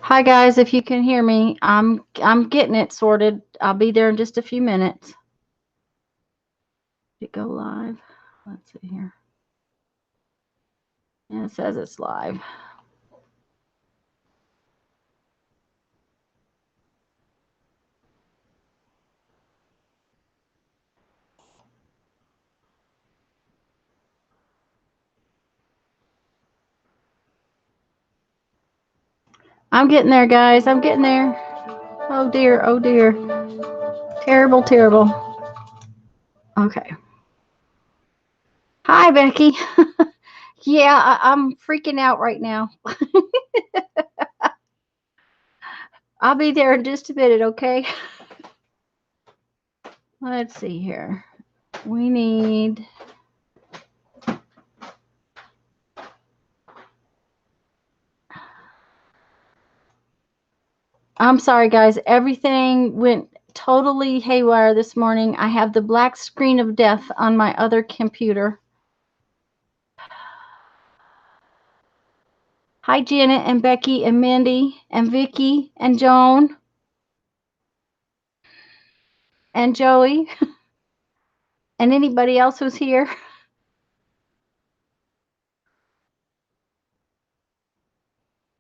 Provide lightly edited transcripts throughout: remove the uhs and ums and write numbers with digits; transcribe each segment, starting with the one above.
Hi guys, if you can hear me, I'm getting it sorted. I'll be there in just a few minutes. Did it go live? Let's see here. Yeah, it says it's live. I'm getting there, guys. I'm getting there. Oh dear, oh dear. Terrible, terrible. Okay. Hi, Becky. Yeah, I'm freaking out right now. I'll be there in just a minute, okay? Let's see here. We need... I'm sorry, guys. Everything went totally haywire this morning. I have the black screen of death on my other computer. Hi, Janet and Becky and Mandy and Vicky and Joan and Joey and anybody else who's here.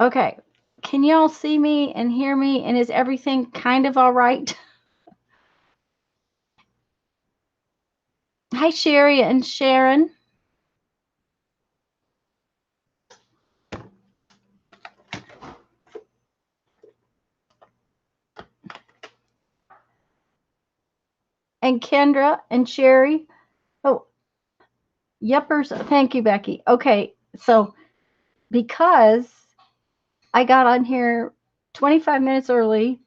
Okay. Can y'all see me and hear me? And is everything kind of all right? Hi, Sherry and Sharon. And Kendra and Sherry. Oh, yuppers. Thank you, Becky. Okay. So because I got on here 25 minutes early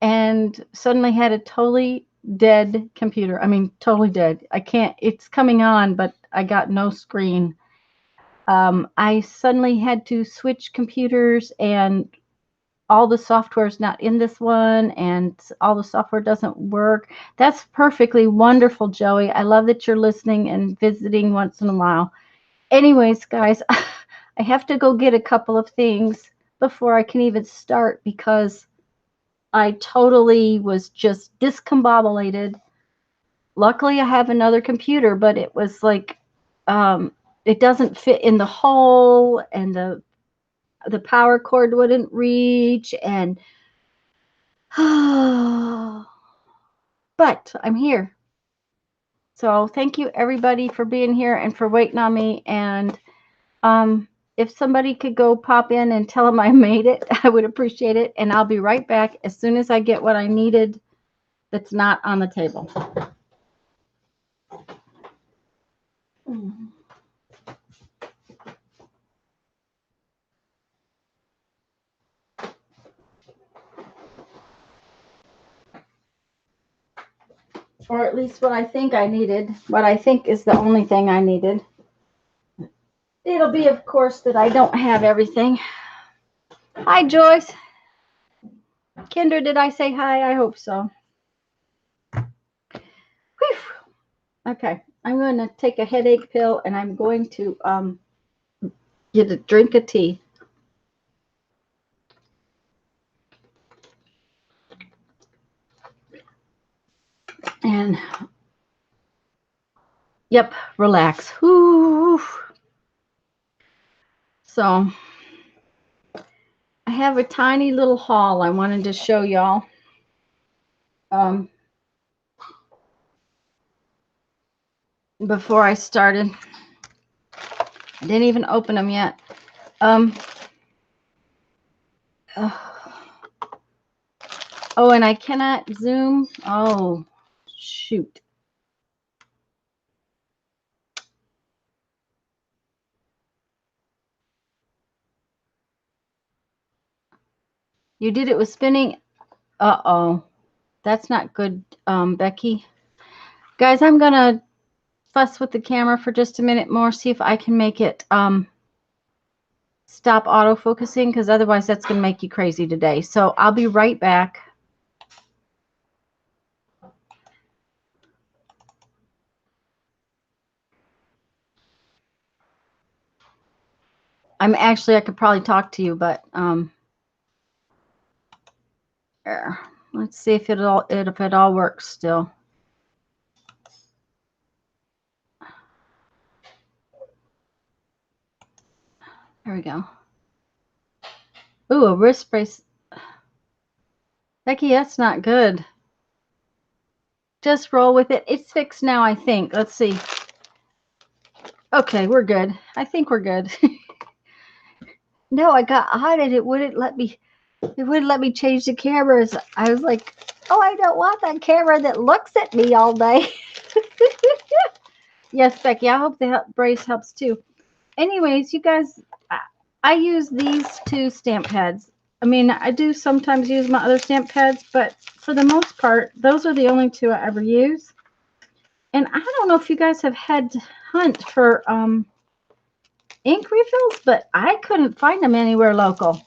and suddenly had a totally dead computer. I mean, totally dead. I can't, it's coming on, but I got no screen. I suddenly had to switch computers, and all the software is not in this one, and all the software doesn't work. That's perfectly wonderful, Joey. I love that you're listening and visiting once in a while. Anyways, guys, I have to go get a couple of things before I can even start because I totally was just discombobulated. Luckily, I have another computer, but it was like it doesn't fit in the hole, and the power cord wouldn't reach, and but I'm here. So thank you everybody for being here and for waiting on me. And if somebody could go pop in and tell them I made it, I would appreciate it. And I'll be right back as soon as I get what I needed that's not on the table. Or at least what I think I needed, what I think is the only thing I needed. It'll be, of course, that I don't have everything. Hi, Joyce. Kendra, did I say hi? I hope so. Whew. Okay, I'm going to take a headache pill, and I'm going to get a drink of tea. And, yep, relax. Whew. So, I have a tiny little haul I wanted to show y'all. Before I started. I didn't even open them yet. Oh, and I cannot zoom. Oh, shoot. You did it with spinning. Uh-oh. That's not good, Becky. Guys, I'm going to fuss with the camera for just a minute more, see if I can make it stop autofocusing, because otherwise that's going to make you crazy today. So I'll be right back. I could probably talk to you, but There. Let's see if it all works still. There we go. Ooh, a wrist brace. Becky, that's not good. Just roll with it. It's fixed now, I think. Let's see. Okay, we're good. I think we're good. No, I got on and it wouldn't let me change the cameras. I was like, oh, I don't want that camera that looks at me all day. Yes, Becky, I hope the brace helps too. Anyways, you guys, I use these two stamp pads. I mean, I do sometimes use my other stamp pads, but for the most part, those are the only two I ever use. And I don't know if you guys have had to hunt for ink refills, but I couldn't find them anywhere local.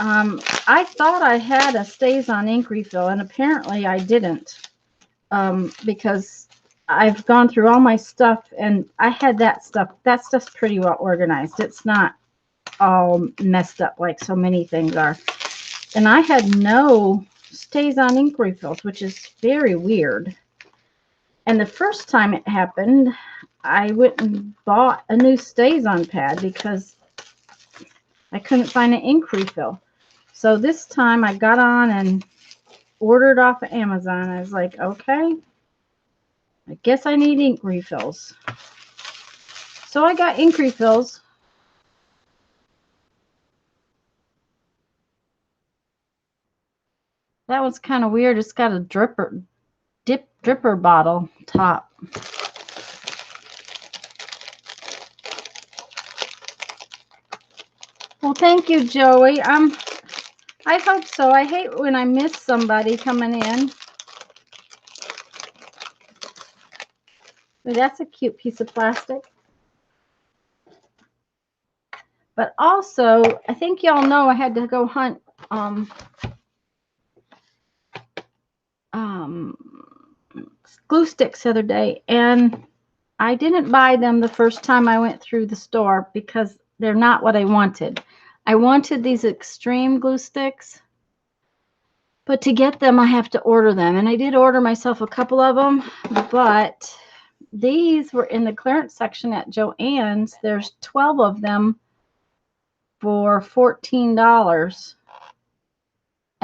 I thought I had a Stays On ink refill, and apparently I didn't, because I've gone through all my stuff, and I had that stuff. That stuff's pretty well organized. It's not all messed up like so many things are. And I had no Stays On ink refills, which is very weird. And the first time it happened, I went and bought a new Stays On pad because I couldn't find an ink refill. So this time I got on and ordered off of Amazon. I was like, okay, I guess I need ink refills. So I got ink refills. That one's kind of weird. It's got a dripper bottle top. Well, thank you, Joey. I hope so. I hate when I miss somebody coming in. That's a cute piece of plastic. But also, I think y'all know I had to go hunt glue sticks the other day, and I didn't buy them the first time I went through the store because they're not what I wanted. I wanted these extreme glue sticks, but to get them I have to order them, and I did order myself a couple of them, but these were in the clearance section at Joann's. There's 12 of them for $14.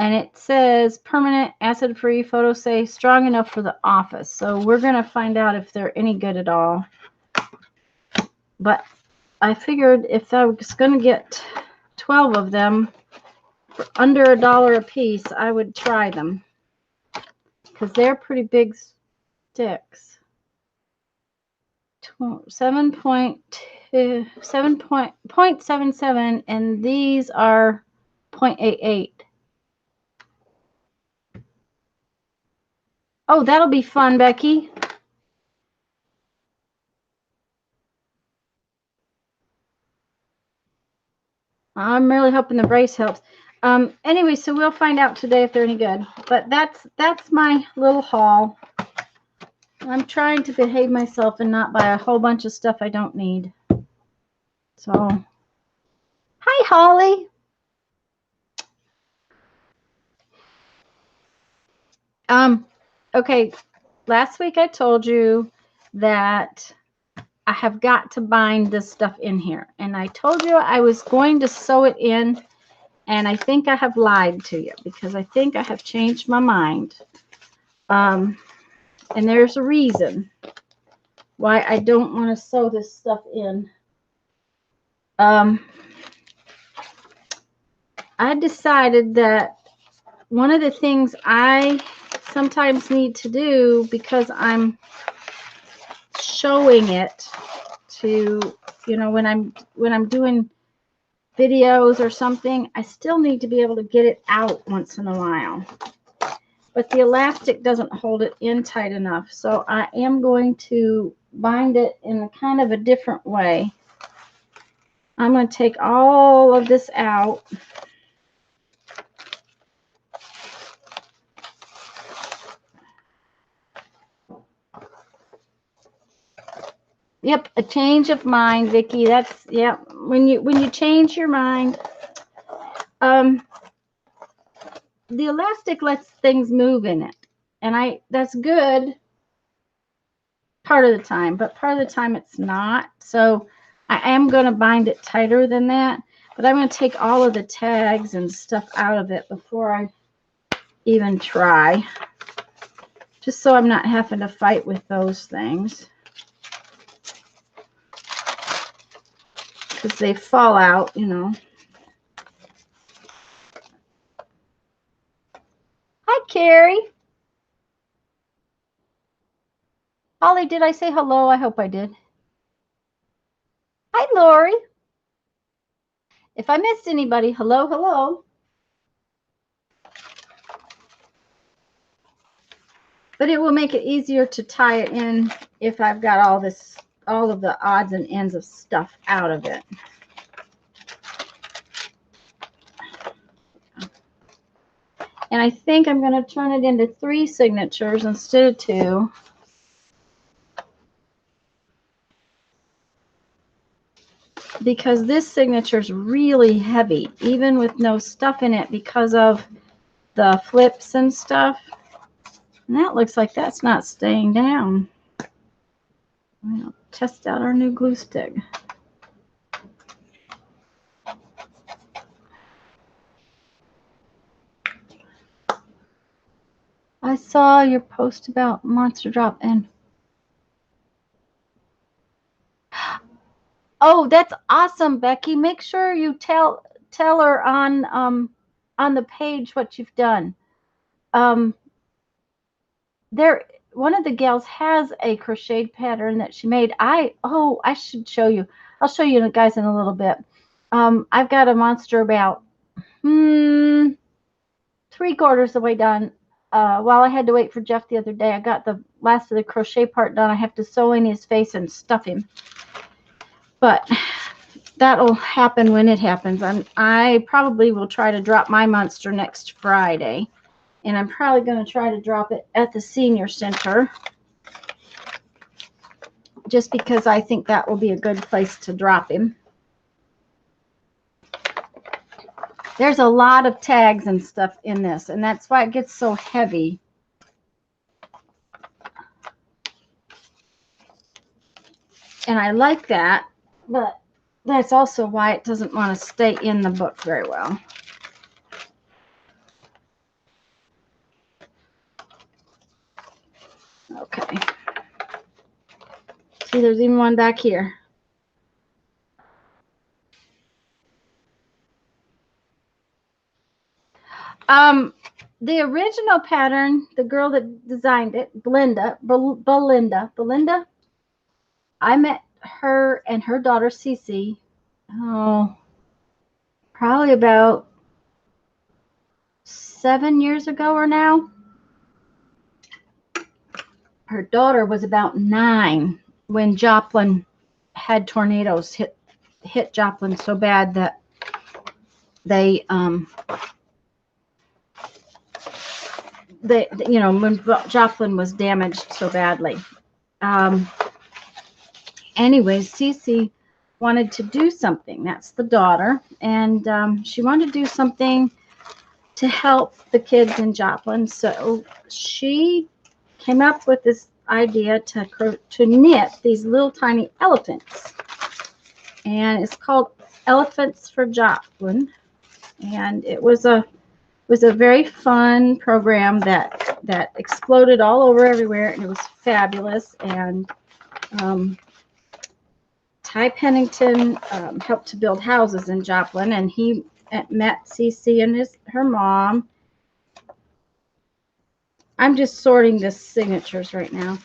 And it says permanent, acid-free, photo safe, strong enough for the office. So we're going to find out if they're any good at all. But I figured if I was going to get 12 of them for under $1 a piece, I would try them. Because they're pretty big sticks. 7.77, and these are 0.88. Oh, that'll be fun, Becky. I'm really hoping the brace helps. Anyway, so we'll find out today if they're any good. But that's my little haul. I'm trying to behave myself and not buy a whole bunch of stuff I don't need. So, hi, Holly. Okay, last week I told you that I have got to bind this stuff in here. And I told you I was going to sew it in, and I think I have lied to you because I think I have changed my mind. And there's a reason why I don't want to sew this stuff in. I decided that one of the things I sometimes need to do, because I'm showing it to, when I'm doing videos or something, I still need to be able to get it out once in a while. But the elastic doesn't hold it in tight enough, so I am going to bind it in a kind of a different way. I'm going to take all of this out. Yep, a change of mind, Vicki. That's, yeah, when you change your mind. the elastic lets things move in it. And that's good part of the time, but part of the time it's not. So I am going to bind it tighter than that, but I'm going to take all of the tags and stuff out of it before I even try, just so I'm not having to fight with those things, because they fall out, you know. Hi, Carrie. Holly, did I say hello? I hope I did. Hi, Lori. If I missed anybody, hello, hello. But it will make it easier to tie it in if I've got all of the odds and ends of stuff out of it. And I think I'm going to turn it into 3 signatures instead of 2. Because this signature is really heavy, even with no stuff in it, because of the flips and stuff. And that looks like that's not staying down. We'll test out our new glue stick. I saw your post about Monster Drop and oh, that's awesome, Becky. Make sure you tell her on the page what you've done. There, one of the gals has a crocheted pattern that she made. I should show you. I'll show you guys in a little bit. I've got a monster about 3/4 of the way done. While I had to wait for Jeff the other day, I got the last of the crochet part done. I have to sew in his face and stuff him. But that'll happen when it happens. I probably will try to drop my monster next Friday. And I'm probably going to try to drop it at the senior center, just because I think that will be a good place to drop him. There's a lot of tags and stuff in this, and that's why it gets so heavy. And I like that, but that's also why it doesn't want to stay in the book very well. Okay. See, there's even one back here. The original pattern, the girl that designed it, Belinda, I met her and her daughter Cece, probably about 7 years ago or now. Her daughter was about 9 when Joplin had tornadoes hit Joplin so bad that they you know, when Joplin was damaged so badly. Anyways, Cece wanted to do something. That's the daughter, and she wanted to do something to help the kids in Joplin. So she came up with this idea to knit these little tiny elephants, and it's called Elephants for Joplin. And it was a very fun program that exploded all over everywhere, and it was fabulous. And Ty Pennington helped to build houses in Joplin, and he met Cece and her mom. I'm just sorting the signatures right now.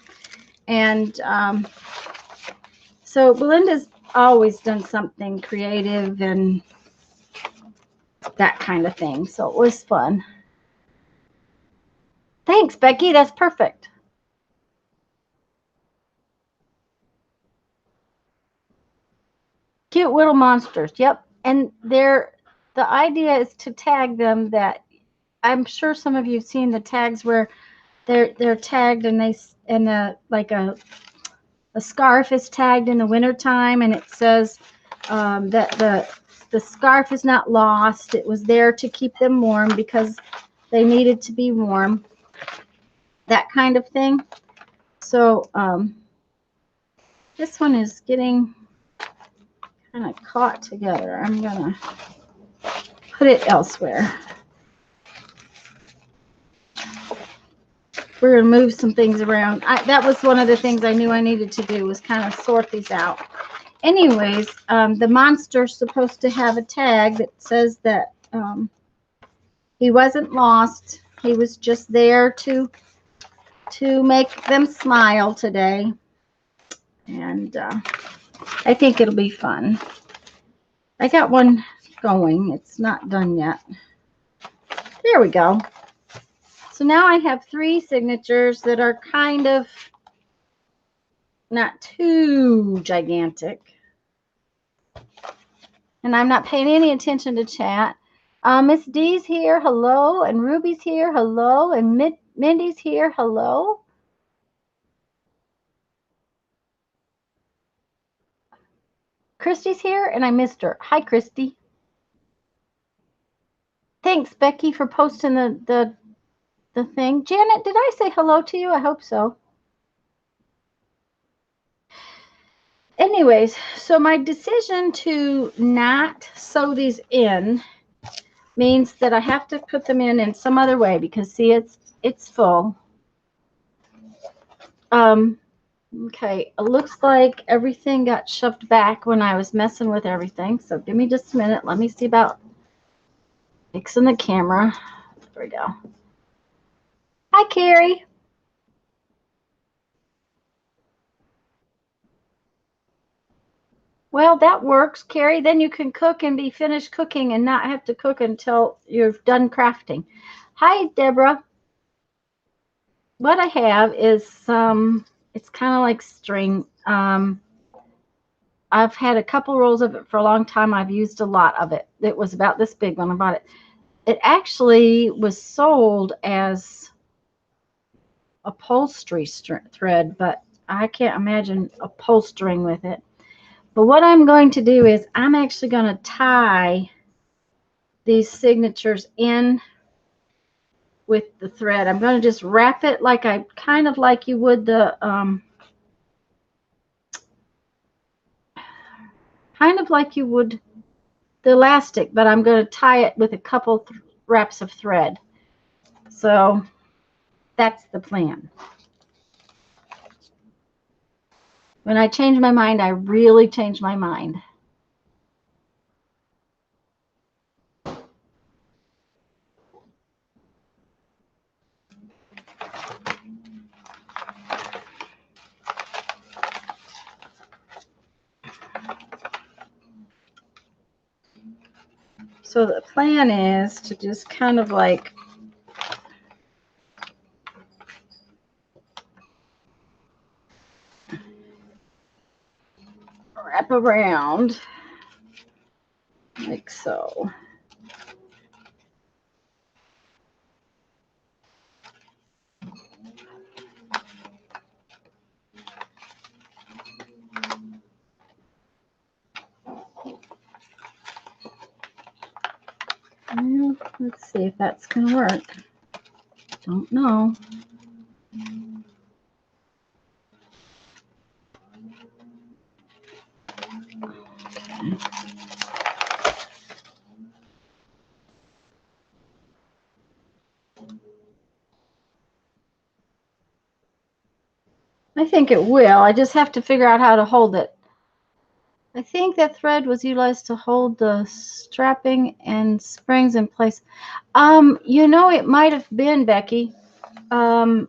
And so Belinda's always done something creative and that kind of thing. So it was fun. Thanks, Becky. That's perfect. Cute little monsters. Yep. And the idea is to tag them. That I'm sure some of you have seen the tags where they're tagged, and like a scarf is tagged in the wintertime, and it says that the scarf is not lost. It was there to keep them warm, because they needed to be warm, that kind of thing. So this one is getting kind of caught together. I'm gonna put it elsewhere. We're gonna move some things around. That was one of the things I knew I needed to do, was kind of sort these out. Anyways, the monster's supposed to have a tag that says that he wasn't lost. He was just there to make them smile today. And I think it'll be fun. I got one going. It's not done yet. There we go. So now I have 3 signatures that are kind of not too gigantic. And I'm not paying any attention to chat. Miss D's here, hello. And Ruby's here, hello. And Mindy's here, hello. Christy's here, and I missed her. Hi, Christy. Thanks, Becky, for posting the thing. Janet, did I say hello to you? I hope so. Anyways, so my decision to not sew these in means that I have to put them in some other way, because see, it's full. Okay, it looks like everything got shoved back when I was messing with everything. So give me just a minute. Let me see about fixing the camera. There we go. Hi, Carrie. Well, that works, Carrie. Then you can cook and be finished cooking and not have to cook until you're done crafting. Hi, Deborah. What I have is it's kind of like string. I've had a couple rolls of it for a long time. I've used a lot of it. It was about this big when I bought it. It actually was sold as upholstery thread, but I can't imagine upholstering with it. But what I'm going to do is I'm actually going to tie these signatures in with the thread. I'm going to just wrap it like kind of like you would the elastic, but I'm going to tie it with a couple wraps of thread. So that's the plan. When I change my mind, I really change my mind. So the plan is to just kind of like wrap around like so. Well, let's see if that's going to work. Don't know. Okay. I think it will. I just have to figure out how to hold it. I think that thread was utilized to hold the strapping and springs in place. You know, it might have been, Becky. That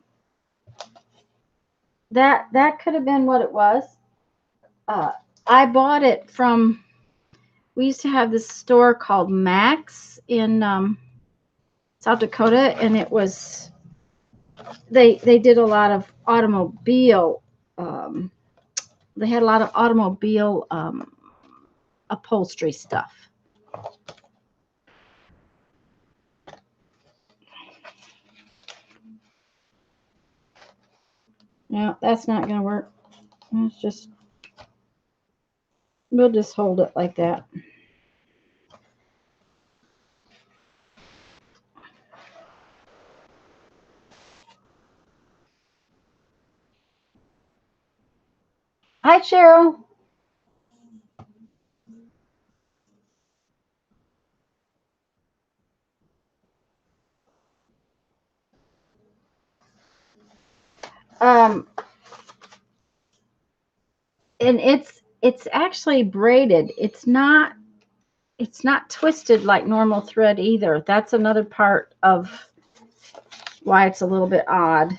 could have been what it was. I bought it from, we used to have this store called Max in South Dakota, and it was, they did a lot of automobile, they had a lot of automobile upholstery stuff. No, that's not going to work. It's just, we'll just hold it like that. Hi, Cheryl. And it's actually braided. It's not twisted like normal thread either. That's another part of why it's a little bit odd.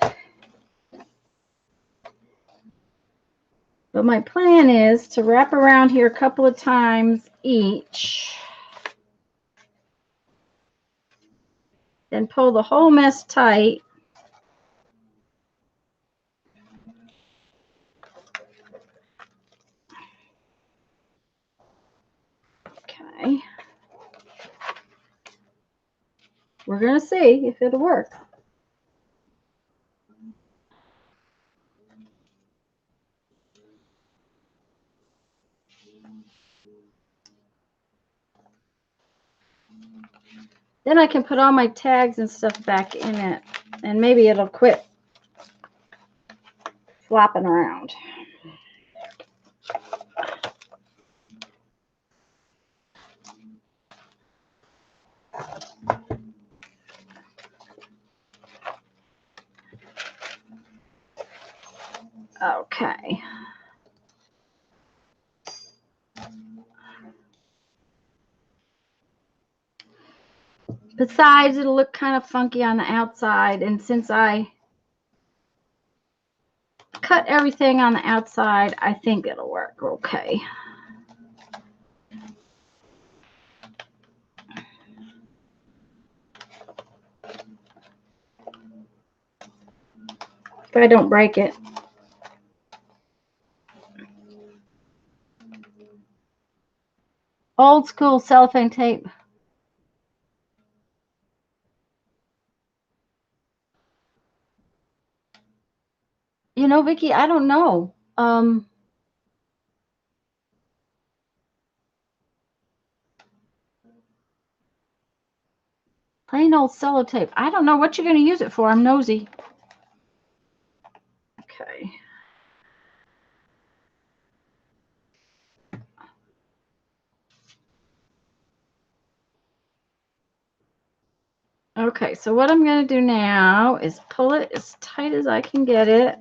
But my plan is to wrap around here a couple of times each, then pull the whole mess tight. Okay. We're going to see if it'll work. Then I can put all my tags and stuff back in it, and maybe it'll quit flopping around. Okay. Besides, it'll look kind of funky on the outside, and since I cut everything on the outside, I think it'll work okay. If I don't break it. Old school cellophane tape. You know, Vicki, I don't know. Plain old sellotape. I don't know what you're going to use it for. I'm nosy. Okay. Okay, so what I'm going to do now is pull it as tight as I can get it.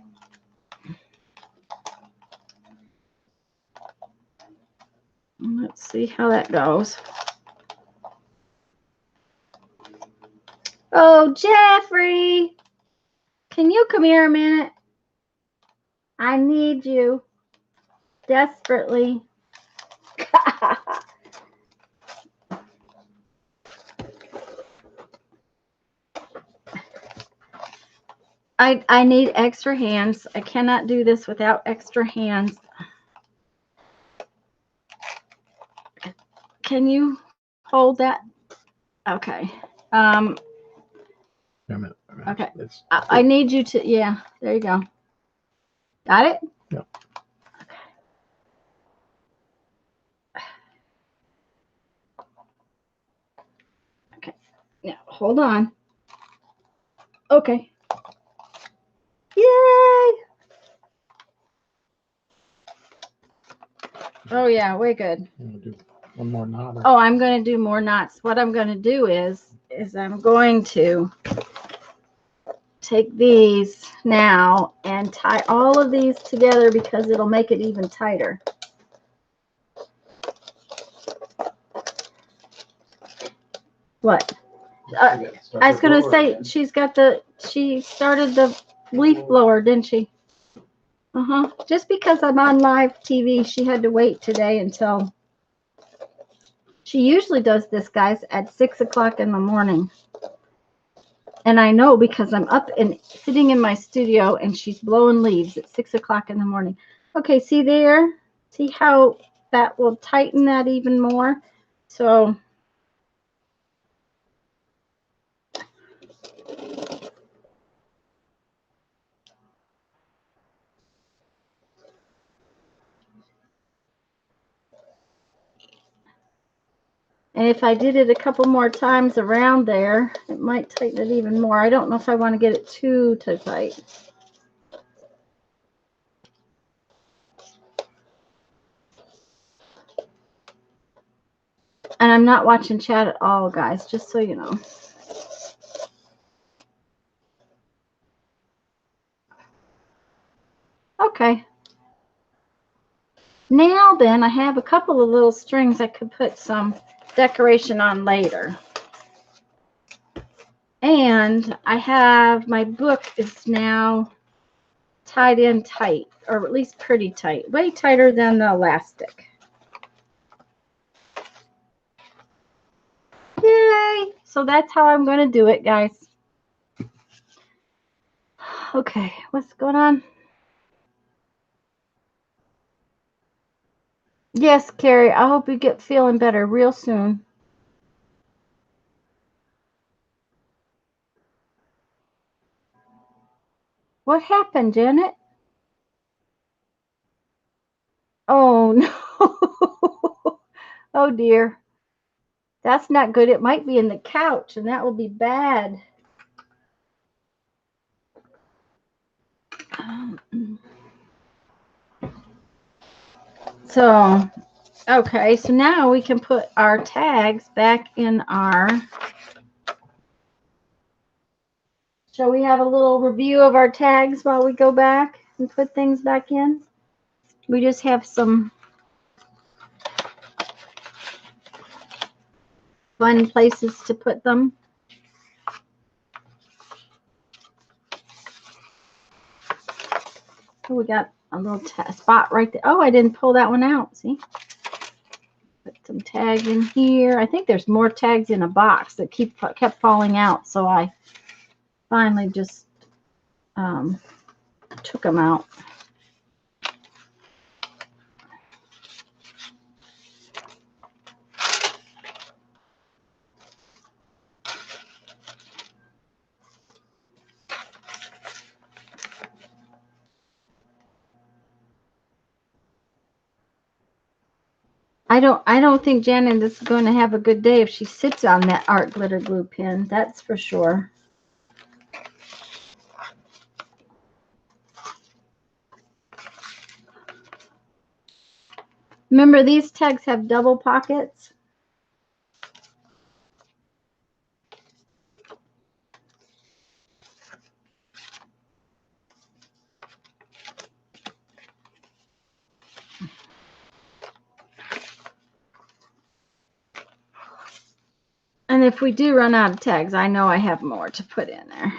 Let's see how that goes. Oh, Jeffrey, can you come here a minute? I need you desperately. I need extra hands. I cannot do this without extra hands. Can you hold that? Okay. Okay. I need you to, yeah, there you go. Got it? Yep. Okay. Now, hold on. Okay. Yay! Oh, yeah, way good. Do one more knot. Oh, I'm going to do more knots. What I'm going to do is I'm going to take these now and tie all of these together because it'll make it even tighter. What? I was going to say, she started the leaf blower, didn't she? Just because I'm on live TV, she had to wait today until, she usually does this, guys, at 6 o'clock in the morning. And I know because I'm up and sitting in my studio and she's blowing leaves at 6 o'clock in the morning. Okay, see there? See how that will tighten that even more? So and if I did it a couple more times around there, it might tighten it even more. I don't know if I want to get it too tight. I'm not watching chat at all, guys, just so you know. Okay. Now then, I have a couple of little strings I could put some decoration on later. And I have, my book is now tied in tight, or at least pretty tight, way tighter than the elastic. Yay! So that's how I'm going to do it, guys. Okay, what's going on? Yes, Carrie, I hope you get feeling better real soon. What happened, Janet? Oh, no. Oh, dear. That's not good. It might be in the couch, and that will be bad. So, okay, so now we can put our tags back in our... Shall we have a little review of our tags while we go back and put things back in? We just have some fun places to put them. Oh, we got a little spot right there. Oh, I didn't pull that one out. See? Put some tags in here. I think there's more tags in a box that kept falling out, so I finally just took them out. I don't think Janet is going to have a good day if she sits on that art glitter glue pen. That's for sure. Remember, these tags have double pockets. And if we do run out of tags, I know I have more to put in there.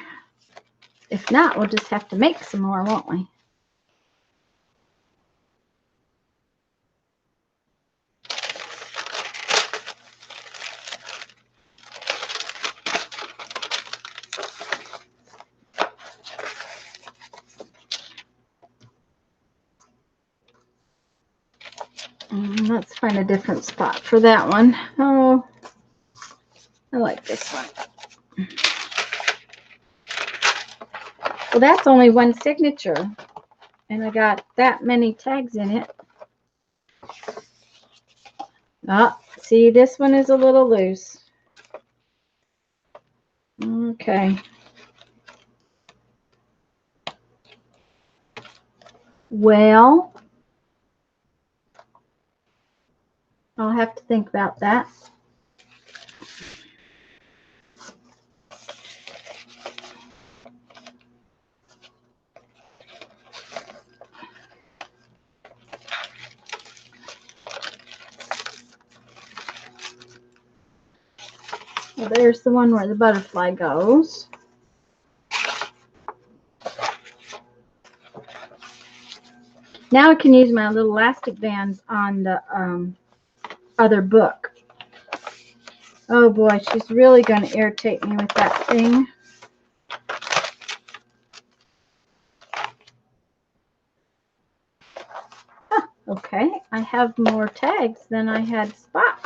If not, we'll just have to make some more, won't we? Let's find a different spot for that one. Oh, I like this one. Well, that's only one signature, and I got that many tags in it. Ah, see, this one is a little loose. Okay. Well, I'll have to think about that. Well, there's the one where the butterfly goes. Now I can use my little elastic bands on the other book. Oh boy, she's really going to irritate me with that thing. Huh, okay, I have more tags than I had spots.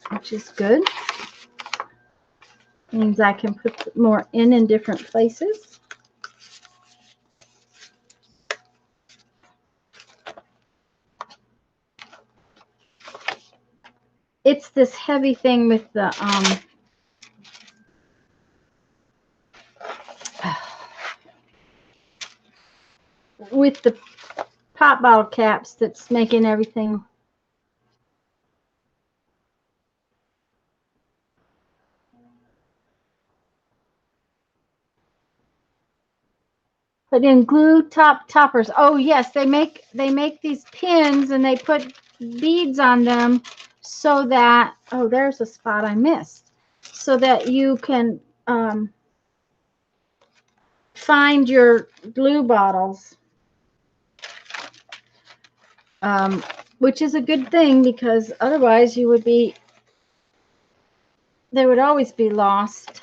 Which is good. Means I can put more in different places. It's this heavy thing with the with the pop bottle caps that's making everything. Put in glue toppers. Oh yes, they make these pins and they put beads on them so that, oh, there's a spot I missed, so that you can find your glue bottles, which is a good thing because otherwise you would be, they would always be lost.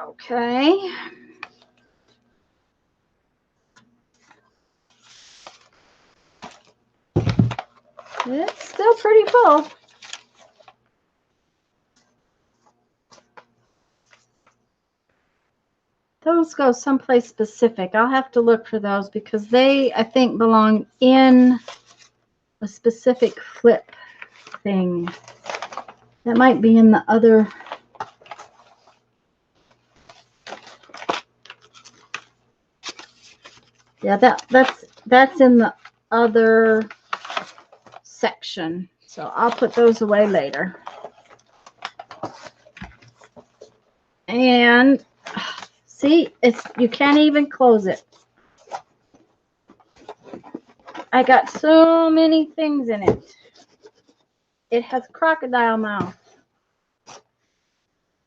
Okay. It's still pretty full. Those go someplace specific. I'll have to look for those because they, I think, belong in a specific flip thing. That might be in the other. Yeah, that's in the other section. So I'll put those away later. And see, it's, you can't even close it. I got so many things in it. It has crocodile mouth.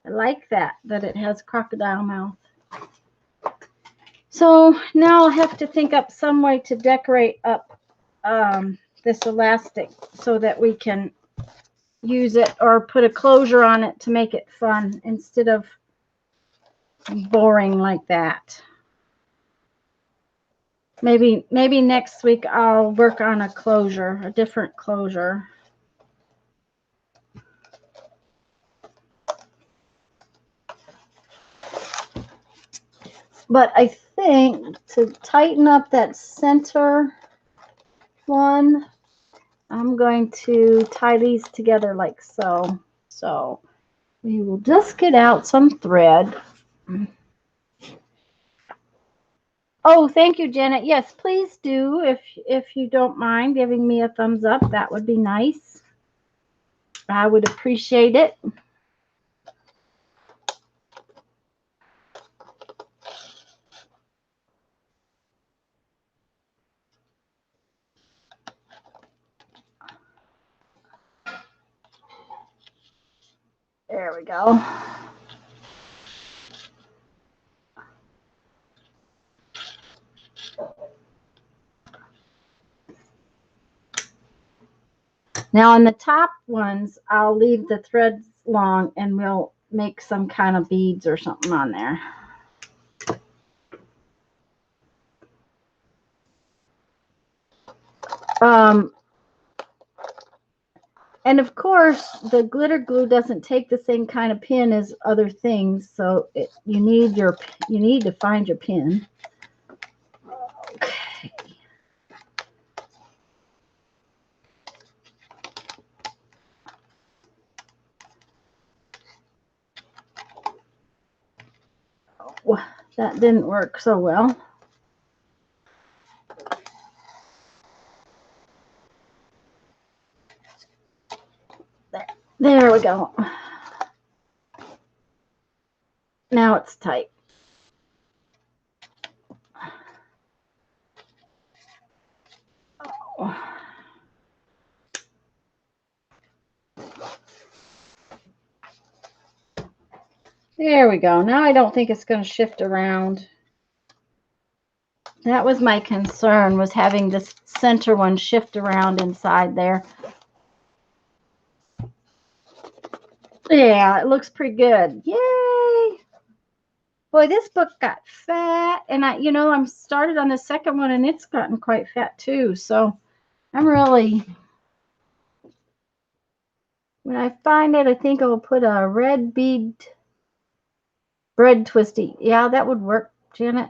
I like that it has crocodile mouth. So now I'll have to think up some way to decorate up this elastic so that we can use it or put a closure on it to make it fun instead of boring like that. Maybe next week I'll work on a closure, a different closure. But I think to tighten up that center one, I'm going to tie these together like so. So we will just get out some thread. Oh, thank you, Janet. Yes, please do. If you don't mind giving me a thumbs up, that would be nice. I would appreciate it. There we go. Now on the top ones, I'll leave the threads long and we'll make some kind of beads or something on there. And of course, the glitter glue doesn't take the same kind of pin as other things, so you need to find your pin. Okay. Oh, that didn't work so well. There we go. Now it's tight. Oh. There we go. Now I don't think it's going to shift around. That was my concern, was having this center one shift around inside there. Yeah, it looks pretty good. Yay! Boy, this book got fat, and I'm started on the second one, and it's gotten quite fat too. So I'm really, when I find it, I think I'll put a red bead bread twisty. Yeah, that would work, Janet.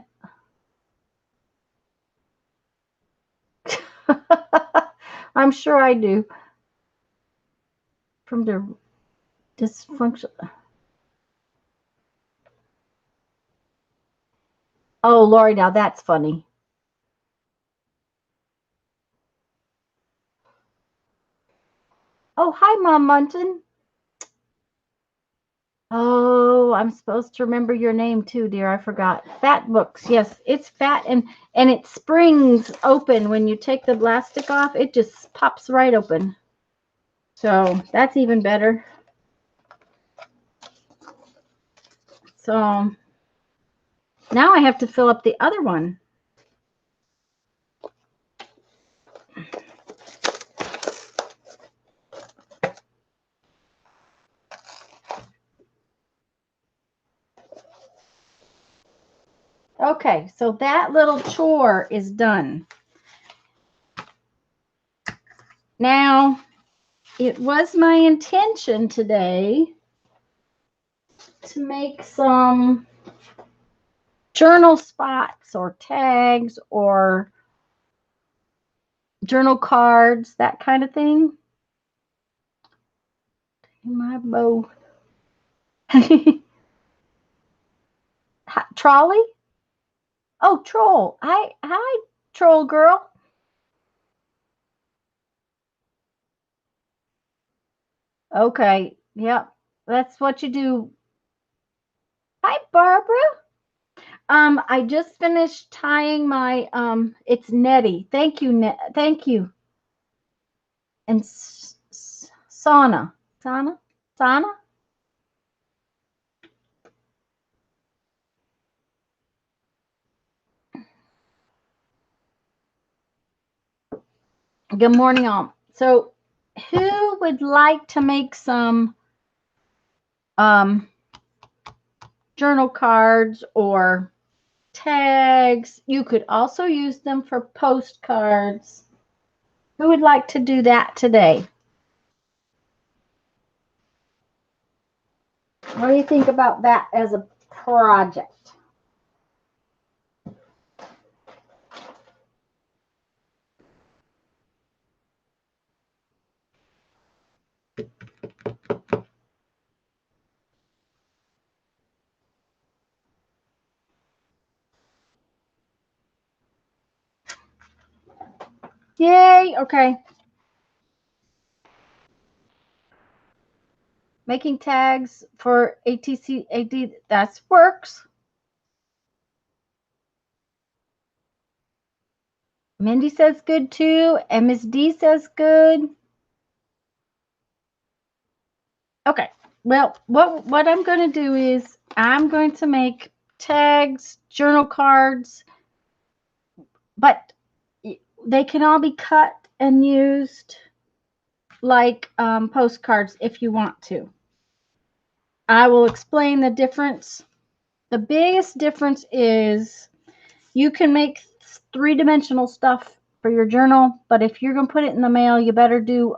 I'm sure I do. from the dysfunctional. Oh, Lori, now that's funny. Oh, hi, Mom Munson. Oh, I'm supposed to remember your name too, dear. I forgot. Fat books. Yes, it's fat and it springs open when you take the elastic off. It just pops right open. So that's even better. So now I have to fill up the other one. Okay, so that little chore is done. Now, it was my intention today to make some journal spots or tags or journal cards, that kind of thing. My bow. Trolley? Oh, troll. Hi, troll girl. Okay, yep. That's what you do. Hi, Barbara. I just finished tying my it's Nettie. Thank you, thank you. And sauna. Sauna. Good morning, all. So, who would like to make some journal cards or tags? You could also use them for postcards. Who would like to do that today? What do you think about that as a project? Yay, okay. Making tags for ATC AD, that works. Mindy says good too, and Miss D says good. Okay, well, what I'm going to do is I'm going to make tags, journal cards, but they can all be cut and used like postcards if you want to. I will explain the difference. The biggest difference is you can make three-dimensional stuff for your journal, but if you're going to put it in the mail, you better do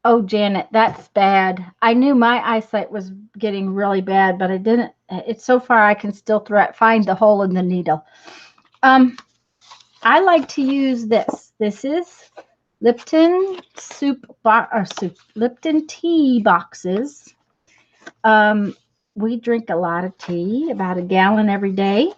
oh, Janet, that's bad. I knew my eyesight was getting really bad, but I didn't. It's so far I can still find the hole in the needle. I like to use this. This is Lipton Lipton tea boxes. We drink a lot of tea, about a gallon every day.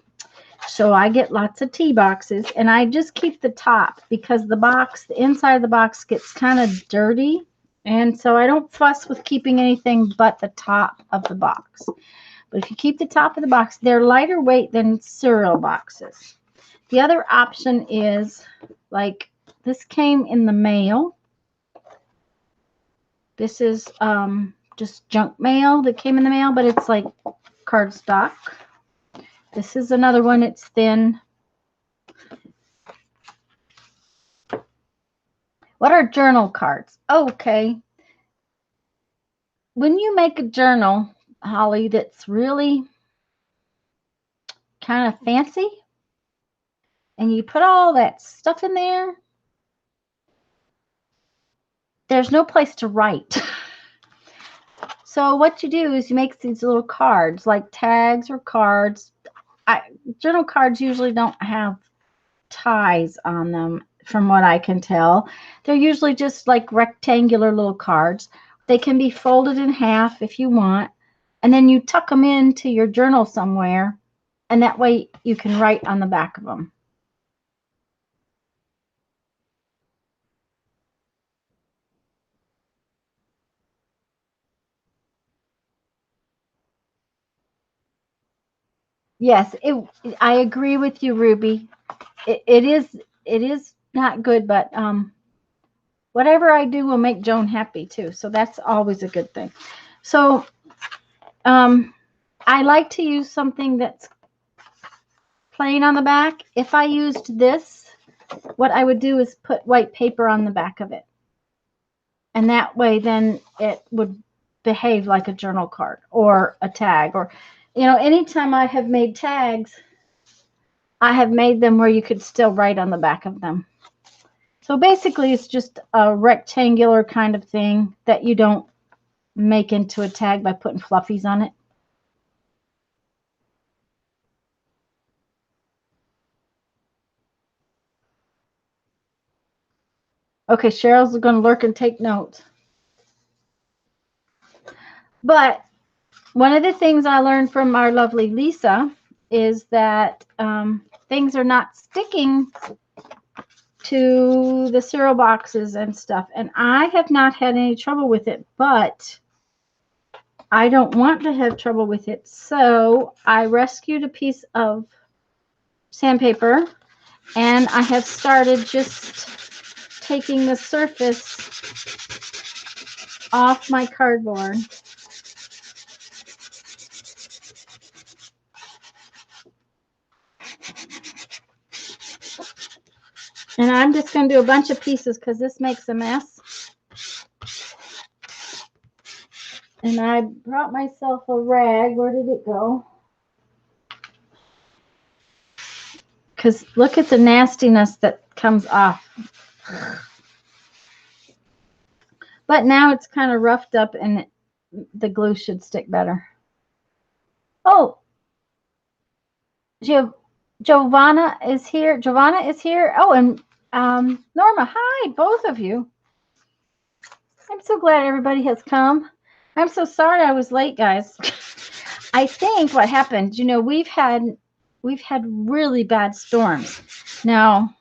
So I get lots of tea boxes, and I just keep the top because the inside of the box gets kind of dirty. And so I don't fuss with keeping anything but the top of the box. But if you keep the top of the box, they're lighter weight than cereal boxes. The other option is, like, this came in the mail. This is just junk mail that came in the mail, but it's like cardstock. This is another one. It's thin. What are journal cards? Okay. When you make a journal, Holly, that's really kind of fancy, and you put all that stuff in there, there's no place to write. So what you do is you make these little cards, like tags or cards. Journal cards usually don't have ties on them. from what I can tell. They're usually just like rectangular little cards. They can be folded in half if you want, and then you tuck them into your journal somewhere, and that way you can write on the back of them. Yes, I agree with you, Ruby. It is not good, but whatever I do will make Joan happy too. So that's always a good thing. So I like to use something that's plain on the back. If I used this, what I would do is put white paper on the back of it. And that way then it would behave like a journal card or a tag. Or, anytime I have made tags, I have made them where you could still write on the back of them. So basically it's just a rectangular kind of thing that you don't make into a tag by putting fluffies on it. Okay, Cheryl's going to lurk and take notes. But one of the things I learned from our lovely Lisa is that things are not sticking to the cereal boxes and stuff. And I have not had any trouble with it, but I don't want to have trouble with it. So I rescued a piece of sandpaper, and I have started just taking the surface off my cardboard. And I'm just going to do a bunch of pieces because this makes a mess. And I brought myself a rag. Where did it go? Because look at the nastiness that comes off. But now it's kind of roughed up and the glue should stick better. Oh, Giovanna is here. Giovanna is here. Oh, and Norma, hi, both of you. I'm so glad everybody has come. I'm so sorry I was late, guys. I think what happened, we've had really bad storms. Now,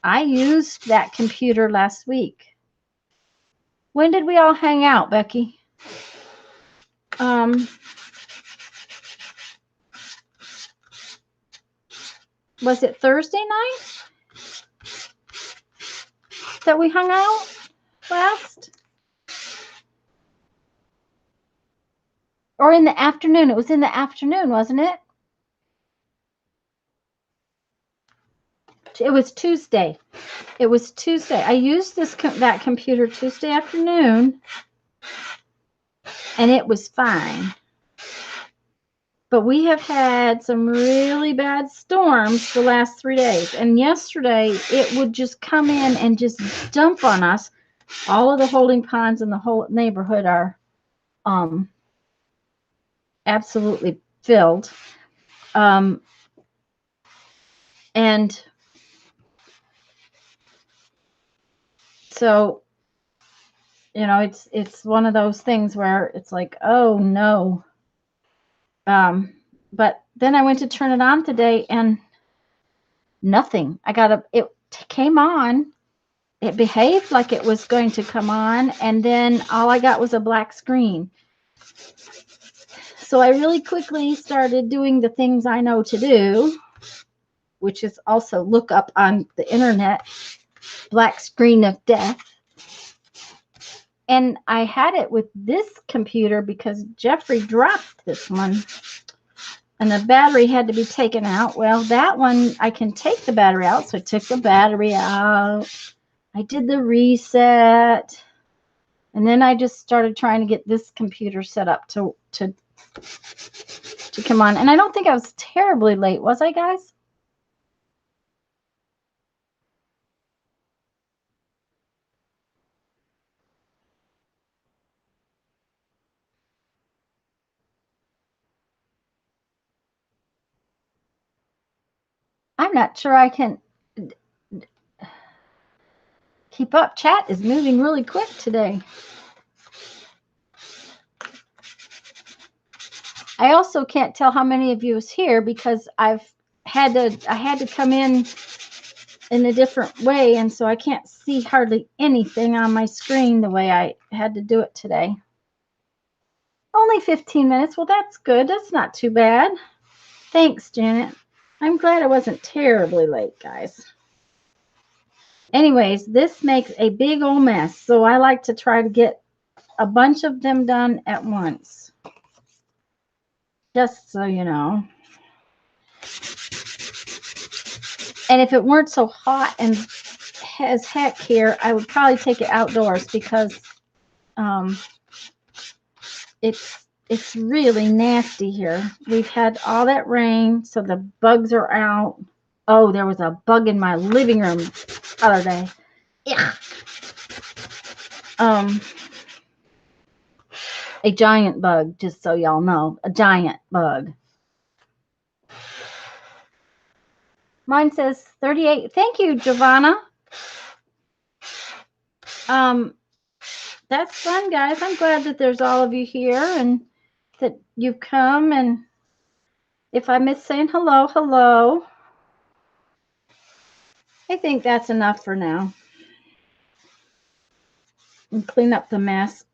I used that computer last week. When did we all hang out, Becky? Was it Thursday night that we hung out last? Or in the afternoon? It was in the afternoon, wasn't it? It was Tuesday. It was Tuesday. I used that computer Tuesday afternoon, and it was fine. But we have had some really bad storms the last 3 days. And yesterday, it would just come in and just dump on us. All of the holding ponds in the whole neighborhood are absolutely filled. And so, it's one of those things where it's like, oh no. But then I went to turn it on today and nothing. It came on. It behaved like it was going to come on, and then all I got was a black screen. So I really quickly started doing the things I know to do, which is also look up on the internet, black screen of death. And I had it with this computer because Jeffrey dropped this one. And the battery had to be taken out. Well, that one, I can take the battery out. So I took the battery out. I did the reset. And then I just started trying to get this computer set up to come on. And I don't think I was terribly late, was I, guys? I'm not sure I can. Keep up. Chat is moving really quick today. I also can't tell how many of you is here because I had to come in a different way, and so I can't see hardly anything on my screen the way I had to do it today. Only 15 minutes. Well, that's good. That's not too bad. Thanks, Janet. I'm glad I wasn't terribly late, guys. Anyways, this makes a big old mess, so I like to try to get a bunch of them done at once. Just so you know. And if it weren't so hot and as heck here, I would probably take it outdoors because it's really nasty here. We've had all that rain, so the bugs are out. Oh, there was a bug in my living room the other day. Yeah. A giant bug, just so y'all know. A giant bug. Mine says 38. Thank you, Giovanna. That's fun, guys. I'm glad that there's all of you here and that you've come. And if I miss saying hello, hello. I think that's enough for now. And clean up the mess.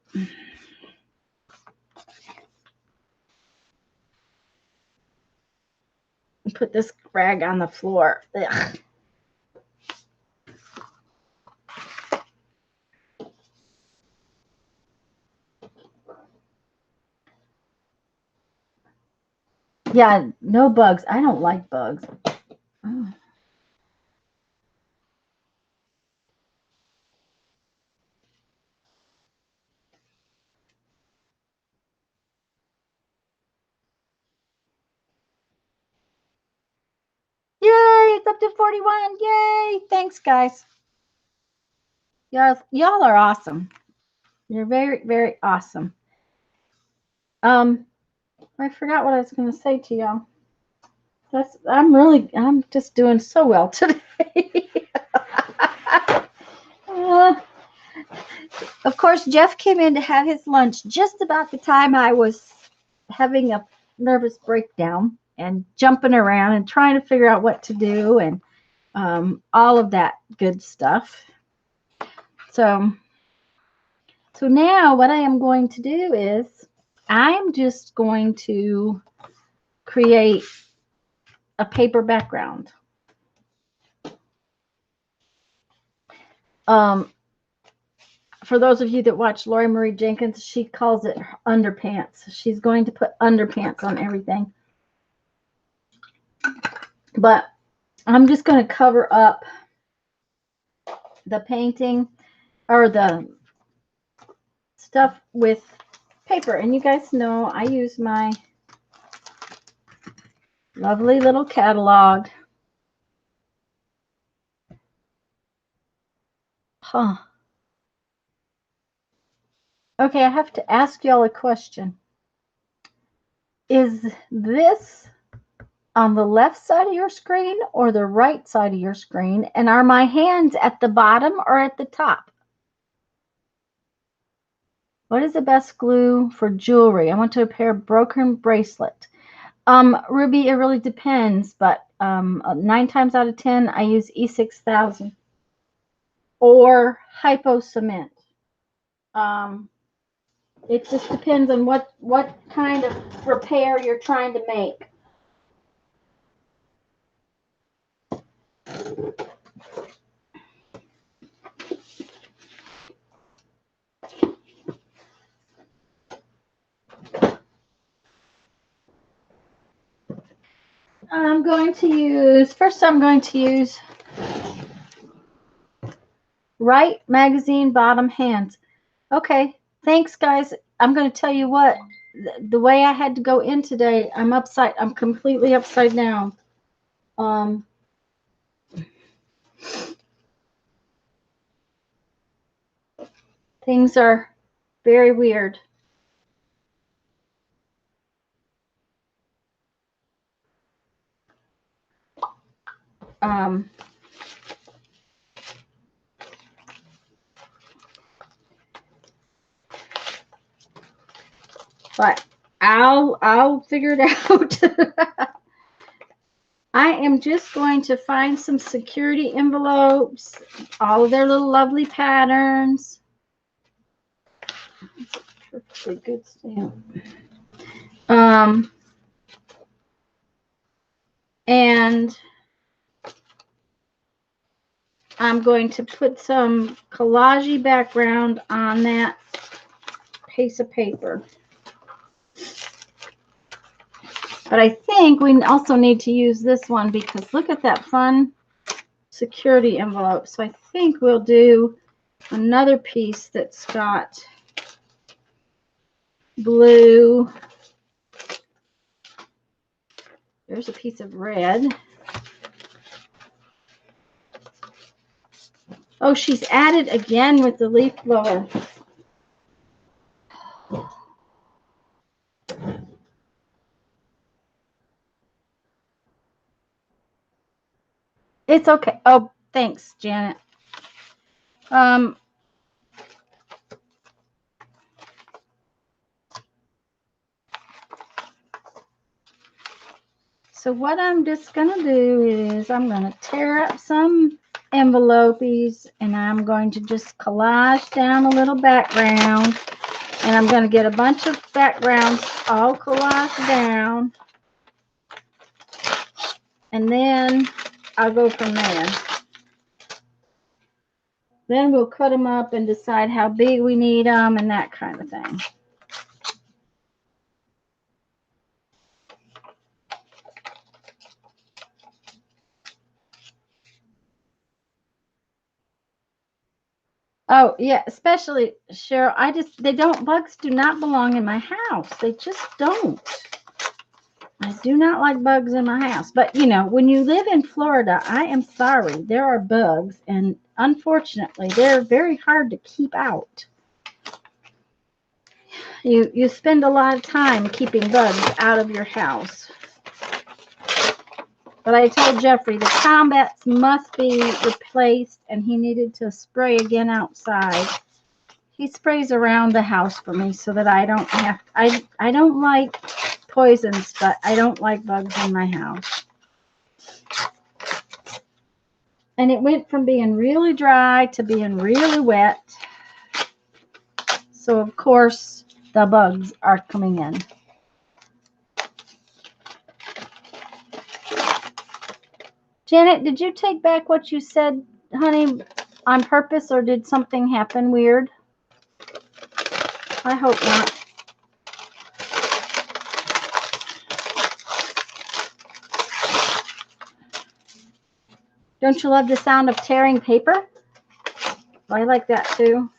And put this rag on the floor. Ugh. Yeah, no bugs. I don't like bugs. Oh. Yay, it's up to 41. Yay. Thanks, guys. Y'all are awesome. You're very, very awesome. I forgot what I was going to say to y'all. I'm just doing so well today. Of course, Jeff came in to have his lunch just about the time I was having a nervous breakdown and jumping around and trying to figure out what to do and all of that good stuff. So now what I am going to do is I'm just going to create a paper background. For those of you that watch Lori Marie Jenkins, she calls it underpants. She's going to put underpants on everything. But I'm just going to cover up the painting or the stuff with paper. And you guys know I use my lovely little catalog. Huh. Okay, I have to ask y'all a question. Is this on the left side of your screen or the right side of your screen? And are my hands at the bottom or at the top? What is the best glue for jewelry? I want to repair a broken bracelet. Ruby, it really depends, but 9 times out of 10, I use E6000 or Hypo Cement. It just depends on what kind of repair you're trying to make. I'm going to use Right Magazine Bottom Hands. Okay, thanks guys. I'm going to tell you what, the way I had to go in today, I'm completely upside down. Things are very weird. but I'll figure it out. I am just going to find some security envelopes, all of their little lovely patterns. Perfectly good stamp. And I'm going to put some collage background on that piece of paper. But I think we also need to use this one because look at that fun security envelope. So I think we'll do another piece that's got blue. There's a piece of red. Oh, she's added again with the leaf blower. It's okay. Oh, thanks, Janet. So what I'm just going to do is I'm going to tear up some envelopes and I'm going to just collage down a little background. And I'm going to get a bunch of backgrounds all collaged down. And then I'll go from there. Then we'll cut them up and decide how big we need them and that kind of thing. Oh, yeah, especially, Cheryl, bugs do not belong in my house. They just don't. I do not like bugs in my house. But, you know, when you live in Florida, I am sorry, there are bugs. And unfortunately, they're very hard to keep out. You spend a lot of time keeping bugs out of your house. But I told Jeffrey the combats must be replaced and he needed to spray again outside. He sprays around the house for me so that I don't have, I don't like poisons, but I don't like bugs in my house. And it went from being really dry to being really wet. So of course the bugs are coming in. Janet, did you take back what you said, honey, on purpose, or did something happen weird? I hope not. Don't you love the sound of tearing paper? I like that too.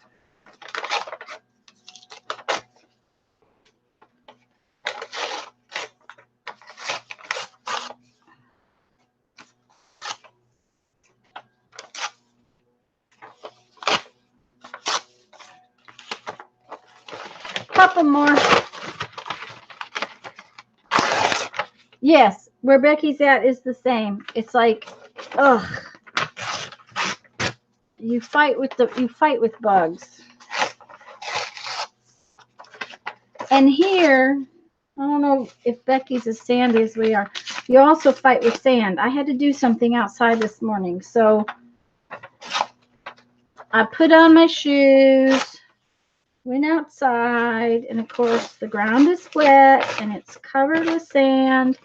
Couple more. Yes, where Becky's at is the same. It's like, ugh. You fight with bugs. And here, I don't know if Becky's as sandy as we are. You also fight with sand. I had to do something outside this morning, so I put on my shoes, went outside, and of course the ground is wet and it's covered with sand.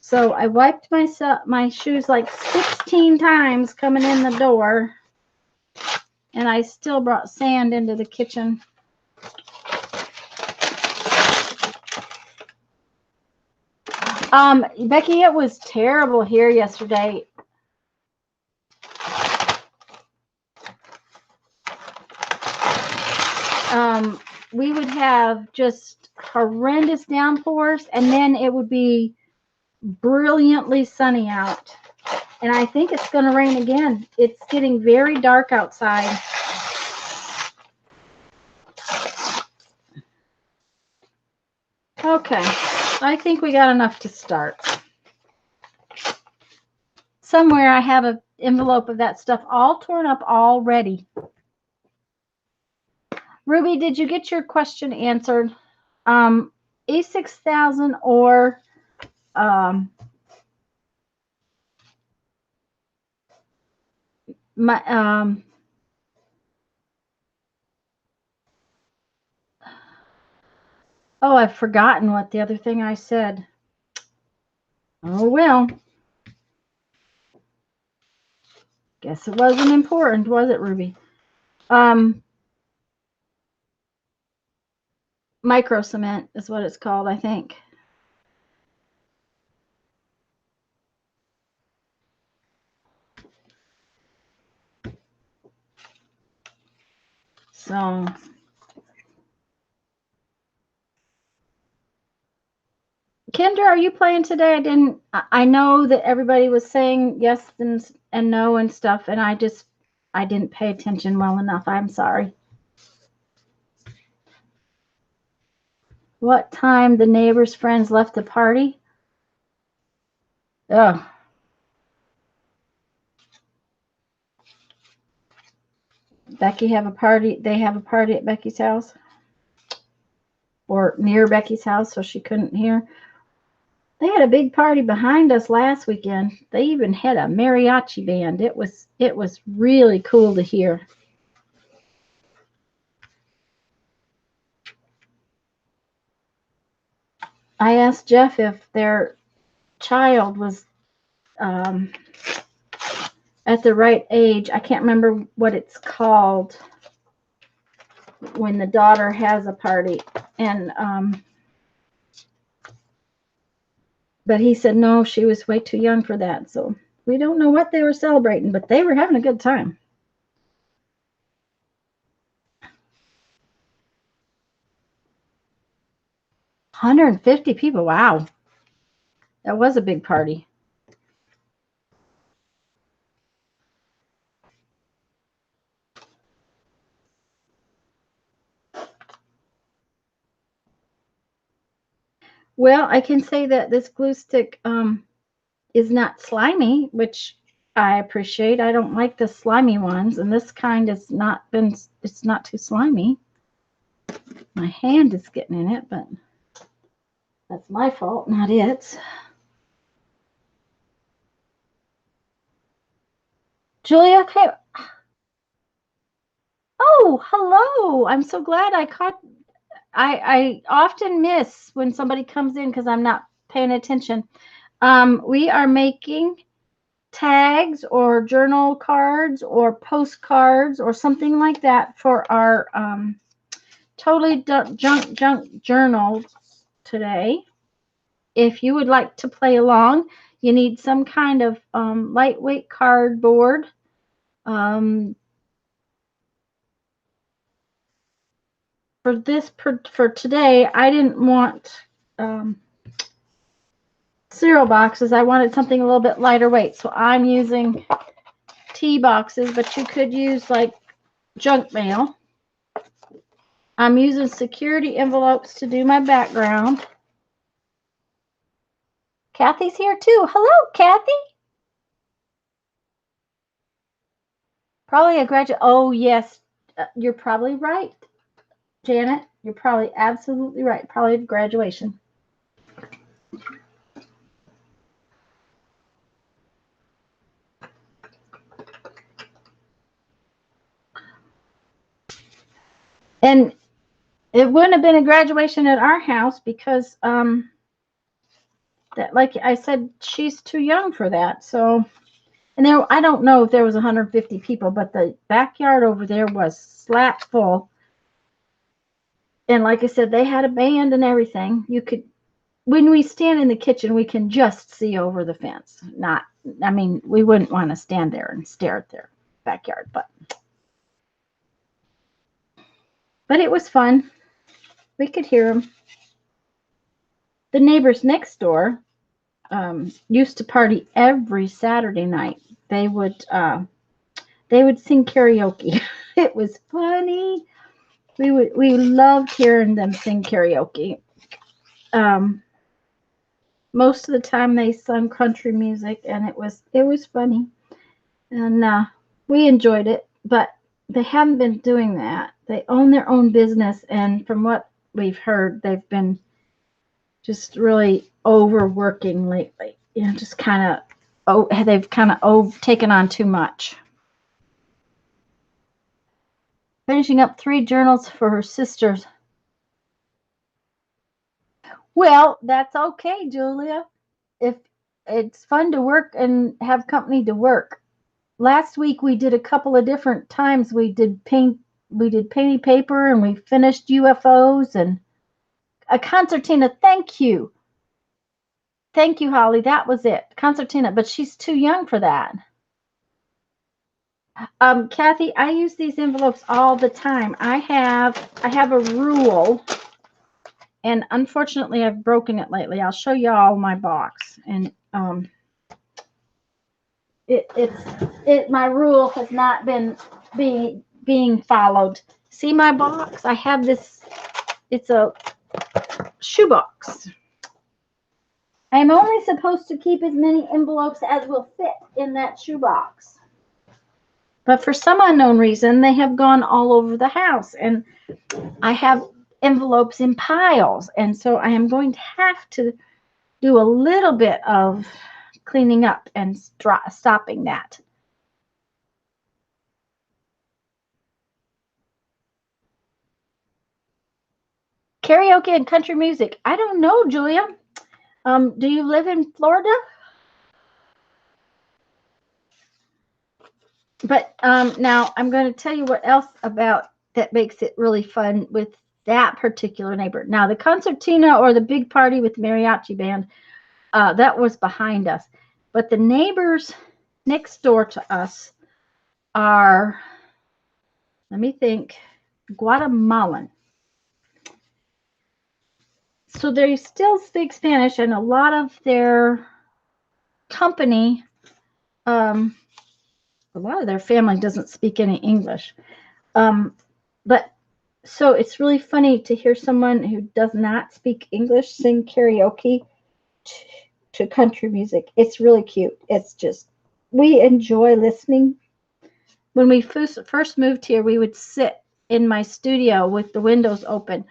So I wiped my shoes like 16 times coming in the door, and I still brought sand into the kitchen. Becky, it was terrible here yesterday. We would have just horrendous downpours, and then it would be brilliantly sunny out. And I think it's going to rain again. It's getting very dark outside. Okay, I think we got enough to start. Somewhere I have an envelope of that stuff all torn up already. Ruby, did you get your question answered? E6000 or my oh, I've forgotten what the other thing I said. Oh well. Guess it wasn't important, was it, Ruby? Micro cement is what it's called, I think. So Kendra, are you playing today? I know that everybody was saying yes and no and stuff, and I didn't pay attention well enough. I'm sorry. What time the neighbor's friends left the party? Oh. Becky have a party. They have a party at Becky's house or near Becky's house, so she couldn't hear. They had a big party behind us last weekend. They even had a mariachi band. It was really cool to hear. I asked Jeff if their child was at the right age. I can't remember what it's called when the daughter has a party, and but he said no, she was way too young for that. So we don't know what they were celebrating, but they were having a good time. $150 people. Wow, that was a big party. Well, I can say that this glue stick is not slimy, which I appreciate. I don't like the slimy ones, and this kind has not been, it's not too slimy. My hand is getting in it, but that's my fault, not it. Julia, okay. Oh, hello. I'm so glad I caught. I often miss when somebody comes in because I'm not paying attention. We are making tags or journal cards or postcards or something like that for our totally junk journal today. If you would like to play along, you need some kind of lightweight cardboard. For today, I didn't want cereal boxes. I wanted something a little bit lighter weight, so I'm using tea boxes, but you could use like junk mail. I'm using security envelopes to do my background. Kathy's here too. Hello, Kathy. Probably a graduate. Oh, yes. You're probably right, Janet. You're probably absolutely right. Probably graduation. And it wouldn't have been a graduation at our house because that, like I said, she's too young for that. So, and there, I don't know if there was 150 people, but the backyard over there was slap full. And like I said, they had a band and everything. You could, when we stand in the kitchen, we can just see over the fence. Not, I mean, we wouldn't want to stand there and stare at their backyard, but it was fun. We could hear them. The neighbors next door used to party every Saturday night. They would sing karaoke. It was funny. We loved hearing them sing karaoke. Most of the time they sung country music, and it was funny, and we enjoyed it. But they haven't been doing that. They own their own business, and from what we've heard they've been just really overworking lately. You know, just kind of they've kind of taken on too much. Finishing up 3 journals for her sisters. Well, that's okay, Julia. If it's fun to work and have company to work. Last week we did a couple of different times. We did painting paper, and we finished UFOs and a concertina. Thank you. Thank you, Holly. That was it. Concertina, but she's too young for that. Kathy, I use these envelopes all the time. I have a rule, and unfortunately I've broken it lately. I'll show y'all my box, and my rule has not been being followed. See my box? I have this. It's a shoebox. I am only supposed to keep as many envelopes as will fit in that shoebox. But for some unknown reason, they have gone all over the house, and I have envelopes in piles, and so I am going to have to do a little bit of cleaning up and stopping that. Karaoke and country music. I don't know, Julia. Do you live in Florida? But now I'm going to tell you what else about that makes it really fun with that particular neighbor. Now, the concertina or the big party with the mariachi band, that was behind us. But the neighbors next door to us are, let me think, Guatemalan. So they still speak Spanish, and a lot of their company, a lot of their family doesn't speak any English. But so it's really funny to hear someone who does not speak English sing karaoke to country music. It's really cute. It's just, we enjoy listening. When we first moved here, we would sit in my studio with the windows open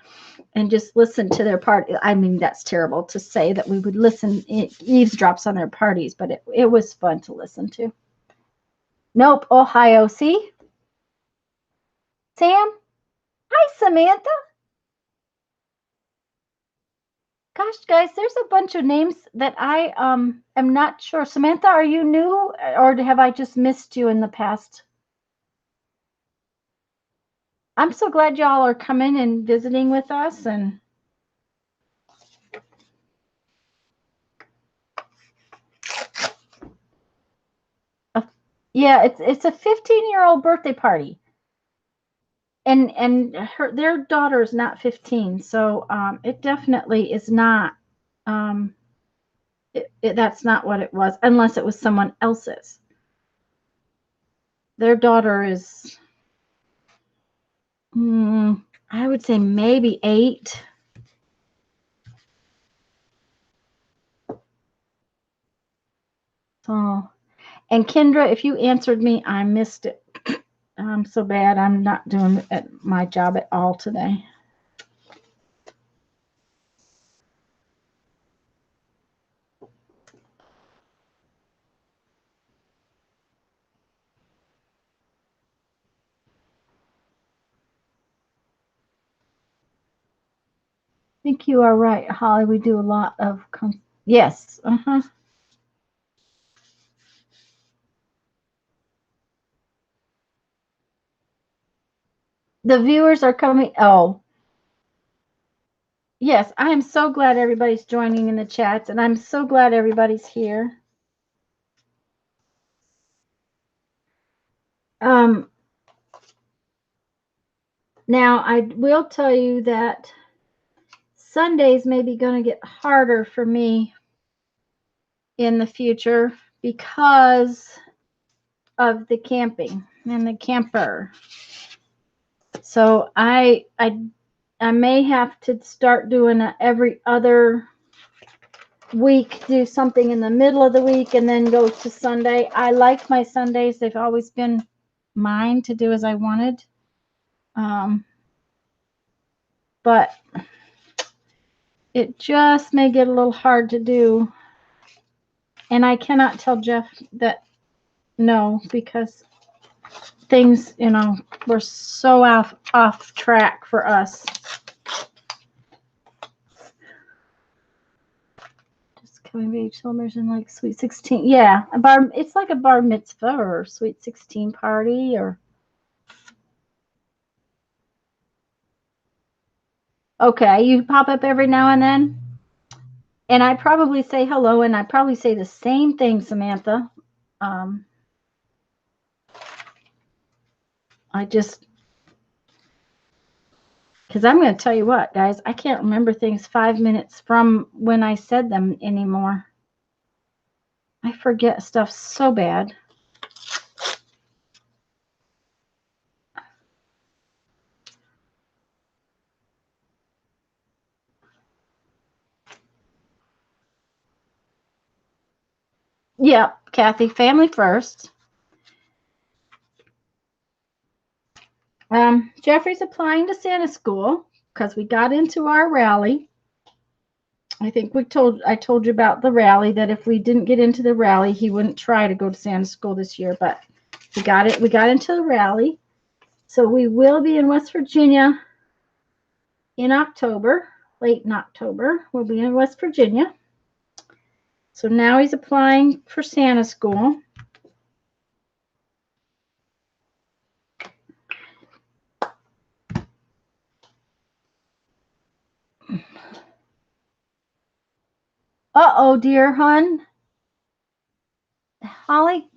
and just listen to their party. I mean, that's terrible to say that we would listen, eavesdrops on their parties, but it was fun to listen to. Nope, Ohio. See? Sam? Hi, Samantha. Gosh, guys, there's a bunch of names that I am not sure. Samantha, are you new, or have I just missed you in the past? I'm so glad y'all are coming and visiting with us. And yeah, it's a 15-year-old birthday party, and their daughter is not 15, so it definitely is not. That's not what it was, unless it was someone else's. Their daughter is, I would say maybe 8. So, and Kendra, if you answered me, I missed it. I'm so bad. I'm not doing my job at all today. I think you are right, Holly. We do a lot of, yes. The viewers are coming. Oh, yes. I am so glad everybody's joining in the chats, and I'm so glad everybody's here. Now, I will tell you that Sundays may be going to get harder for me in the future because of the camping and the camper. So I may have to start doing every other week, do something in the middle of the week, and then go to Sunday. I like my Sundays. They've always been mine to do as I wanted. but it just may get a little hard to do. And I cannot tell Jeff that no, because things, were so off track for us. Just coming of age celebration like Sweet 16. Yeah, it's like a bar mitzvah or Sweet 16 party or. Okay, you pop up every now and then. And I probably say hello, and I probably say the same thing, Samantha. Because I'm going to tell you what, guys, I can't remember things 5 minutes from when I said them anymore. I forget stuff so bad. Yep, Kathy, family first. Jeffrey's applying to Santa School because we got into our rally. I think I told you about the rally, that if we didn't get into the rally, he wouldn't try to go to Santa School this year, but we got it. We got into the rally. So we will be in West Virginia in October, late in October. We'll be in West Virginia. So now he's applying for Santa School. Uh-oh, dear hun. Holly,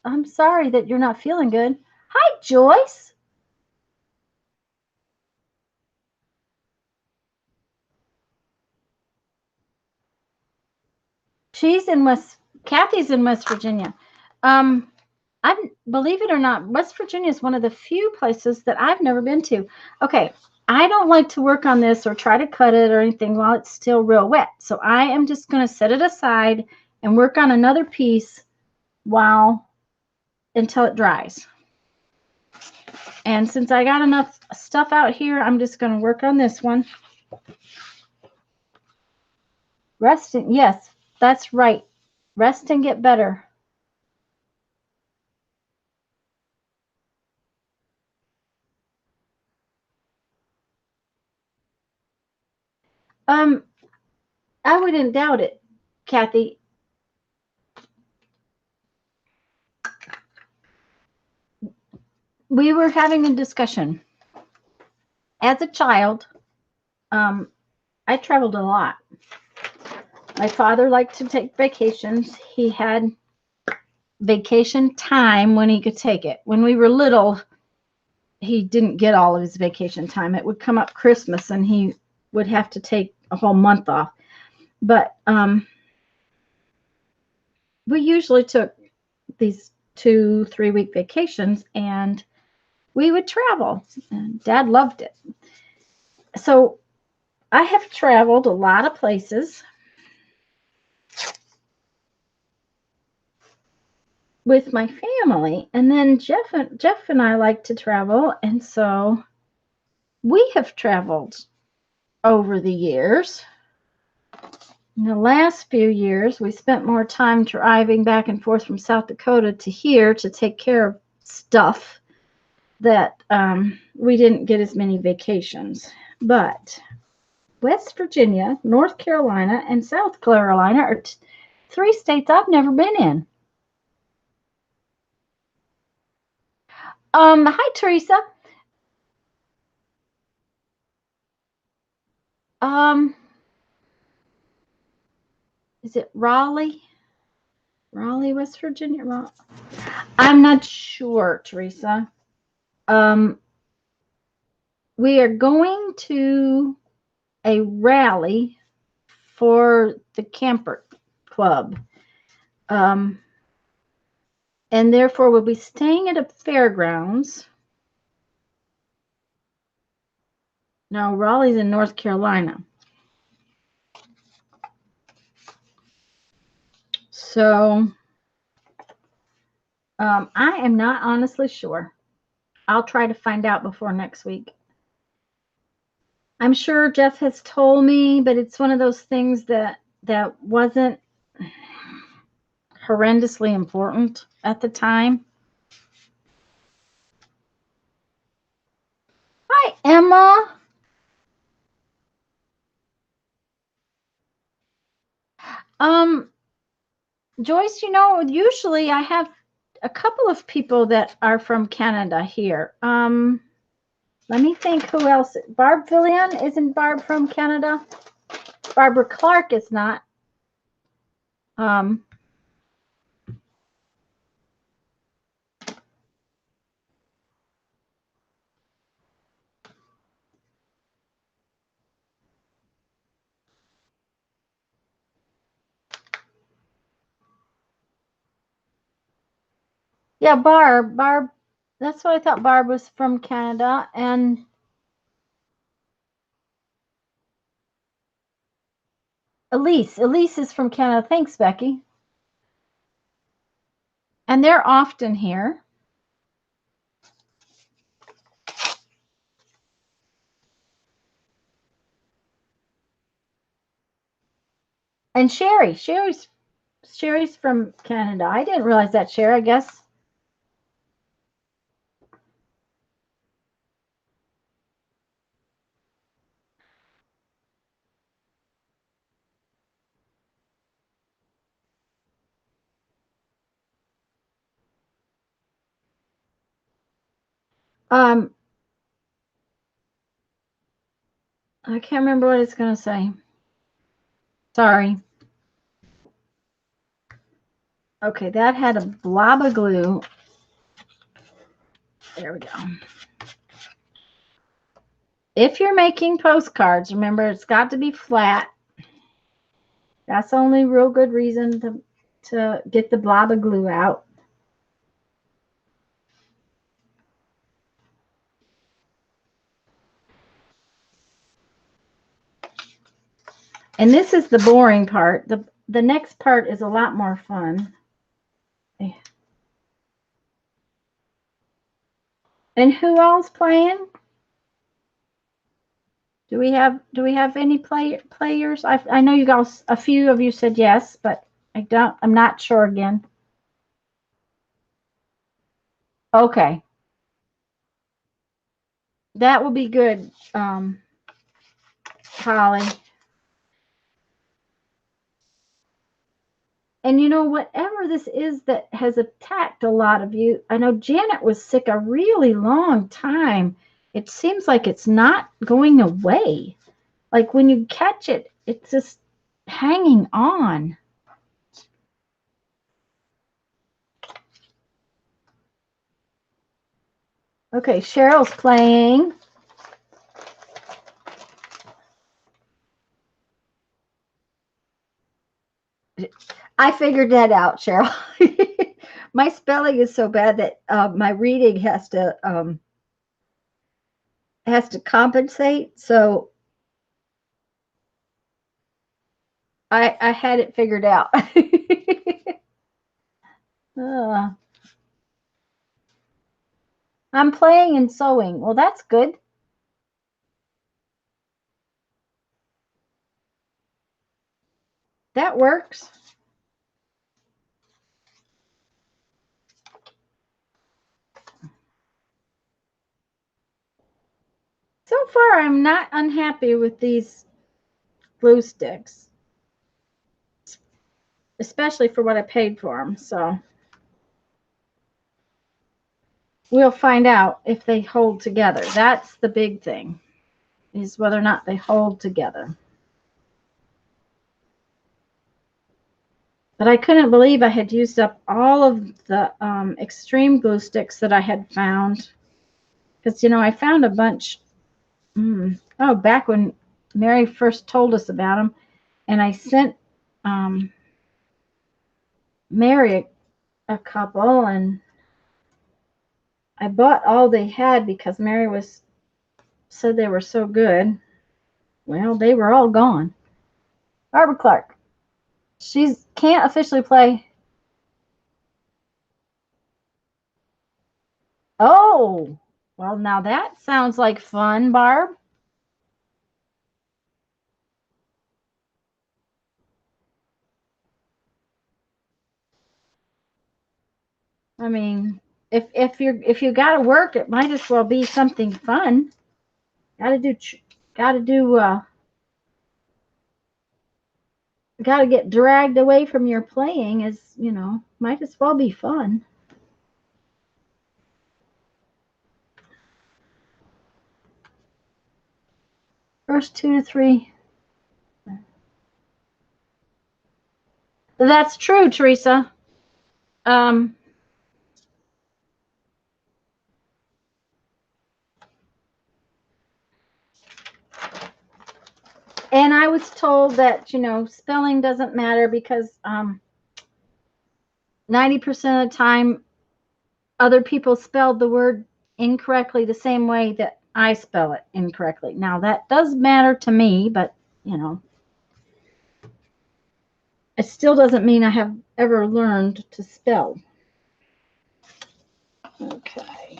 I'm sorry that you're not feeling good. Hi, Joyce. Kathy's in West Virginia. I believe it or not, West Virginia is one of the few places that I've never been to. Okay, I don't like to work on this or try to cut it or anything while it's still real wet. So I am just going to set it aside and work on another piece until it dries. And since I got enough stuff out here, I'm just going to work on this one. Resting, yes, that's right. Rest and get better. I wouldn't doubt it, Kathy. We were having a discussion. As a child, I traveled a lot. My father liked to take vacations. He had vacation time when he could take it. When we were little, he didn't get all of his vacation time. It would come up Christmas and he would have to take a whole month off. But we usually took these 2-3 week vacations and we would travel. And Dad loved it. So I have traveled a lot of places with my family, and then Jeff and I like to travel, and so we have traveled over the years. In the last few years, we spent more time driving back and forth from South Dakota to here to take care of stuff that we didn't get as many vacations. But West Virginia, North Carolina, and South Carolina are 3 states I've never been in. Hi, Teresa. Is it Raleigh? Raleigh, West Virginia? I'm not sure, Teresa. We are going to a rally for the camper club. And therefore we'll be staying at a fairgrounds. No, Raleigh's in North Carolina. So I am not honestly sure. I'll try to find out before next week. I'm sure Jeff has told me, but it's one of those things that wasn't horrendously important at the time. Hi, Emma. Joyce, you know, usually I have a couple of people that are from Canada here. Let me think who else. Barb Villian, isn't Barb from Canada? Barbara Clark is not. Um, yeah, Barb, that's what I thought Barb was from Canada. And Elise is from Canada. Thanks, Becky. And they're often here. And Sherry's from Canada. I didn't realize that, Sherry, I guess. Um, I can't remember what it's going to say. Sorry. Okay, that had a blob of glue. There we go. If you're making postcards, remember it's got to be flat. That's the only real good reason to get the blob of glue out. And this is the boring part. The next part is a lot more fun. And who else playing? Do we have any players? I know you guys, a few of you said yes, but I'm not sure again. Okay. That will be good, Holly. And you know, whatever this is that has attacked a lot of you, I know Janet was sick a really long time. It seems like it's not going away. Like when you catch it, it's just hanging on. Okay, Cheryl's playing. I figured that out, Cheryl. My spelling is so bad that my reading has to compensate. So I had it figured out. I'm playing and sewing. Well, that's good. That works. So far, I'm not unhappy with these glue sticks, especially for what I paid for them. So we'll find out if they hold together. That's the big thing, is whether or not they hold together. But I couldn't believe I had used up all of the extreme glue sticks that I had found. Because, you know, I found a bunch, back when Mary first told us about them. And I sent Mary a couple, and I bought all they had because Mary said they were so good. Well, they were all gone. Barbara Clark. She can't officially play. Oh, well, now that sounds like fun, Barb. I mean, if you got to work, it might as well be something fun. Got to do got to do got to get dragged away from your playing is, might as well be fun. First 2 to 3. That's true, Teresa. Um, and I was told that, spelling doesn't matter because 90% of the time other people spelled the word incorrectly the same way that I spell it incorrectly. Now, that does matter to me, but, it still doesn't mean I have ever learned to spell. Okay.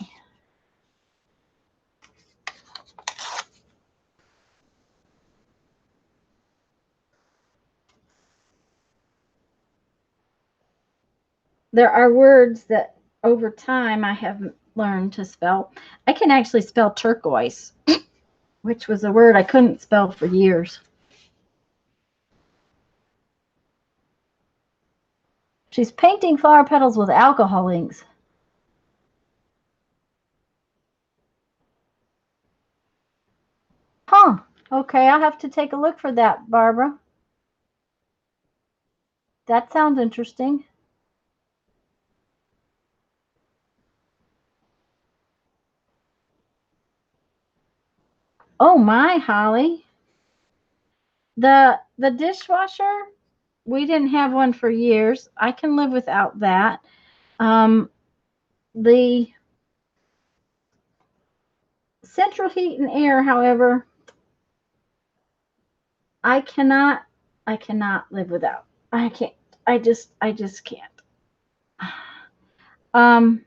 There are words that over time I haven't learned to spell. I can actually spell turquoise, which was a word I couldn't spell for years. She's painting flower petals with alcohol inks. Huh. Okay, I'll have to take a look for that, Barbara. That sounds interesting. Oh my, Holly. The dishwasher, we didn't have one for years. I can live without that. The central heat and air, however, I cannot live without. I can't. I just can't. Um,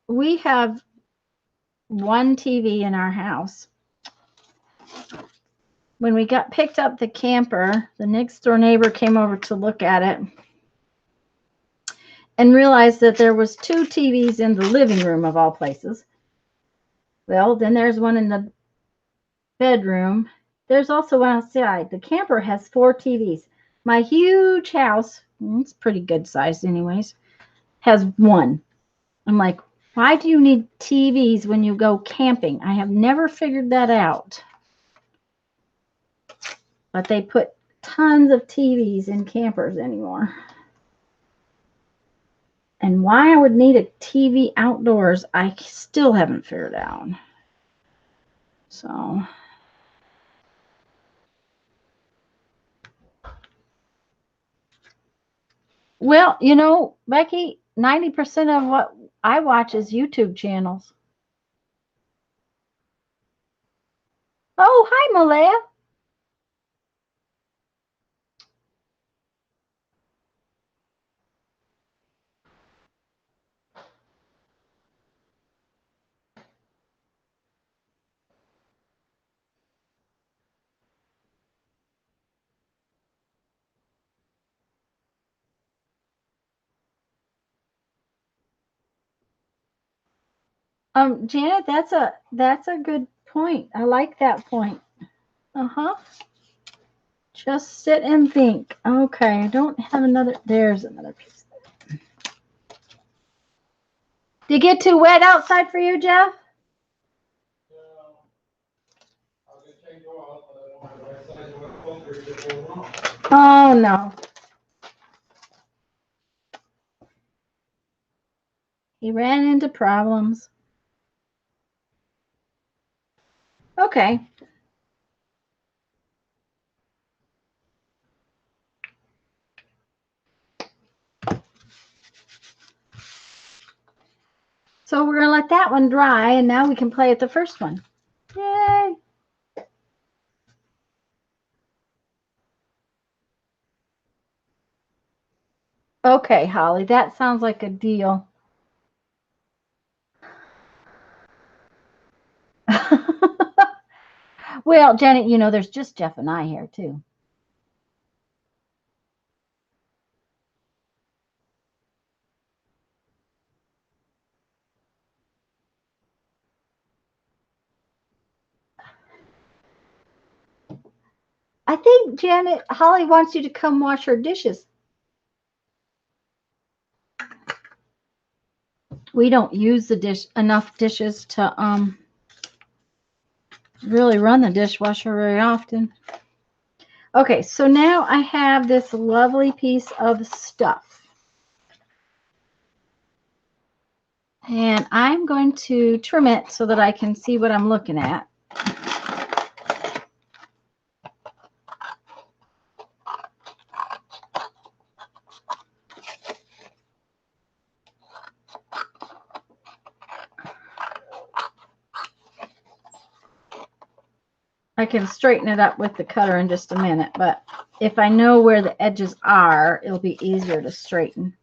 we have one TV in our house. When we got picked up the camper, the next door neighbor came over to look at it and realized that there was 2 TVs in the living room of all places. Well, then there's one in the bedroom. There's also one outside. The camper has 4 TVs. My huge house, it's pretty good sized anyways, has one. I'm like, why do you need TVs when you go camping? I have never figured that out. But they put tons of TVs in campers anymore. And why I would need a TV outdoors, I still haven't figured out. So, well, Becky, 90% of what I watch is YouTube channels. Oh, hi, Malaya. Janet, that's a good point. I like that point. Uh-huh. Just sit and think. Okay, I don't have another. There's another piece. Did it get too wet outside for you, Jeff? Oh, no. He ran into problems. Okay. So we're going to let that one dry, and now we can play at the first one. Yay. Okay, Holly, that sounds like a deal. Well, Janet, there's just Jeff and I here, too. I think Holly wants you to come wash her dishes. We don't use enough dishes to really run the dishwasher very often. Okay, so now I have this lovely piece of stuff. And I'm going to trim it so that I can see what I'm looking at. I can straighten it up with the cutter in just a minute, but if I know where the edges are, it'll be easier to straighten.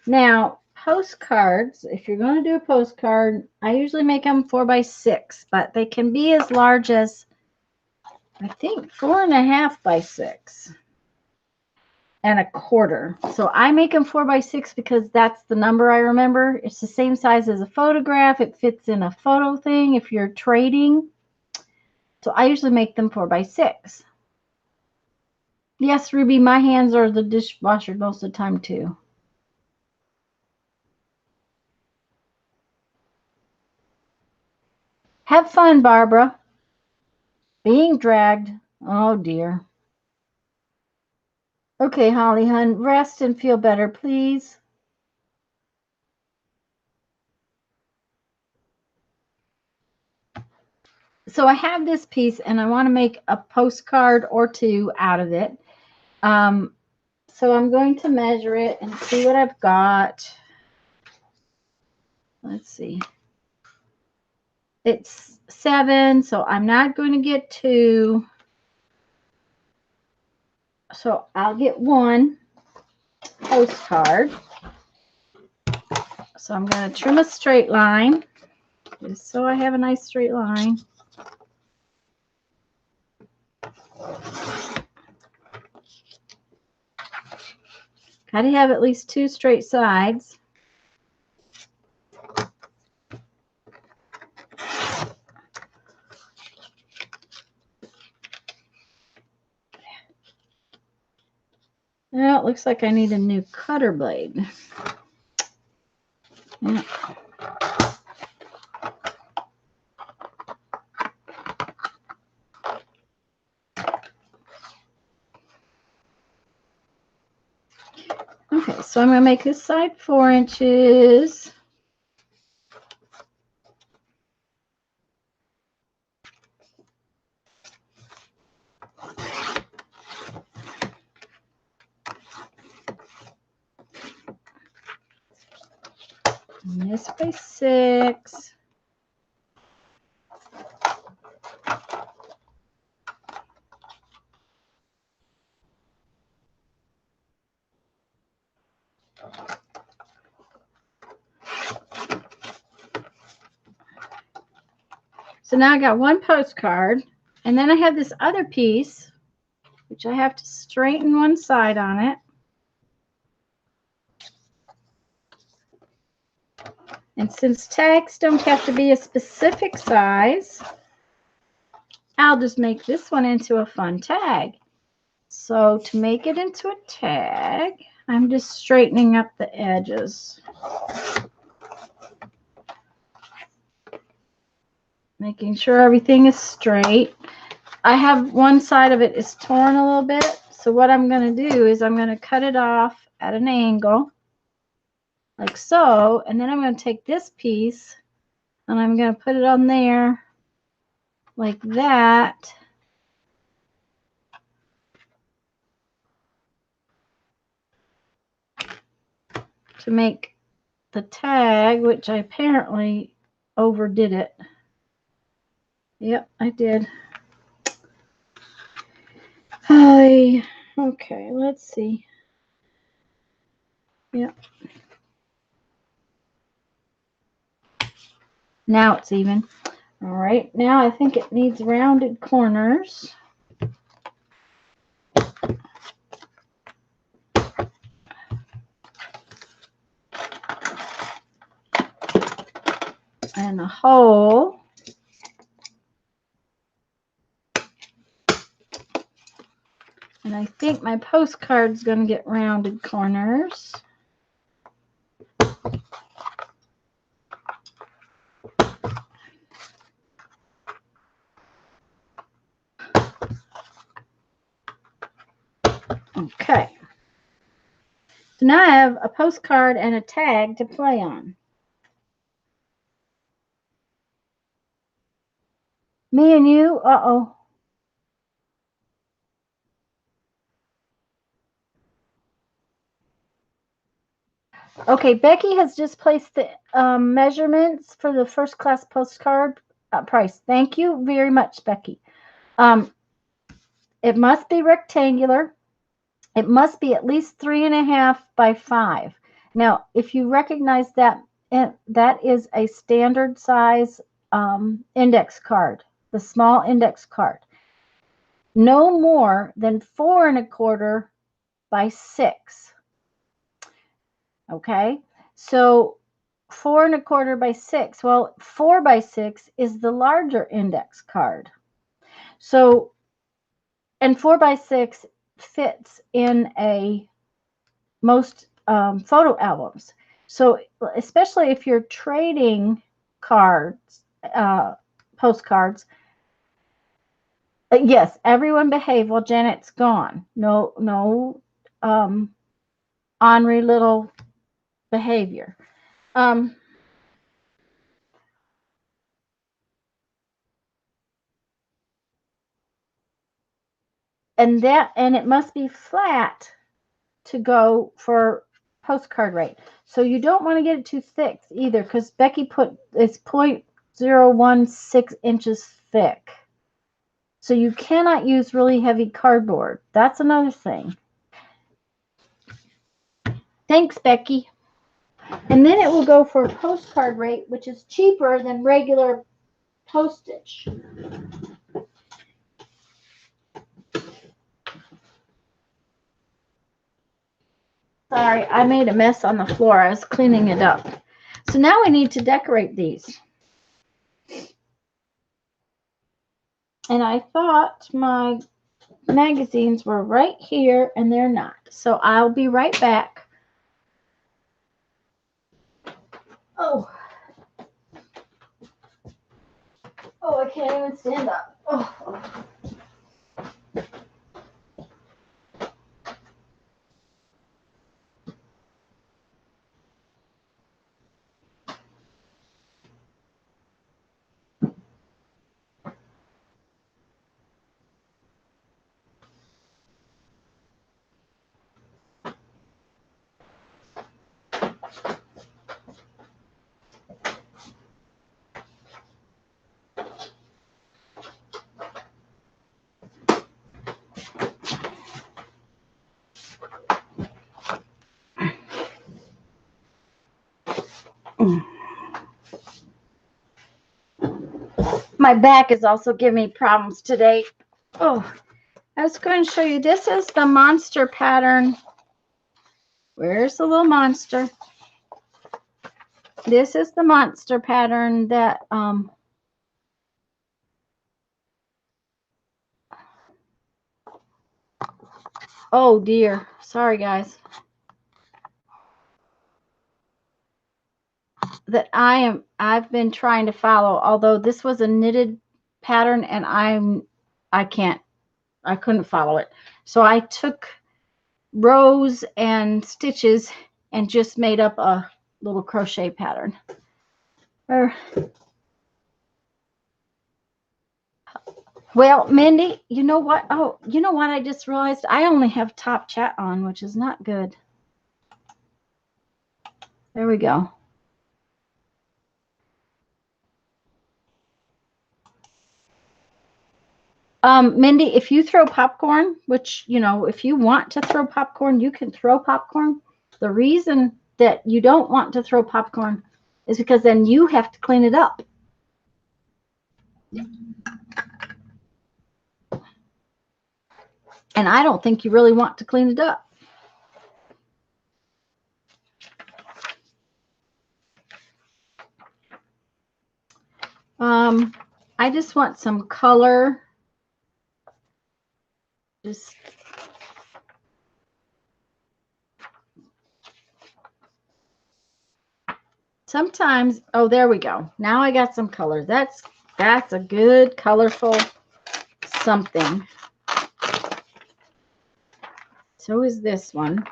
Now, postcards, if you're going to do a postcard, I usually make them 4x6, but they can be as large as, I think, 4.5 by 6 and 1/4. So I make them 4x6 because that's the number I remember. It's the same size as a photograph. It fits in a photo thing if you're trading. So I usually make them 4x6. Yes, Ruby, my hands are the dishwasher most of the time too. Have fun, Barbara. Being dragged. Oh, dear. Okay, Holly, hun, rest and feel better, please. So I have this piece, and I want to make a postcard or two out of it. So I'm going to measure it and see what I've got. Let's see. It's 7, so I'm not going to get 2. So I'll get 1 postcard. So I'm going to trim a straight line, just so I have a nice straight line. Got to have at least 2 straight sides. Well, it looks like I need a new cutter blade. Yeah. Okay, so I'm going to make this side 4 inches. And this by 6. So now I got 1 postcard, and then I have this other piece, which I have to straighten one side on it. And since tags don't have to be a specific size, I'll just make this one into a fun tag. So to make it into a tag, I'm just straightening up the edges. Making sure everything is straight. I have one side of it is torn a little bit. So what I'm going to do is I'm going to cut it off at an angle, like so. And then I'm going to take this piece and I'm going to put it on there like that. To make the tag, which I apparently overdid it. Yep, I did. Okay, let's see. Yep. Now it's even. All right, now I think it needs rounded corners. and a hole. And I think my postcard's going to get rounded corners. Okay. So now I have a postcard and a tag to play on. Me and you, uh-oh. Okay, Becky has just placed the measurements for the first class postcard price. Thank you very much, Becky. It must be rectangular. It must be at least 3.5 by 5. Now, if you recognize that, that is a standard size index card, the small index card. No more than 4.25 by 6. Okay, so 4.25 by 6. Well, 4 by 6 is the larger index card. So, and 4 by 6 fits in most photo albums. So, especially if you're trading cards, postcards. Yes, everyone behave while Janet's gone. No, ornery little behavior. And it must be flat to go for postcard rate. So you don't want to get it too thick either, because Becky put it's 0.016 inches thick. So you cannot use really heavy cardboard. That's another thing. Thanks, Becky. And then it will go for postcard rate, which is cheaper than regular postage. Sorry, I made a mess on the floor. I was cleaning it up. So now we need to decorate these. And I thought my magazines were right here, and they're not. So I'll be right back. Oh, I can't even stand up. Oh. My back is also giving me problems today. Oh, I was going to show you. This is the monster pattern. Where's the little monster? This is the monster pattern that oh dear. Sorry guys. That I've been trying to follow, although this was a knitted pattern and I couldn't follow it. So I took rows and stitches and just made up a little crochet pattern. Well, Mindy, you know what? Oh, you know what? I just realized I only have top chat on, which is not good. There we go. Mindy, if you throw popcorn, which, you know, if you want to throw popcorn, you can throw popcorn. The reason that you don't want to throw popcorn is because then you have to clean it up. And I don't think you really want to clean it up. I just want some color. Just sometimes, oh, there we go. Now I got some color. That's a good colorful something. So is this one.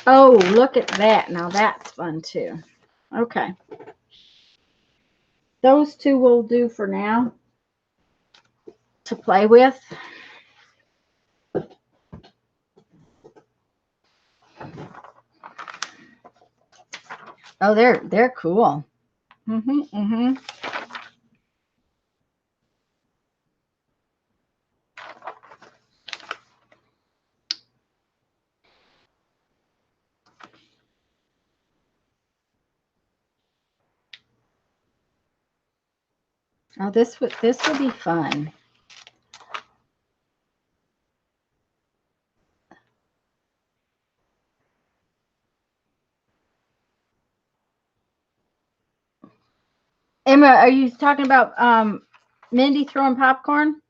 Oh, look at that. Now that's fun too. Okay. Those two will do for now to play with. Oh, they're cool. Oh, this would be fun. Emma, are you talking about Mindy throwing popcorn?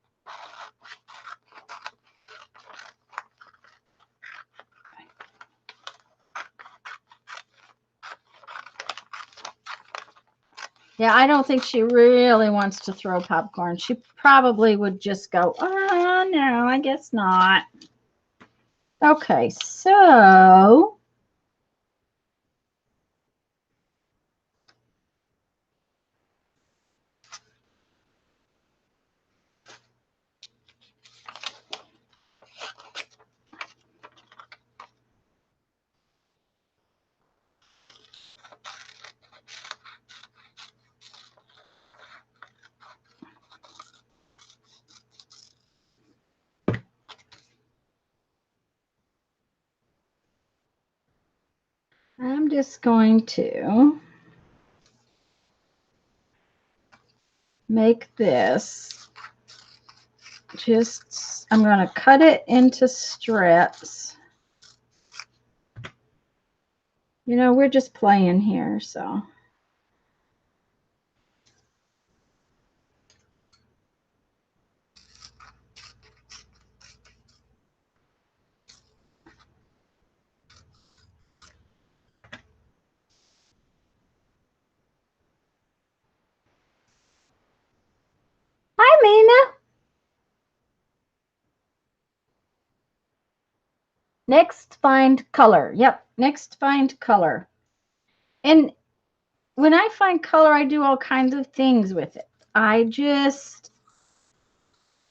Yeah, I don't think she really wants to throw popcorn. She probably would just go, oh, no, I guess not. Okay, so I'm just going to make this just, I'm going to cut it into strips. You know, we're just playing here, so. Hi, Mina. Next, find color. Yep, next, find color. And when I find color, I do all kinds of things with it.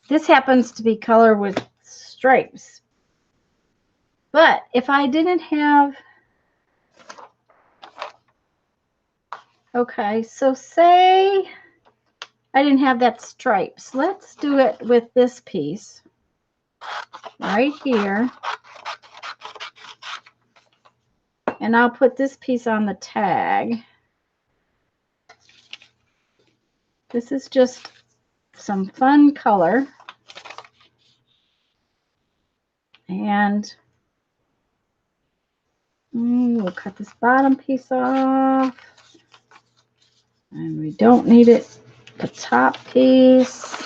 This happens to be color with stripes. But if I didn't have, okay, so say I didn't have that stripes. Let's do it with this piece right here. And I'll put this piece on the tag. This is just some fun color. And we'll cut this bottom piece off. And we don't need it, the top piece.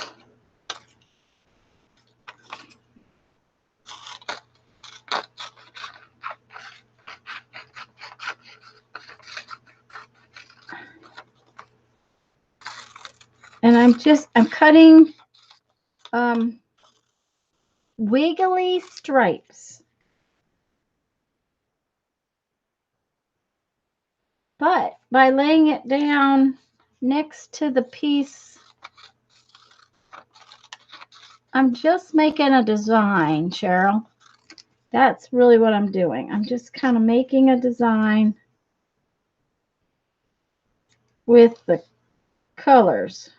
And I'm cutting wiggly stripes. But by laying it down next to the piece, I'm just making a design, Cheryl. That's really what I'm doing. I'm just kind of making a design with the colors.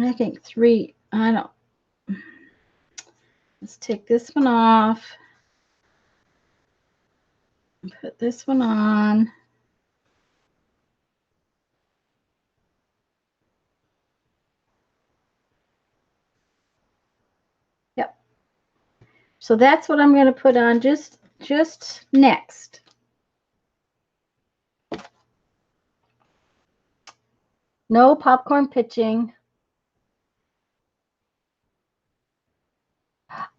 I think three, I don't, let's take this one off. Put this one on. So that's what I'm going to put on just next. No popcorn pitching.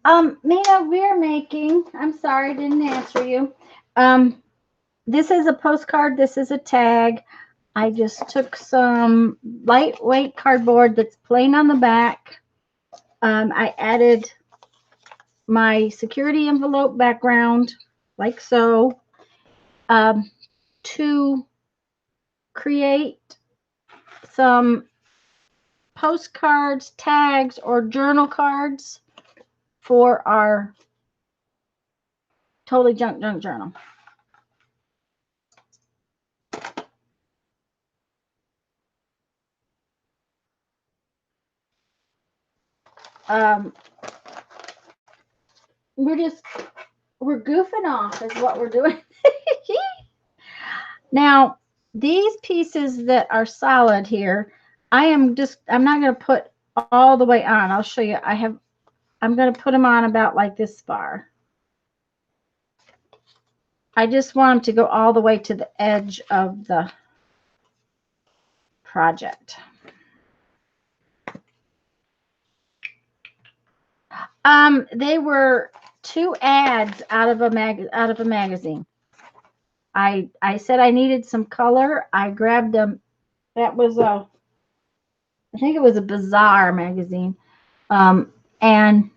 Mina, we're making, I'm sorry, I didn't answer you. This is a postcard. This is a tag. I just took some lightweight cardboard that's plain on the back. I added my security envelope background, like so, to create some postcards, tags, or journal cards for our Totally Junk journal. We're goofing off is what we're doing. Now, these pieces that are solid here, I'm not going to put all the way on. I'll show you. I'm going to put them on about like this far. I just want them to go all the way to the edge of the project. They were 2 ads out of a magazine. I said I needed some color. I grabbed them. That was I think it was a Bazaar magazine. And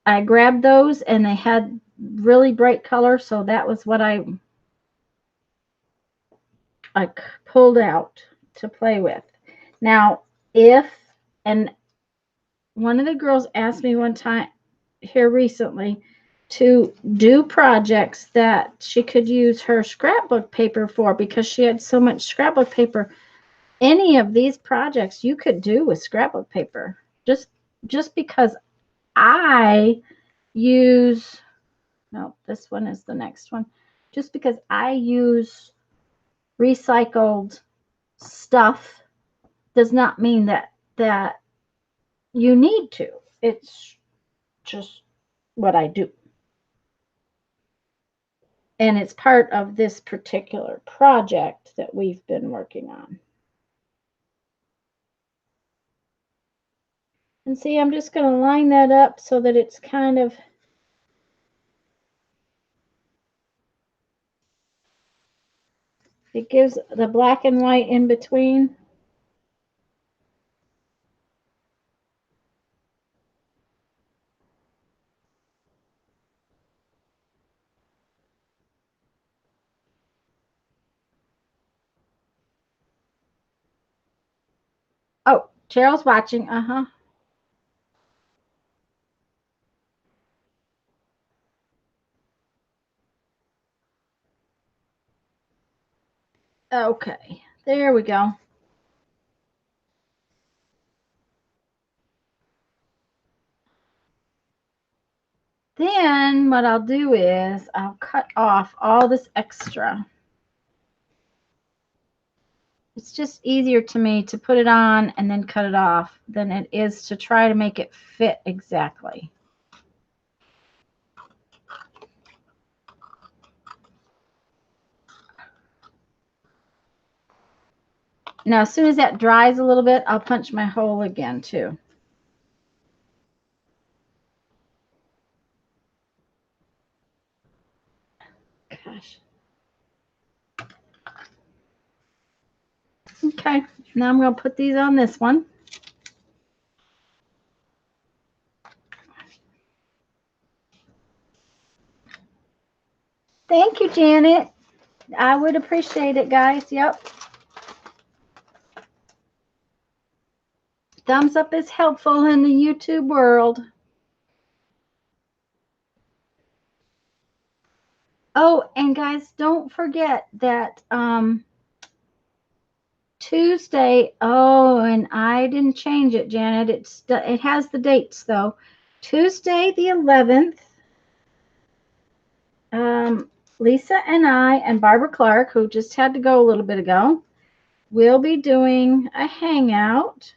I grabbed those, and they had really bright color, so that was what I pulled out to play with. Now, and one of the girls asked me one time here recently to do projects that she could use her scrapbook paper for, because she had so much scrapbook paper. Any of these projects you could do with scrapbook paper, just because I use, no, this one is the next one. Just because I use recycled stuff does not mean that you need to. It's just what I do. And it's part of this particular project that we've been working on. And see, I'm just going to line that up so that it's kind of, it gives the black and white in between. Oh, Cheryl's watching. Uh-huh. Okay, there we go. Then what I'll do is I'll cut off all this extra. It's just easier to me to put it on and then cut it off than it is to try to make it fit exactly. Now, as soon as that dries a little bit, I'll punch my hole again too. Gosh. Okay, now I'm going to put these on this one. Thank you, Janet. I would appreciate it, guys. Yep. Thumbs up is helpful in the YouTube world. Oh, and guys, don't forget that Tuesday. Oh, and I didn't change it, Janet. It has the dates though. Tuesday the 11th. Lisa and I and Barbara Clark, who just had to go a little bit ago, will be doing a hangout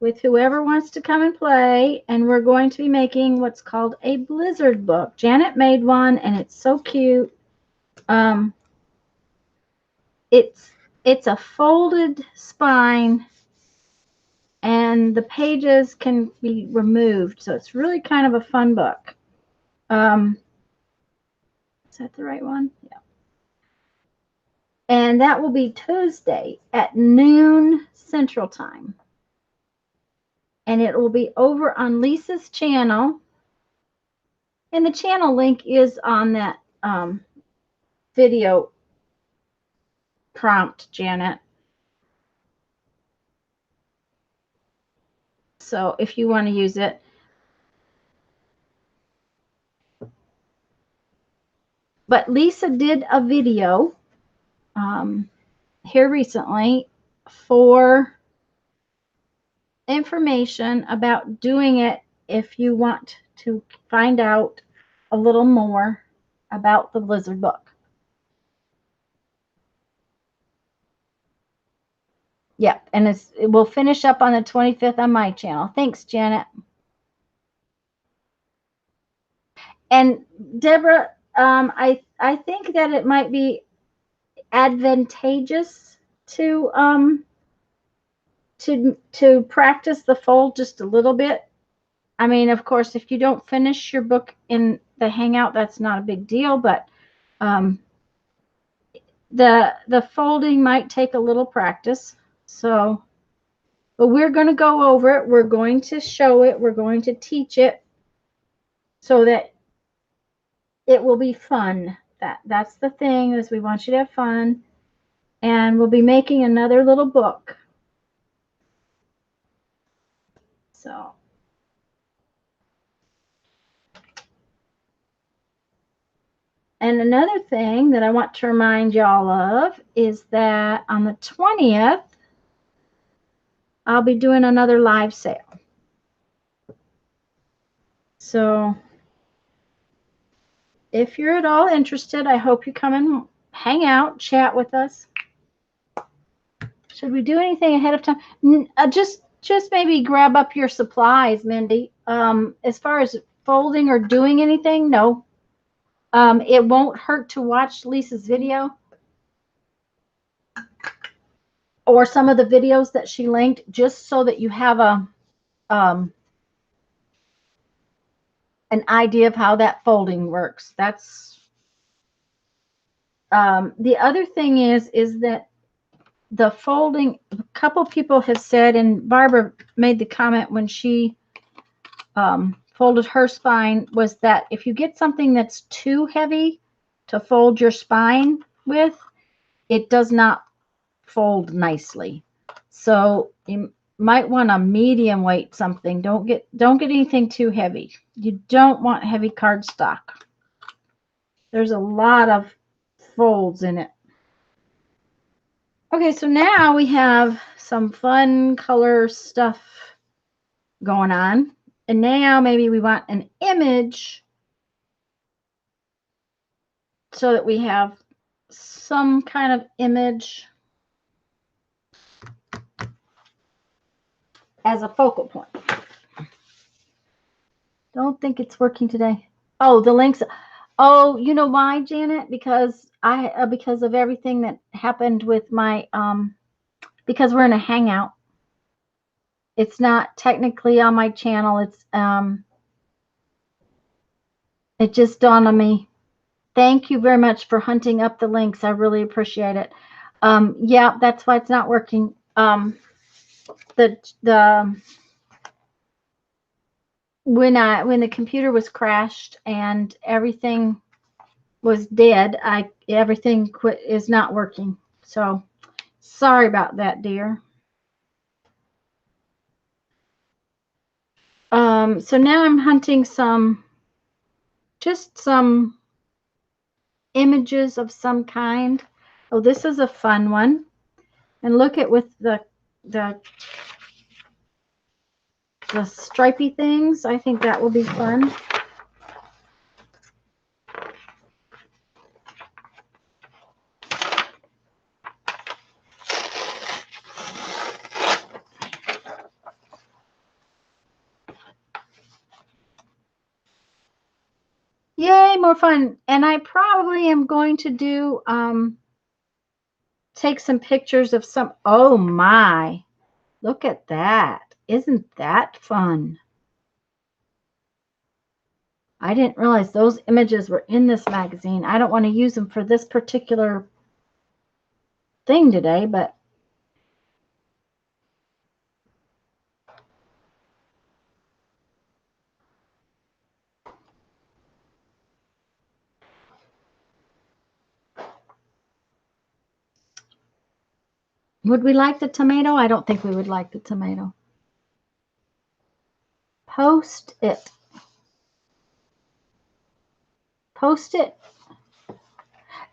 with whoever wants to come and play, and we're going to be making what's called a blizzard book. Janet made one, and it's so cute. It's a folded spine, and the pages can be removed, so it's really kind of a fun book. Is that the right one? Yeah. And that will be Tuesday at noon Central Time. And it will be over on Lisa's channel. And the channel link is on that video prompt, Janet. So if you want to use it. But Lisa did a video here recently for information about doing it if you want to find out a little more about the Blizzard book. Yep, and it will finish up on the 25th on my channel. Thanks, Janet. And Deborah, I think that it might be advantageous to practice the fold just a little bit. I mean, of course, if you don't finish your book in the Hangout, that's not a big deal, but the folding might take a little practice. So, but we're going to go over it. We're going to show it. We're going to teach it so that it will be fun. That's the thing, is we want you to have fun. And we'll be making another little book. So, and another thing that I want to remind y'all of is that on the 20th, I'll be doing another live sale. So if you're at all interested, I hope you come and hang out, chat with us. Should we do anything ahead of time? Just maybe grab up your supplies, Mindy. As far as folding or doing anything, no. It won't hurt to watch Lisa's video or some of the videos that she linked, just so that you have an idea of how that folding works. That's the other thing is that the folding, a couple people have said, and Barbara made the comment when she folded her spine, was that if you get something that's too heavy to fold your spine with, it does not fold nicely. So you might want a medium weight something. Don't get anything too heavy. You don't want heavy cardstock. There's a lot of folds in it. Okay, so now we have some fun color stuff going on. And now maybe we want an image so that we have some kind of image as a focal point. Don't think it's working today. Oh, the links. Oh, you know why, Janet? Because because of everything that happened with my because we're in a Hangout. It's not technically on my channel. It's it just dawned on me. Thank you very much for hunting up the links. I really appreciate it. Yeah, that's why it's not working. When the computer was crashed and everything was dead, everything is not working. So sorry about that, dear. So now I'm hunting just some images of some kind. Oh, this is a fun one. And look at with the stripy things. I think that will be fun. more fun. And I probably am going to do take some pictures of some. Oh my, look at that. Isn't that fun? I didn't realize those images were in this magazine. I don't want to use them for this particular thing today, but would we like the tomato? I don't think we would like the tomato. Post it. Post it.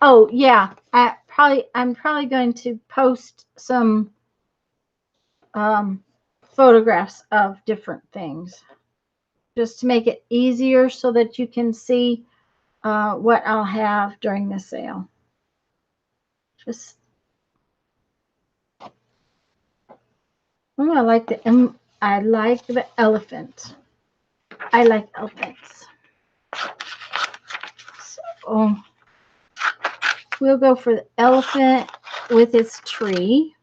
Oh yeah, I'm probably going to post some photographs of different things just to make it easier so that you can see what I'll have during the sale. Just I like the elephant. I like elephants. So we'll go for the elephant with its tree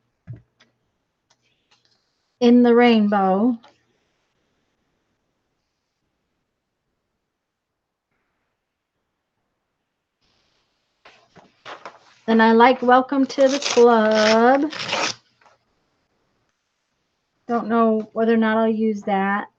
in the rainbow. And I like welcome to the club. Don't know whether or not I'll use that.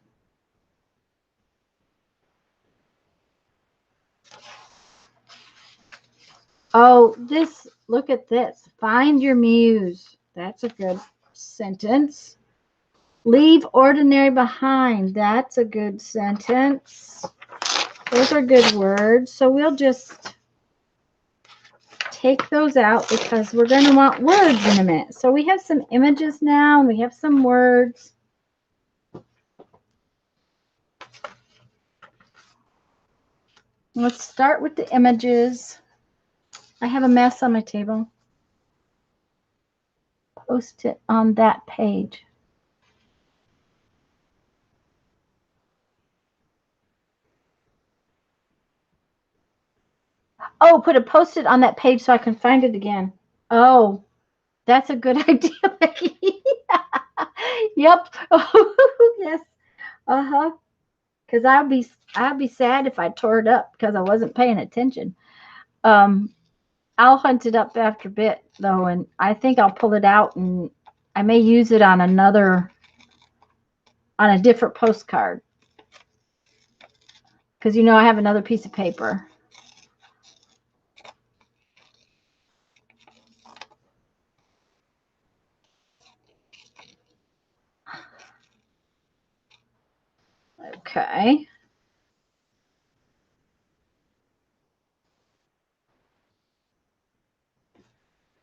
Oh, this, look at this. Find your muse. That's a good sentence. Leave ordinary behind. That's a good sentence. Those are good words. So we'll just take those out because we're going to want words in a minute. So we have some images now and we have some words. Let's start with the images. I have a mess on my table. Post it on that page. Oh, put a post-it on that page so I can find it again. Oh, that's a good idea. Yep. Oh, yes. Uh-huh. Because I'd be sad if I tore it up because I wasn't paying attention. I'll hunt it up after a bit though, and I think I'll pull it out and I may use it on a different postcard. Because I have another piece of paper. Okay.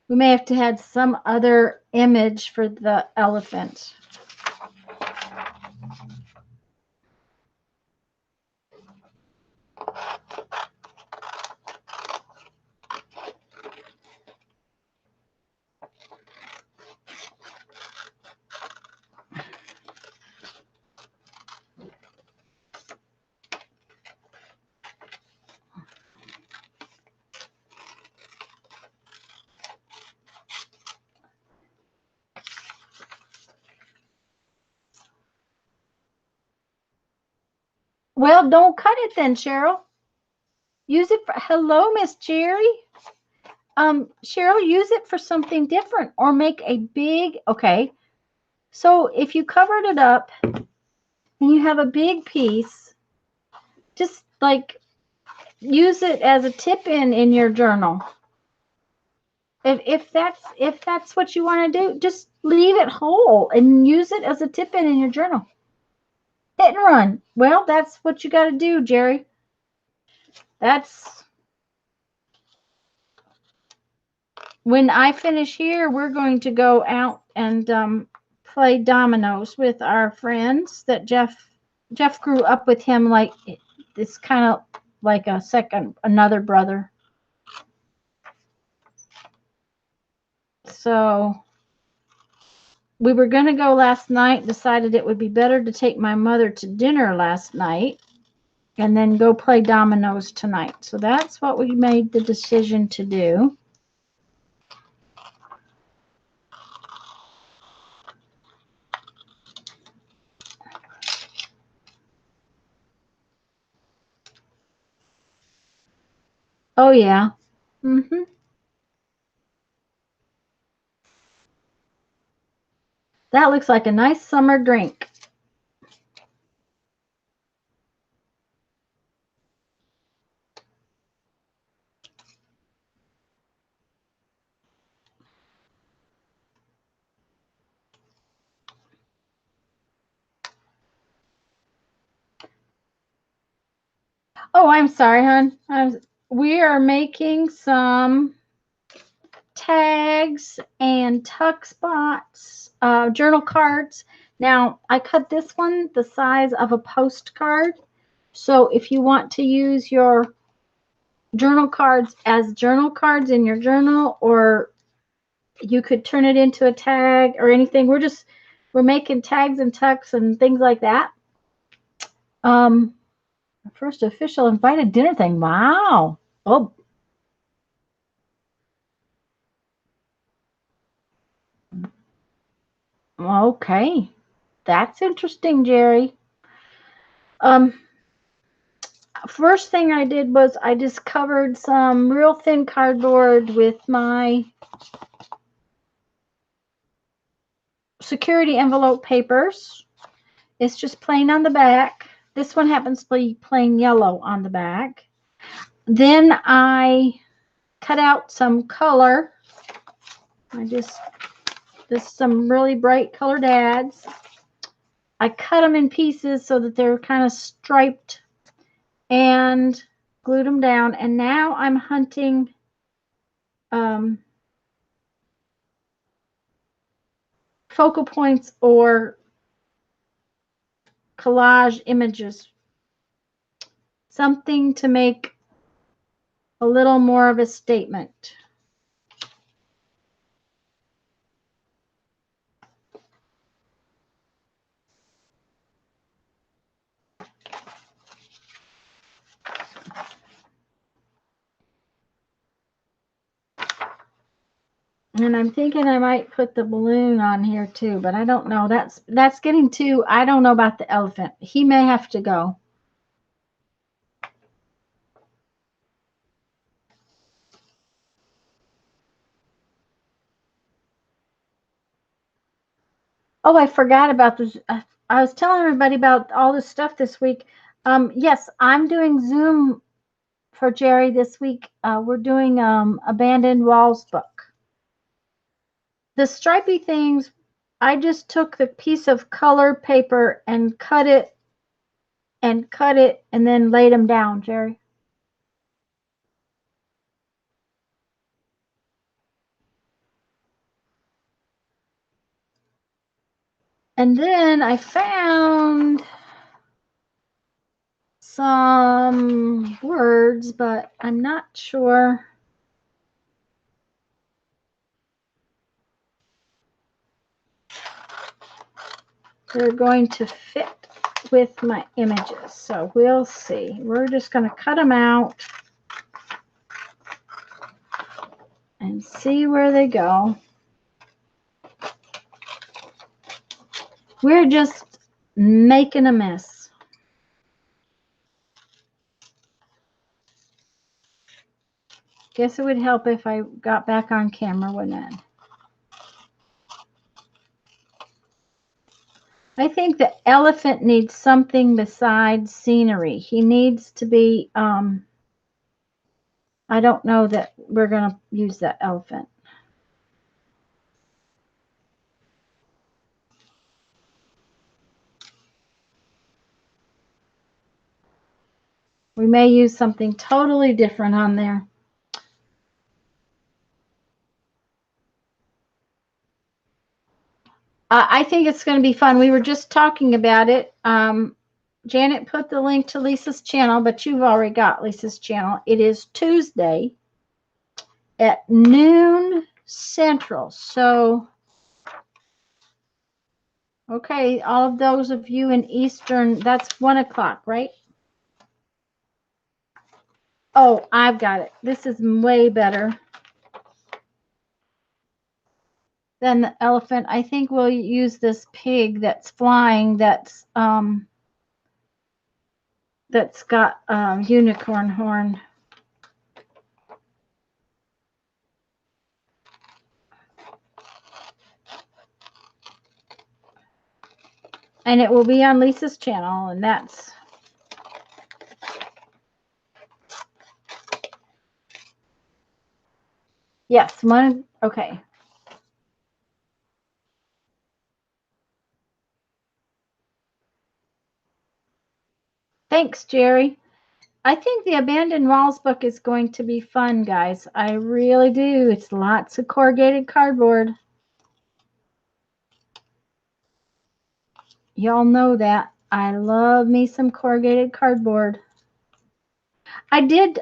We may have to add some other image for the elephant. Well, don't cut it then, Cheryl. Use it for, hello, Miss Jerry. Cheryl, use it for something different or make a big, okay. So if you covered it up and you have a big piece, just like use it as a tip in your journal. If that's what you want to do, just leave it whole and use it as a tip in your journal. Hit and run. Well, that's what you got to do, Jerry. That's when I finish here, we're going to go out and play dominoes with our friends that Jeff grew up with him like it's kind of like another brother. So we were going to go last night, decided it would be better to take my mother to dinner last night. and then go play dominoes tonight. So that's what we made the decision to do. Oh yeah. Mm-hmm. That looks like a nice summer drink. Oh, I'm sorry, hon. We are making some tags and tuck spots, journal cards. Now, I cut this one the size of a postcard. So if you want to use your journal cards as journal cards in your journal, or you could turn it into a tag or anything. We're making tags and tucks and things like that. First official invited dinner thing. Wow. Oh, okay. That's interesting, Jerry. Um, First thing I did was I just covered some real thin cardboard with my security envelope papers. It's just plain on the back. This one happens to be plain yellow on the back. Then I cut out some color. This some really bright colored ads. I cut them in pieces so that they're kind of striped and glued them down. And now I'm hunting focal points or collage images. Something to make a little more of a statement. And I'm thinking I might put the balloon on here too, but I don't know. That's getting too, I don't know about the elephant. He may have to go. Oh, I forgot about this. I was telling everybody about all this stuff this week. Yes, I'm doing Zoom for Jerry this week. We're doing Abandoned Walls book. The stripy things, I just took the piece of colored paper and cut it and then laid them down, Jerry. And then I found some words, but I'm not sure. They're going to fit with my images. So we'll see. We're just going to cut them out and see where they go. We're just making a mess. Guess it would help if I got back on camera, wouldn't it? I think the elephant needs something besides scenery. He needs to be, I don't know that we're going to use that elephant. We may use something totally different on there. I think it's going to be fun. We were just talking about it. Janet put the link to Lisa's channel, but you've already got Lisa's channel. It is Tuesday at noon Central. So, okay, all of those of you in Eastern, that's 1 o'clock, right? Oh, I've got it. This is way better than the elephant. I think we'll use this pig that's flying. That's got unicorn horn. And it will be on Lisa's channel, and that's yes, one. Okay. Thanks, Jerry. I think the Abandoned Walls book is going to be fun, guys. I really do. It's lots of corrugated cardboard. Y'all know that. I love me some corrugated cardboard. I did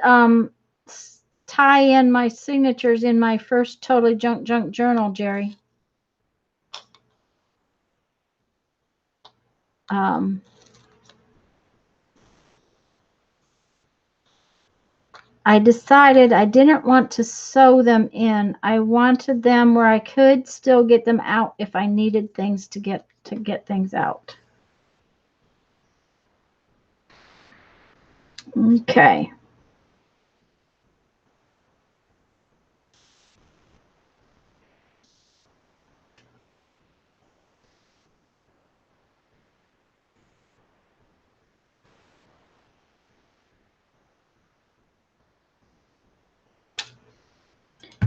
tie in my signatures in my first Totally Junk journal, Jerry. I decided I didn't want to sew them in. I wanted them where I could still get them out if I needed things to get things out. Okay.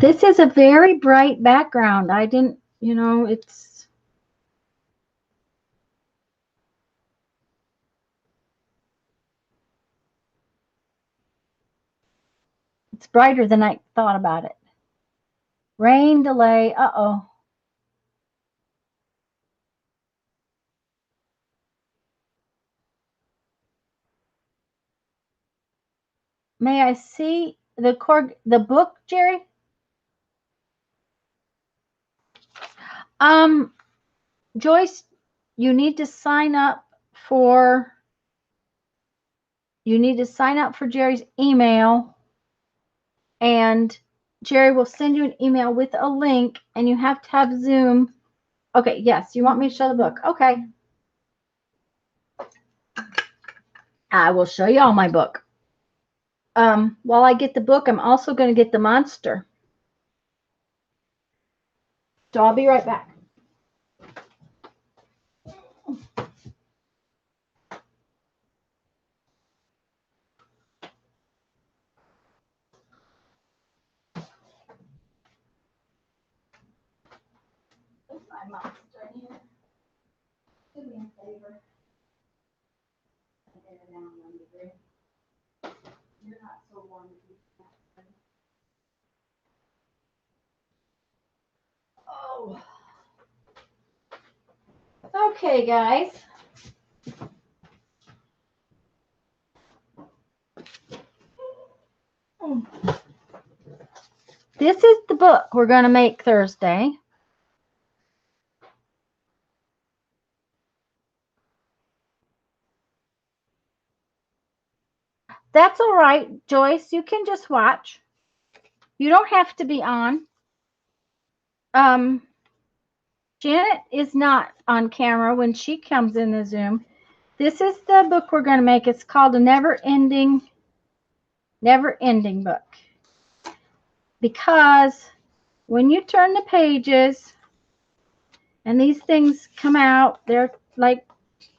This is a very bright background. I didn't, you know, it's brighter than I thought about it. Rain delay. Uh-oh. May I see the book, Jerry? Joyce, you need to sign up for Jerry's email, and Jerry will send you an email with a link, and you have to have Zoom. Okay, yes, you want me to show the book? Okay. I will show you all my book. While I get the book, I'm also going to get the monster. So I'll be right back. My monster here. Do me a favor. You're not so warm. Oh. Okay, guys. This is the book we're going to make Thursday. That's all right, Joyce. You can just watch. You don't have to be on. Janet is not on camera when she comes in the Zoom. This is the book we're going to make. It's called a never-ending book. Because when you turn the pages and these things come out, they're like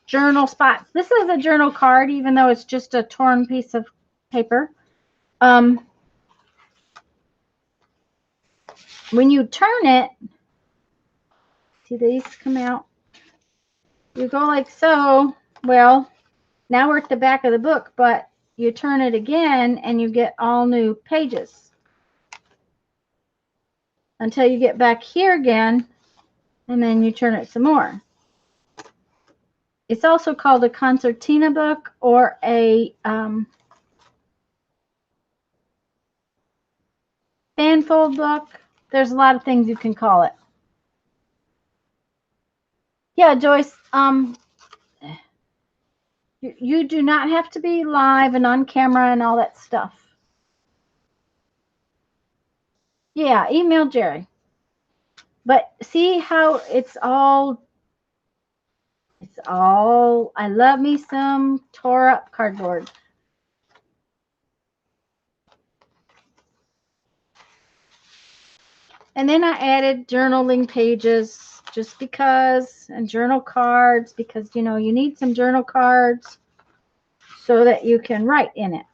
journal spots. This is a journal card, even though it's just a torn piece of paper. When you turn it, see these come out? You go like so. Well, now we're at the back of the book, but you turn it again and you get all new pages until you get back here again, and then you turn it some more. It's also called a concertina book or a fanfold book. There's a lot of things you can call it. Yeah, Joyce, you do not have to be live and on camera and all that stuff. Yeah, email Jerry. But see how I love me some tore up cardboard. And then I added journaling pages just because, and journal cards, because, you know, you need some journal cards so that you can write in it.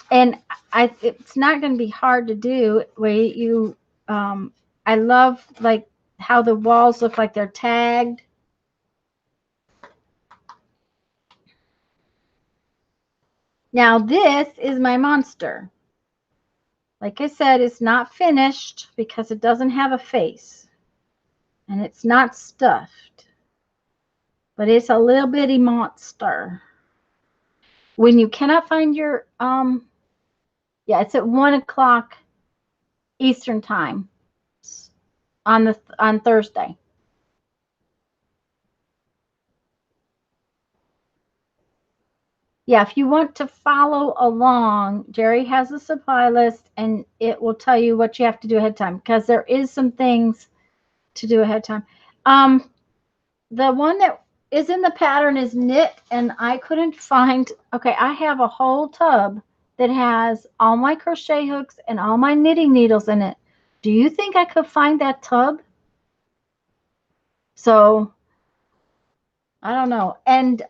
And it's not going to be hard to do. I love like how the walls look like they're tagged. Now this is my monster. Like I said, it's not finished because it doesn't have a face. And it's not stuffed. But it's a little bitty monster. When you cannot find your, yeah, it's at 1 o'clock Eastern time on Thursday. Yeah, if you want to follow along, Jerry has a supply list and it will tell you what you have to do ahead of time because there is some things to do ahead of time. The one that is in the pattern is knit, and I couldn't find, okay, I have a whole tub that has all my crochet hooks and all my knitting needles in it. Do you think I could find that tub? So I don't know. And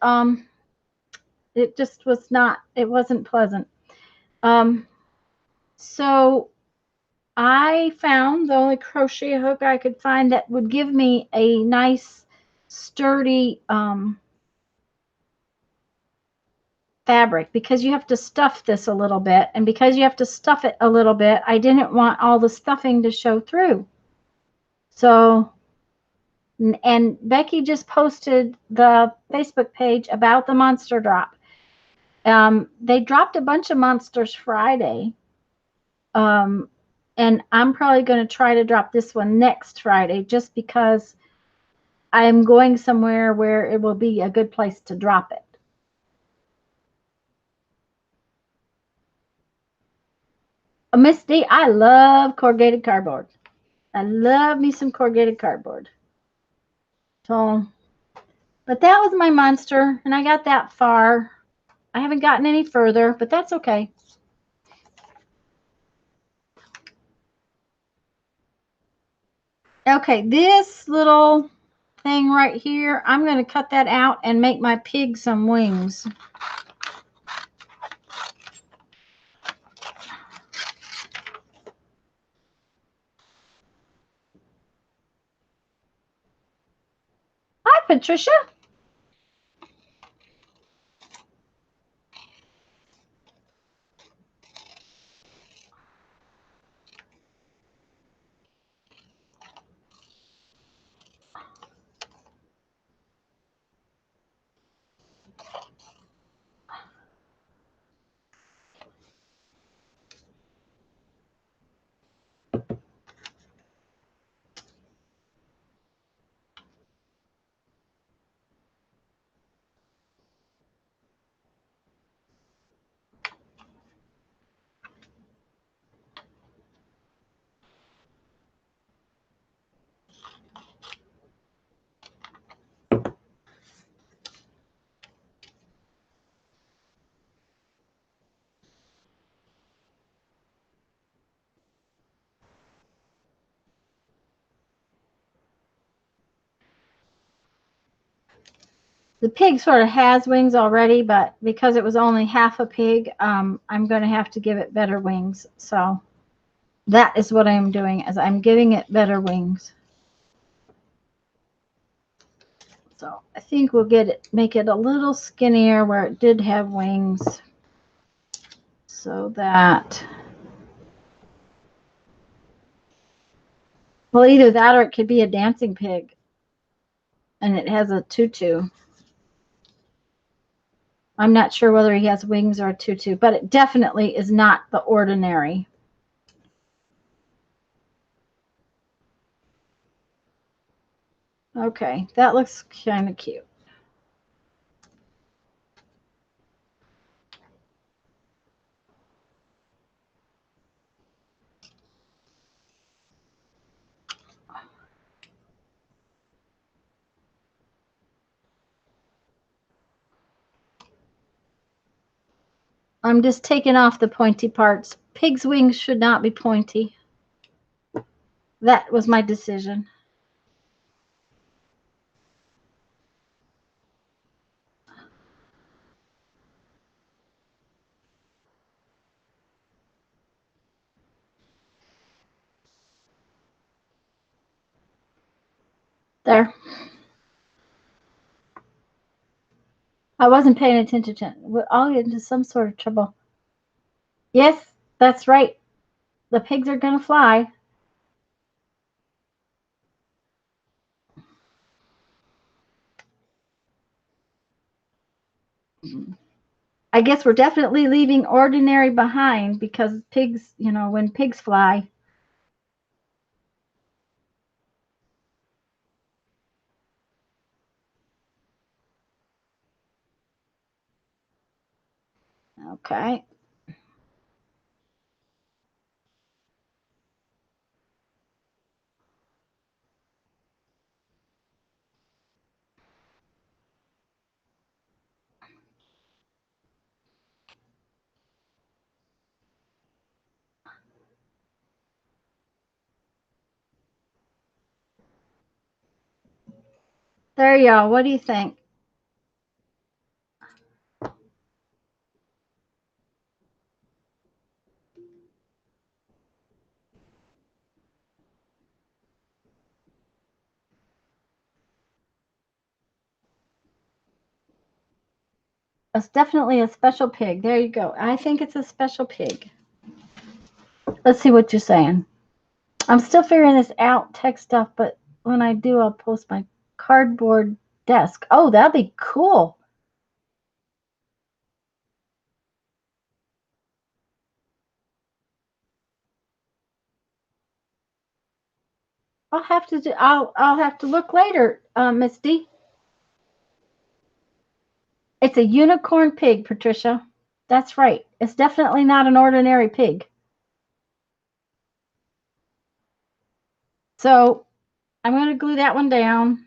it just was not, it wasn't pleasant. So I found the only crochet hook I could find that would give me a nice sturdy fabric, because you have to stuff this a little bit, and because you have to stuff it a little bit, I didn't want all the stuffing to show through. So, and Becky just posted the Facebook page about the monster drop. They dropped a bunch of monsters Friday. And I'm probably going to try to drop this one next Friday just because I'm going somewhere where it will be a good place to drop it. Miss D, I love corrugated cardboard. I love me some corrugated cardboard. So, but that was my monster, and I got that far. I haven't gotten any further, but that's okay. Okay, this little thing right here, I'm going to cut that out and make my pig some wings. Hi, Patricia. The pig sort of has wings already, but because it was only half a pig, I'm going to have to give it better wings. So that is what I'm doing, is I'm giving it better wings. So I think we'll make it a little skinnier where it did have wings, so that, well, either that or it could be a dancing pig and it has a tutu. I'm not sure whether he has wings or a tutu, but it definitely is not the ordinary. Okay, that looks kind of cute. I'm just taking off the pointy parts. Pig's wings should not be pointy. That was my decision. There. I wasn't paying attention. I'll get into some sort of trouble. Yes, that's right. The pigs are going to fly. I guess we're definitely leaving ordinary behind because pigs, you know, when pigs fly. Okay. There you go. What do you think? It's definitely a special pig. There you go. I think it's a special pig. Let's see what you're saying. I'm still figuring this out, tech stuff, but when I do, I'll post my cardboard desk. Oh, that'd be cool. I'll have to do. I'll have to look later, Misty. It's a unicorn pig, Patricia. That's right. It's definitely not an ordinary pig. So I'm going to glue that one down.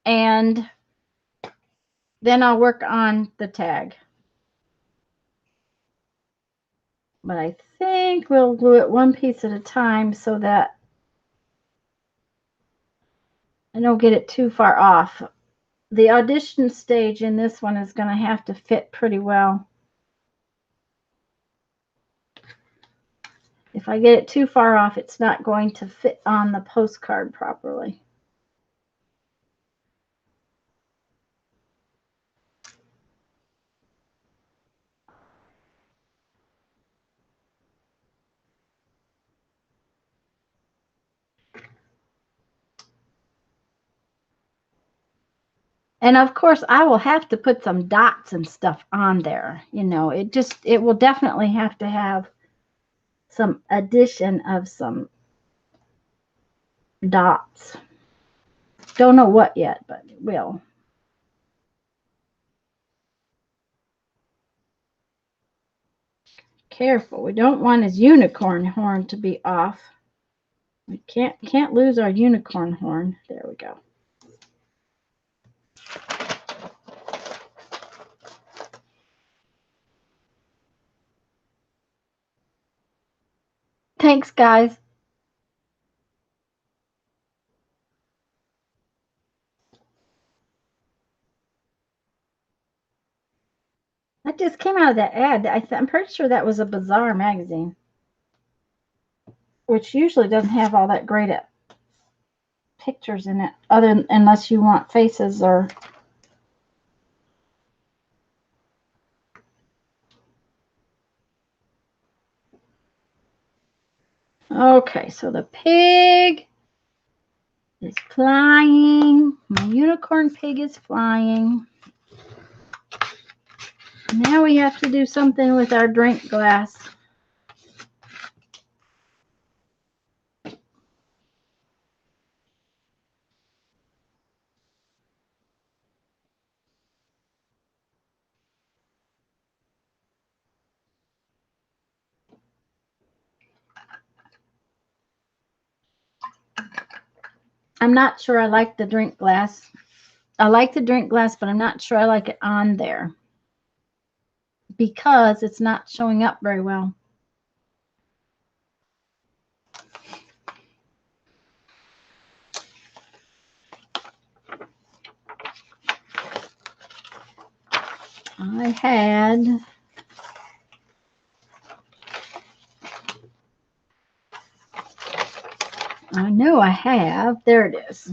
And then I'll work on the tag. But I think we'll glue it one piece at a time so that I don't get it too far off. The audition stage in this one is going to have to fit pretty well. If I get it too far off, it's not going to fit on the postcard properly. And of course, I will have to put some dots and stuff on there. You know, it will definitely have to have some addition of some dots. Don't know what yet, but it will. Careful, we don't want his unicorn horn to be off. We can't lose our unicorn horn. There we go. Thanks, guys. That just came out of that ad. I'm pretty sure that was a Bazaar magazine, which usually doesn't have all that great at pictures in it, unless you want faces or. Okay, so the pig is flying. My unicorn pig is flying. Now we have to do something with our drink glass. I'm not sure I like the drink glass. I like the drink glass, but I'm not sure I like it on there. because it's not showing up very well. I know I have. There it is.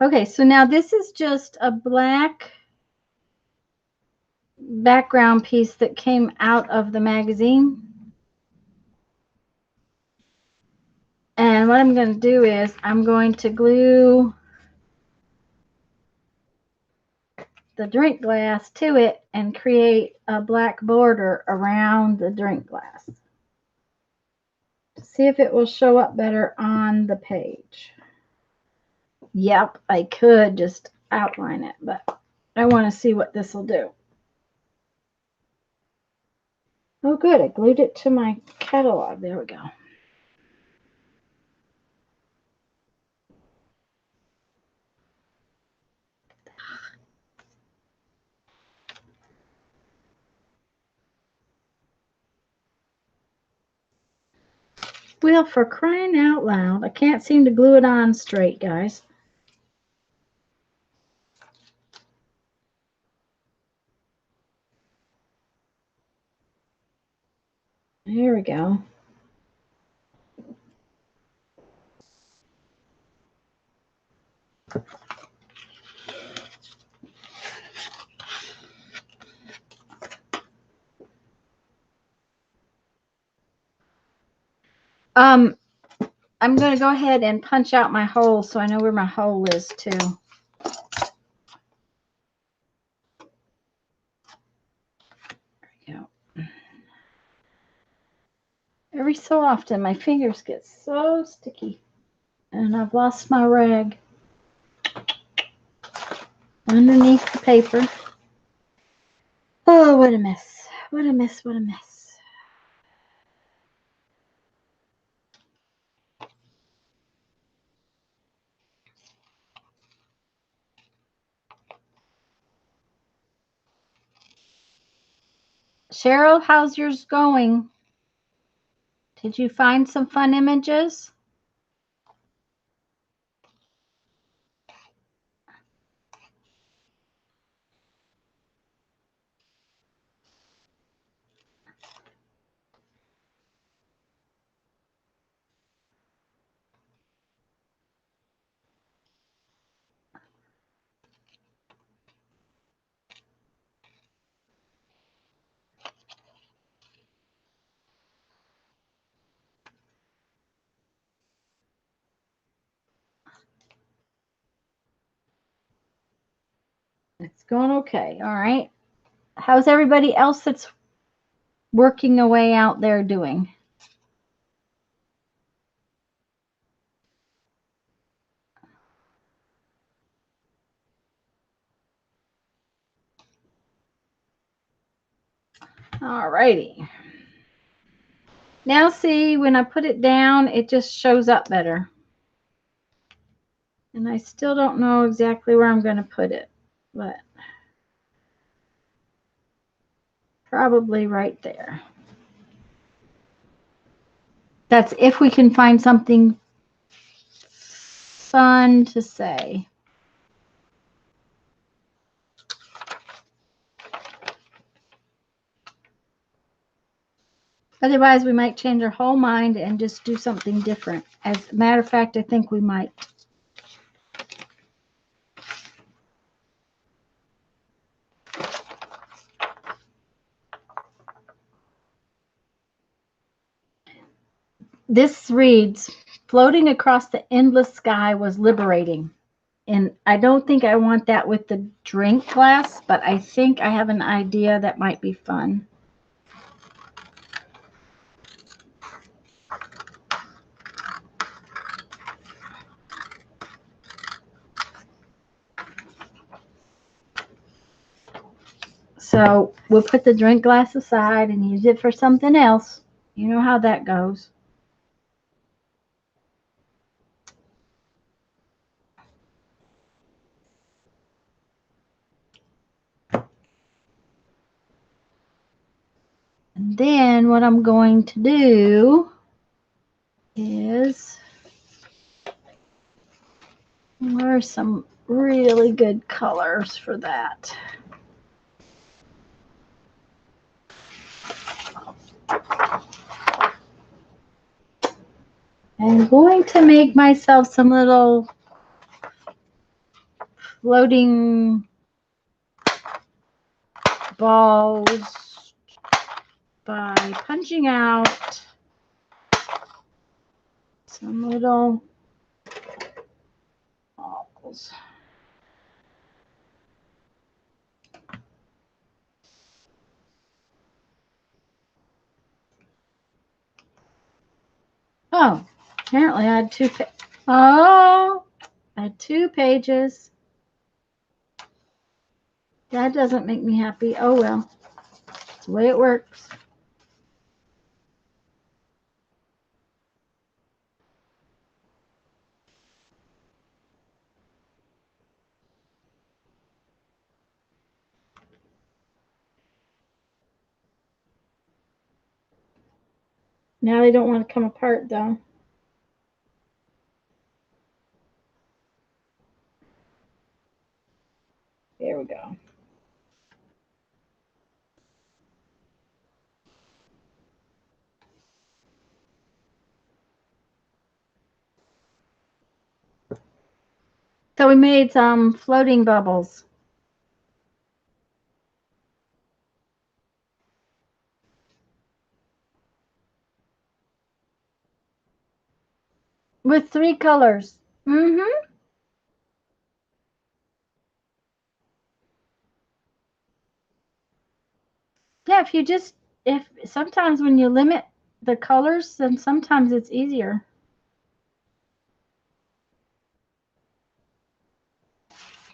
Okay, so now this is just a black background piece that came out of the magazine. And what I'm going to do is I'm going to glue the drink glass to it and create a black border around the drink glass. See if it will show up better on the page. Yep, I could just outline it, but I want to see what this will do. Oh, good. I glued it to my catalog. There we go. Well, for crying out loud, I can't seem to glue it on straight, guys. Here we go. I'm going to go ahead and punch out my hole so I know where my hole is too. There we go. Every so often, my fingers get so sticky. And I've lost my rag underneath the paper. Oh, what a mess. What a mess, what a mess. Cheryl, how's yours going? Did you find some fun images? It's going okay. All right. How's everybody else that's working away out there doing? All righty. Now see, when I put it down, it just shows up better. And I still don't know exactly where I'm going to put it, but probably right there. That's if we can find something fun to say. Otherwise, we might change our whole mind and just do something different. As a matter of fact, I think we might. This reads, floating across the endless sky was liberating. And I don't think I want that with the drink glass, but I think I have an idea that might be fun. So we'll put the drink glass aside and use it for something else. You know how that goes. then what I'm going to do is, where are some really good colors for that? I'm going to make myself some little floating balls by punching out some little balls. Oh, apparently I had two. Oh, I had 2 pages. That doesn't make me happy. Oh well, it's the way it works. Now they don't want to come apart though. There we go. So we made some floating bubbles. With 3 colors. Mm-hmm. Yeah, if sometimes when you limit the colors, then sometimes it's easier.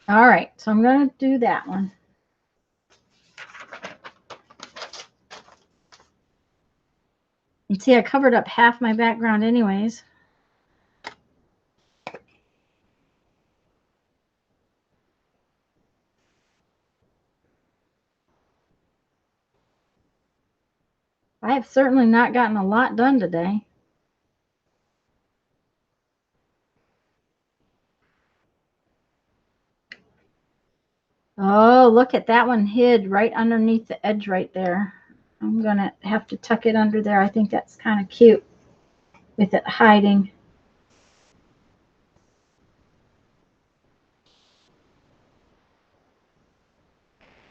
All right, so I'm going to do that one. You see, I covered up half my background anyways. I have certainly not gotten a lot done today. Oh, look at that one hid right underneath the edge right there. I'm going to have to tuck it under there. I think that's kind of cute with it hiding.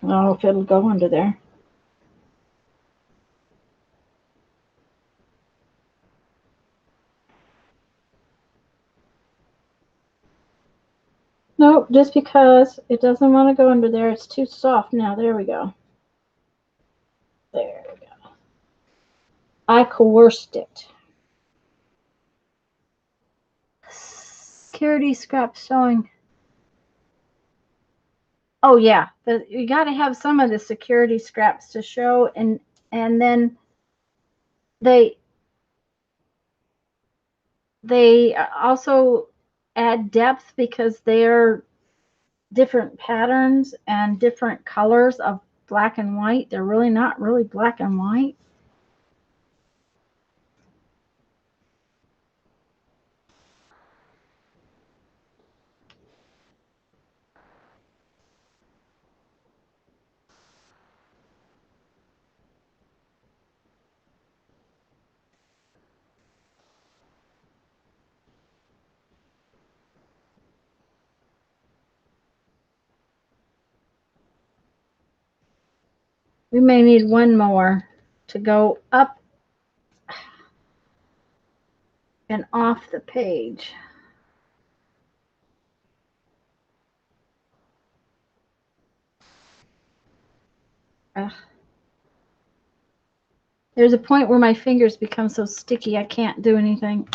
Oh, if it'll go under there. Nope, just because it doesn't want to go under there. It's too soft now. There we go. There we go. I coerced it. Security scrap showing. Oh yeah, you got to have some of the security scraps to show, and then they also add depth because they're different patterns and different colors of black and white. They're really not really black and white. We may need one more to go up and off the page. Ugh. There's a point where my fingers become so sticky I can't do anything.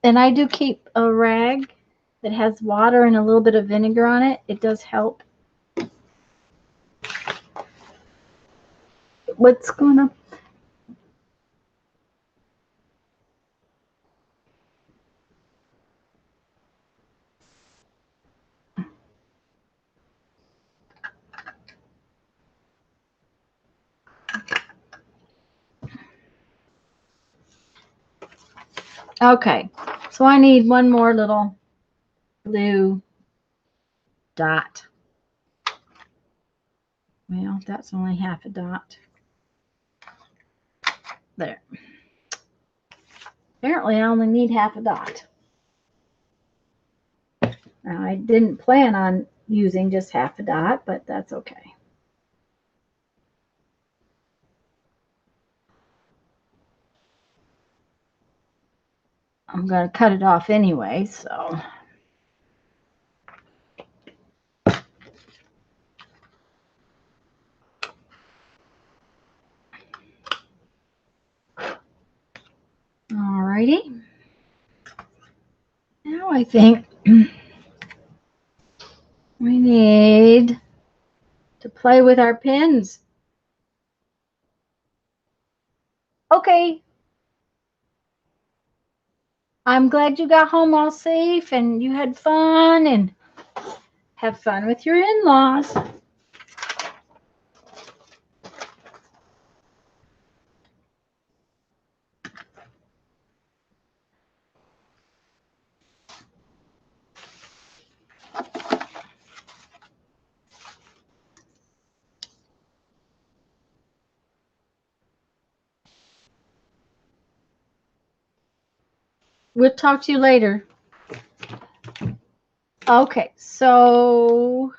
And I do keep a rag that has water and a little bit of vinegar on it. It does help. What's going on? Okay, so I need one more little blue dot. Well, that's only half a dot. There. Apparently, I only need half a dot. Now, I didn't plan on using just half a dot, but that's okay. I'm going to cut it off anyway, so. Alrighty. Now I think we need to play with our pins. Okay. I'm glad you got home all safe and you had fun, and have fun with your in-laws. We'll talk to you later. Okay, so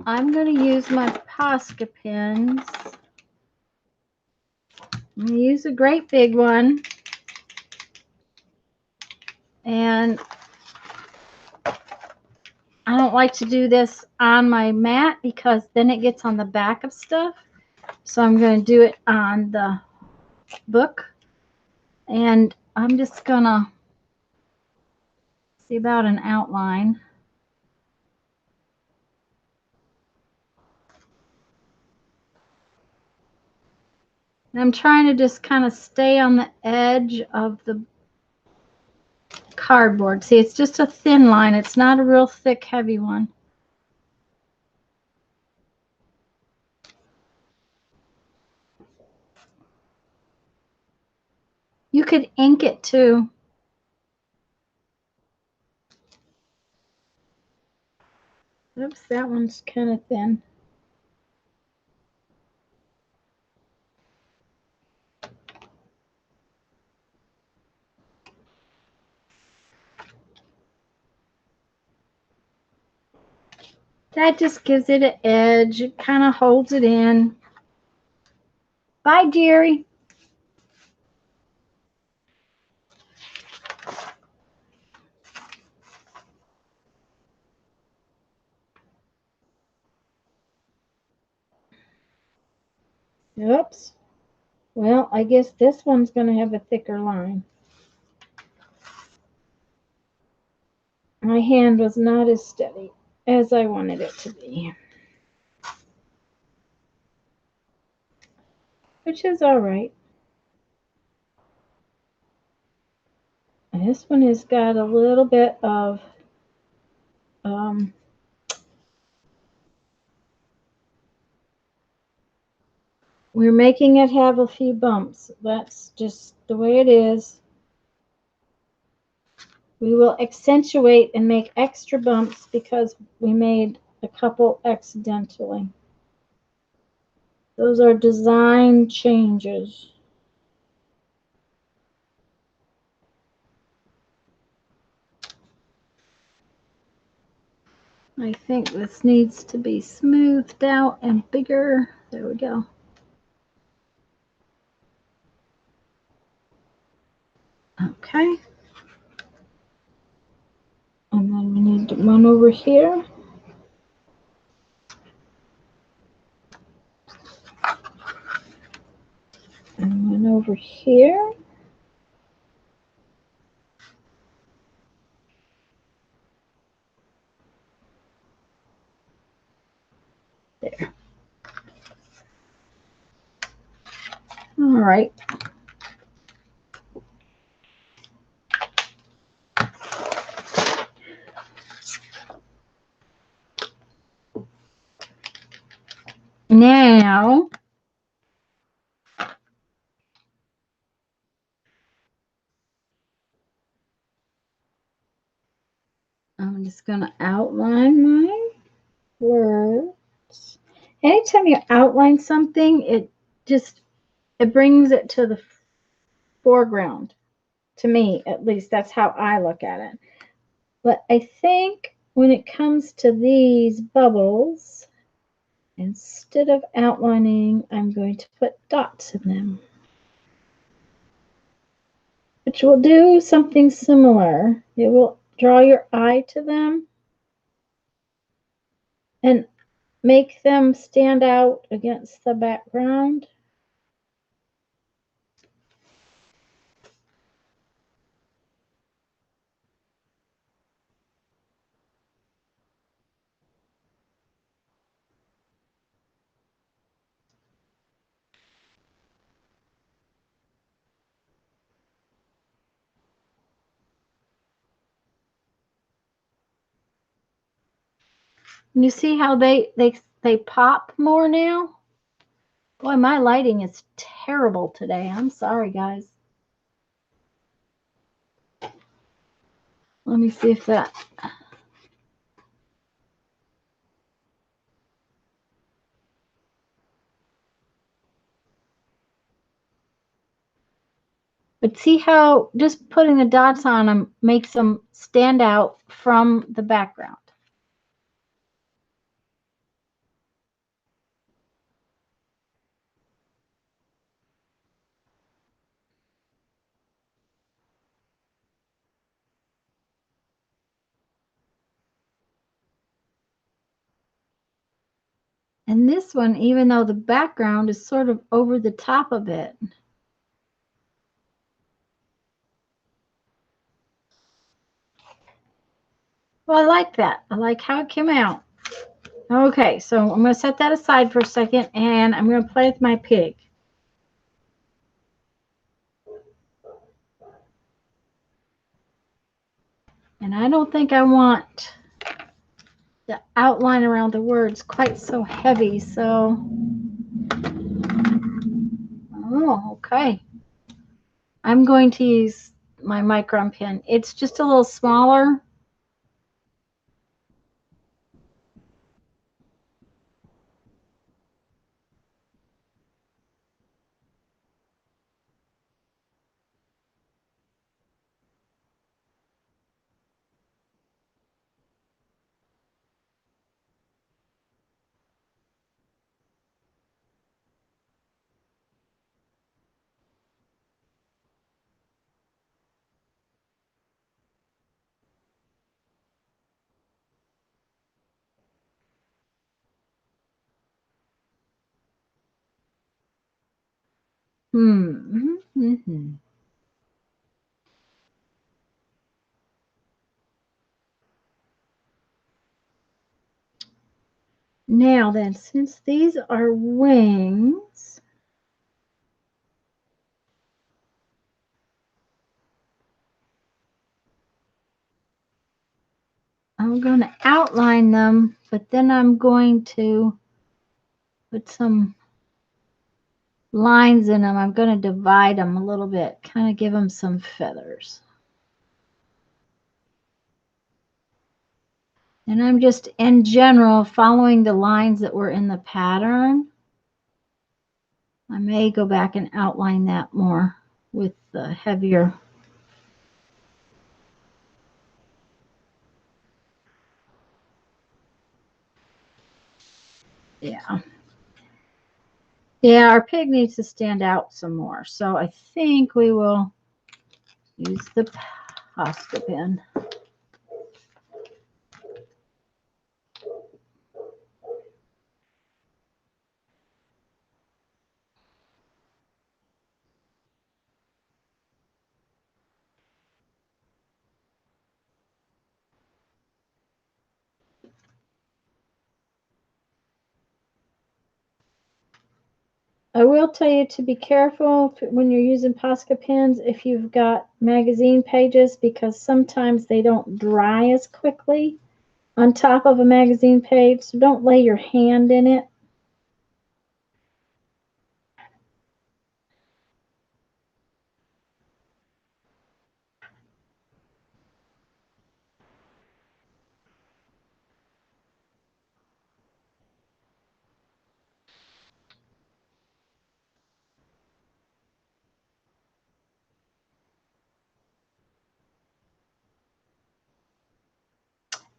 I'm going to use my Posca pins. I'm going to use a great big one. And I don't like to do this on my mat because then it gets on the back of stuff. So I'm going to do it on the book. And I'm just going to see about an outline. And I'm trying to just kind of stay on the edge of the cardboard. See, it's just a thin line. It's not a real thick, heavy one. You could ink it too. Oops, that one's kind of thin. That just gives it an edge. It kind of holds it in. Bye, Jerry. Oops. Well, I guess this one's going to have a thicker line. My hand was not as steady as I wanted it to be. Which is all right. And this one has got a little bit of we're making it have a few bumps. That's just the way it is. We will accentuate and make extra bumps because we made a couple accidentally. Those are design changes. I think this needs to be smoothed out and bigger. There we go. Okay. And then we need one over here. And one over here. There. All right. Now, I'm just going to outline my words. Anytime you outline something, it brings it to the foreground. To me, at least, that's how I look at it. But I think when it comes to these bubbles, instead of outlining, I'm going to put dots in them, which will do something similar. It will draw your eye to them and make them stand out against the background. You see how they pop more now? Boy, my lighting is terrible today. I'm sorry, guys. Let me see if that... But see how just putting the dots on them makes them stand out from the background. And this one, even though the background is sort of over the top of it, well, I like that. I like how it came out. Okay, so I'm going to set that aside for a second, and I'm going to play with my pig. And I don't think I want the outline around the words quite so heavy, so... Oh, okay. I'm going to use my micron pen. It's just a little smaller. Mm-hmm. Now then, since these are wings, I'm going to outline them, but then I'm going to put some lines in them. I'm going to divide them a little bit, kind of give them some feathers. And I'm just, in general, following the lines that were in the pattern. I may go back and outline that more with the heavier. Yeah. Yeah, our pig needs to stand out some more. So I think we will use the Posca pen. I will tell you to be careful when you're using Posca pens if you've got magazine pages, because sometimes they don't dry as quickly on top of a magazine page, so don't lay your hand in it.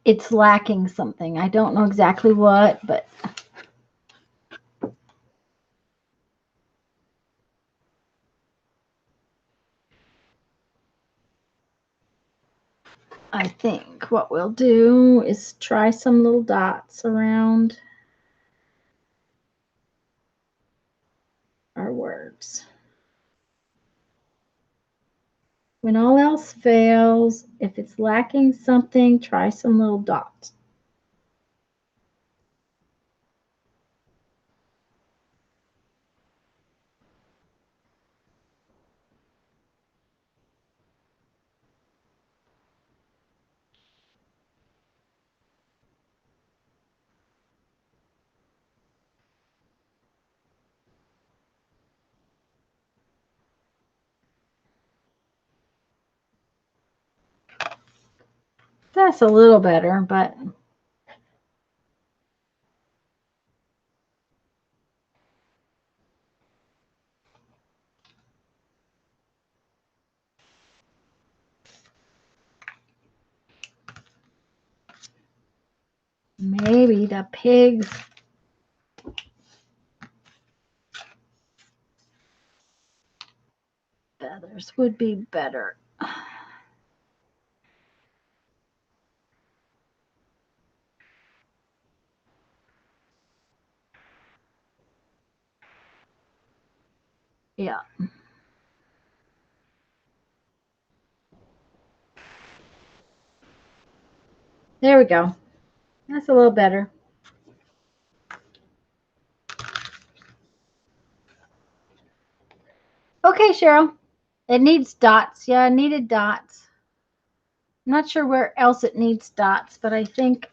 it's lacking something. I don't know exactly what, but I think what we'll do is try some little dots around our words. When all else fails, if it's lacking something, try some little dots. That's a little better, but maybe the pig's feathers would be better. Yeah. There we go. That's a little better. Okay, Cheryl. It needs dots. Yeah, it needed dots. I'm not sure where else it needs dots, but I think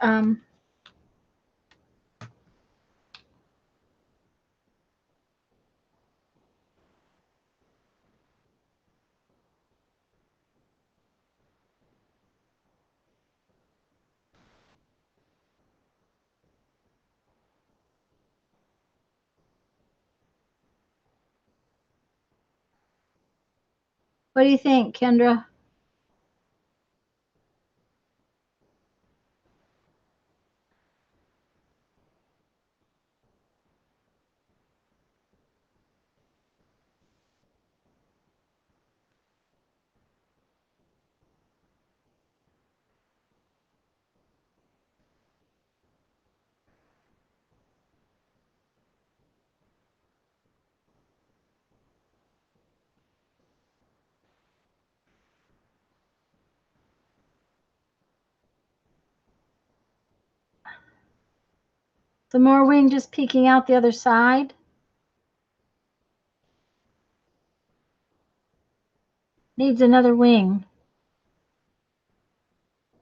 what do you think, Kendra? Some more wing just peeking out the other side. Needs another wing.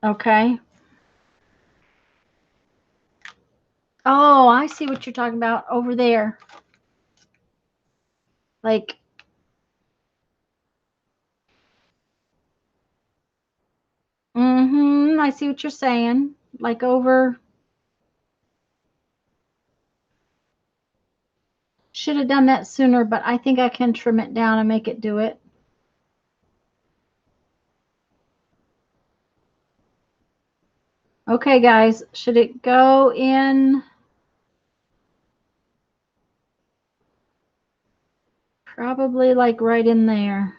Okay. Oh, I see what you're talking about over there. Like, I see what you're saying. Like over. Should have done that sooner, but I think I can trim it down and make it do it. Okay, guys, should it go in? Probably like right in there.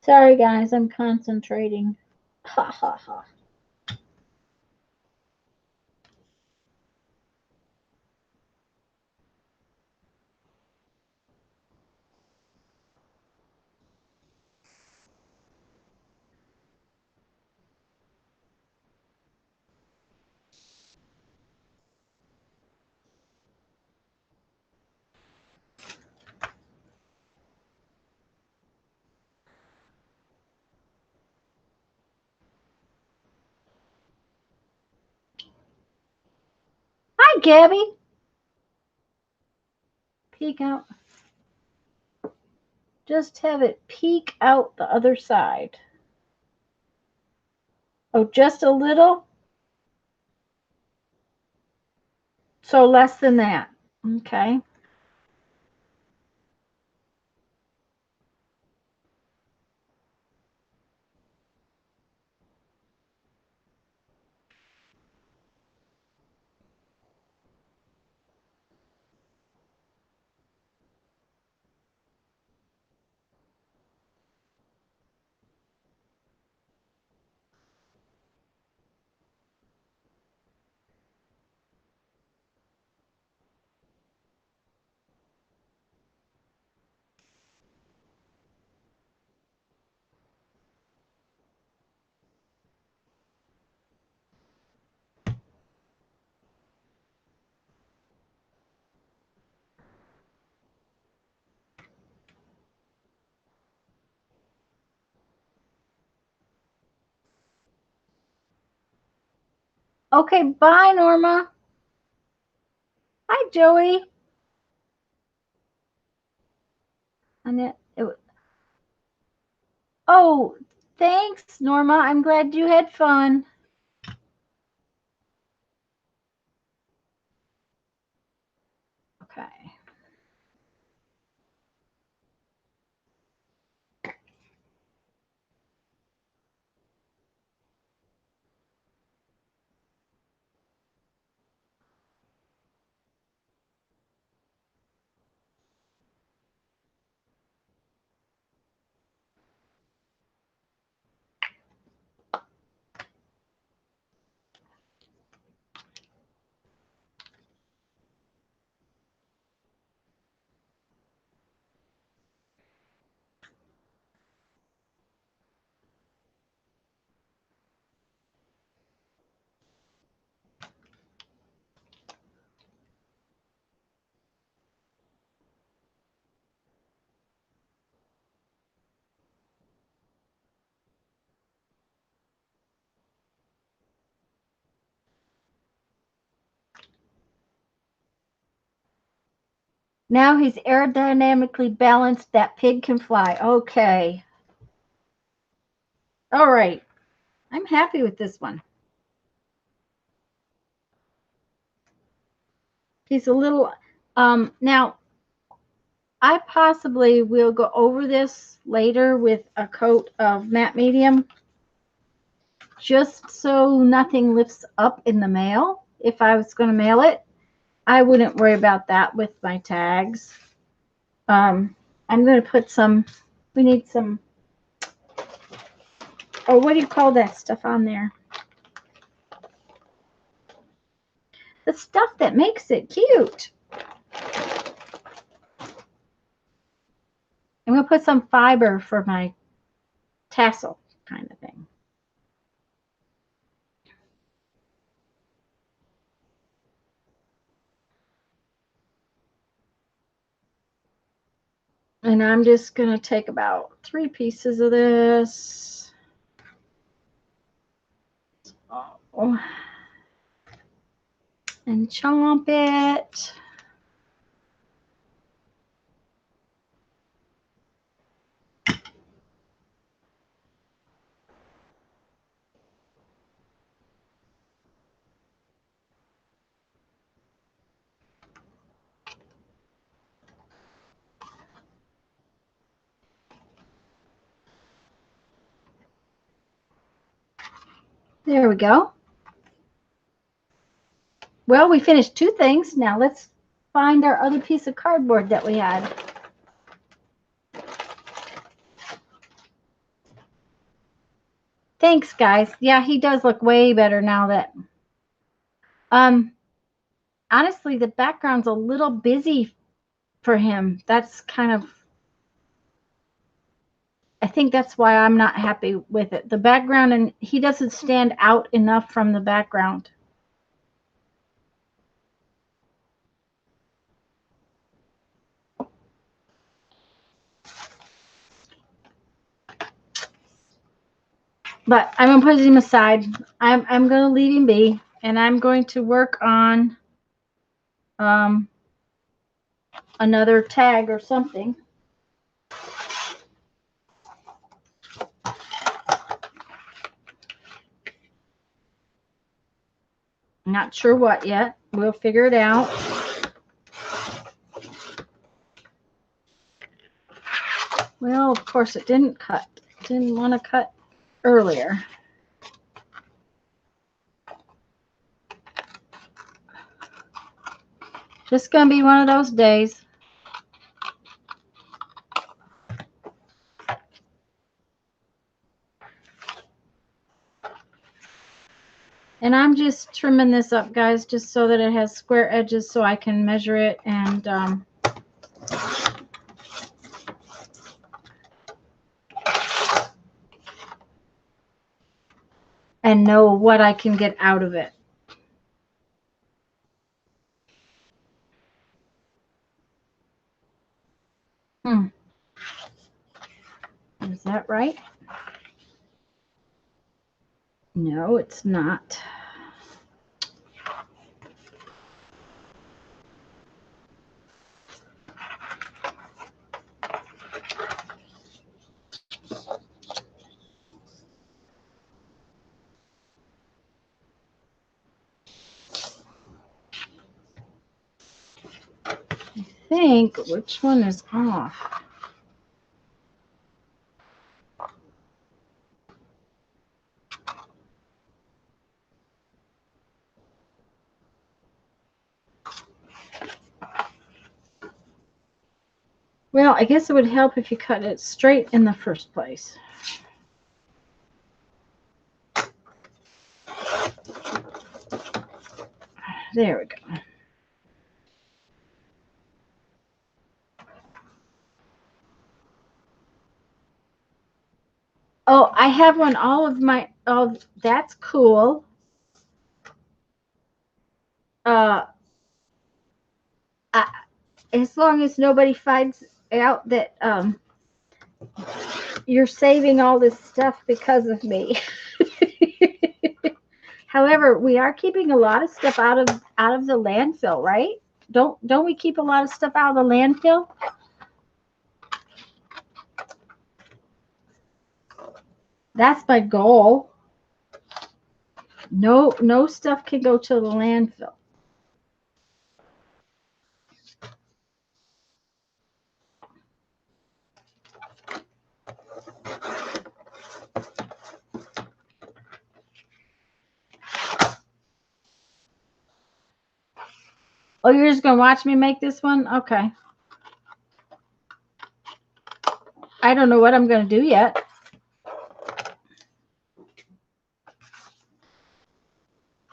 Sorry, guys, I'm concentrating. Ha ha ha. Gabby. Peek out. Just have it peek out the other side. Oh, just a little? So less than that. Okay. Okay, bye, Norma. Hi, Joey. And oh, thanks, Norma. I'm glad you had fun. Okay. Now he's aerodynamically balanced. That pig can fly. Okay. All right. I'm happy with this one. He's a little, now I possibly will go over this later with a coat of matte medium, just so nothing lifts up in the mail. If I was going to mail it, I wouldn't worry about that with my tags. I'm going to put some, we need some, or what do you call that stuff on there? The stuff that makes it cute. I'm going to put some fiber for my tassel kind of thing. And I'm just going to take about 3 pieces of this. Oh, and chomp it. There we go. Well, we finished 2 things. Now let's find our other piece of cardboard that we had. Thanks, guys. Yeah, he does look way better now that, honestly, the background's a little busy for him. That's kind of, I think that's why I'm not happy with it. The background, and he doesn't stand out enough from the background. But I'm going to put him aside. I'm going to leave him be, and I'm going to work on another tag or something. Not sure what yet. We'll figure it out. Well, of course it didn't cut. Didn't want to cut earlier. Just gonna be one of those days. And I'm just trimming this up, guys, just so that it has square edges so I can measure it and know what I can get out of it. Is that right? No, it's not. I think, which one is off? Well, I guess it would help if you cut it straight in the first place. There we go. Oh, I have one. All of my, oh, that's cool. As long as nobody finds out that you're saving all this stuff because of me. However, we are keeping a lot of stuff out of the landfill, right? Don't we keep a lot of stuff out of the landfill? That's my goal. No stuff can go to the landfill. Oh, you're just gonna watch me make this one? Okay. I don't know what I'm gonna do yet.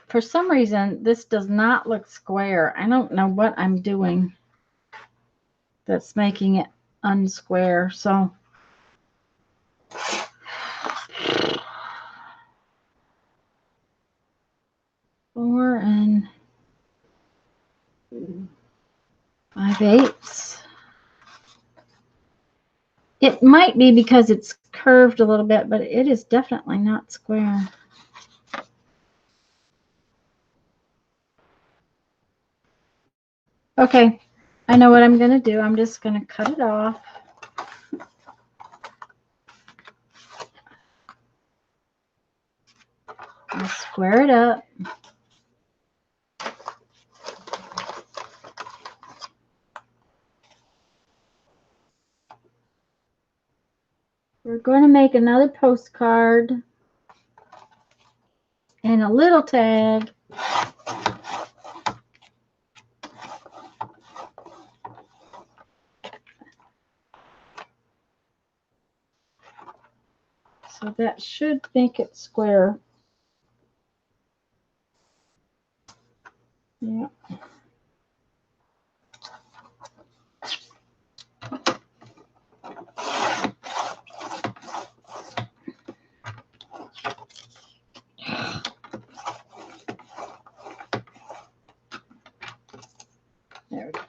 For some reason, this does not look square. I don't know what I'm doing that's making it unsquare. So four and 5/8. It might be because it's curved a little bit, but it is definitely not square. Okay, I know what I'm going to do. I'm just going to cut it off. I'll square it up. We're going to make another postcard and a little tag. So that should make it square. Yeah. There we go.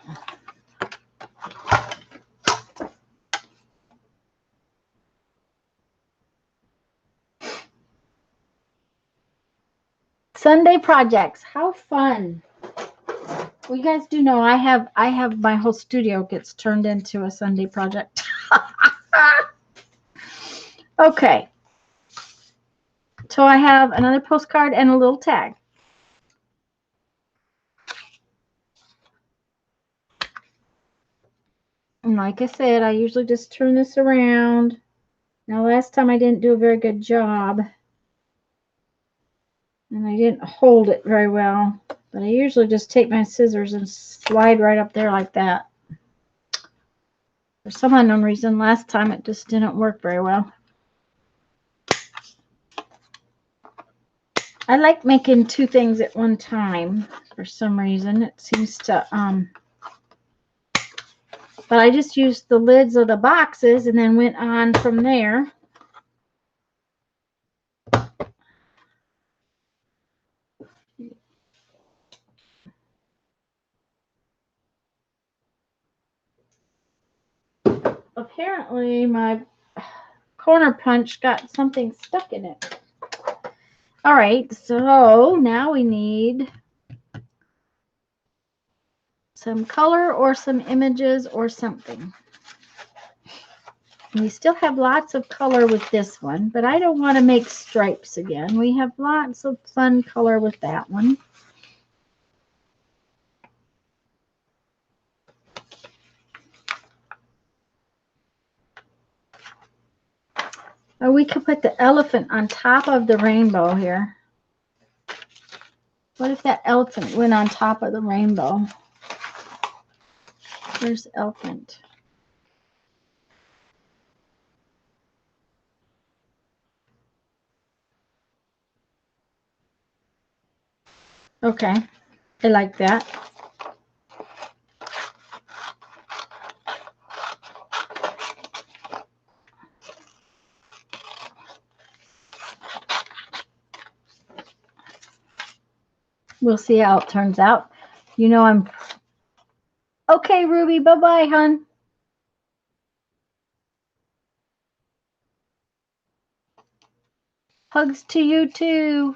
Sunday projects. How fun. Well, you guys do know I have my whole studio gets turned into a Sunday project. Okay. So I have another postcard and a little tag. And like I said, I usually just turn this around. Now, last time I didn't do a very good job. And I didn't hold it very well. But I usually just take my scissors and slide right up there like that. For some unknown reason, last time it just didn't work very well. I like making two things at one time for some reason. It seems to, but I just used the lids of the boxes and then went on from there. Apparently my corner punch got something stuck in it. All right, so now we need some color or some images or something. We still have lots of color with this one, but I don't want to make stripes again. We have lots of fun color with that one. Or we could put the elephant on top of the rainbow here. What if that elephant went on top of the rainbow? Where's the elephant? Okay, I like that. We'll see how it turns out. You know I'm... Okay, Ruby, bye-bye, hon. Hugs to you, too.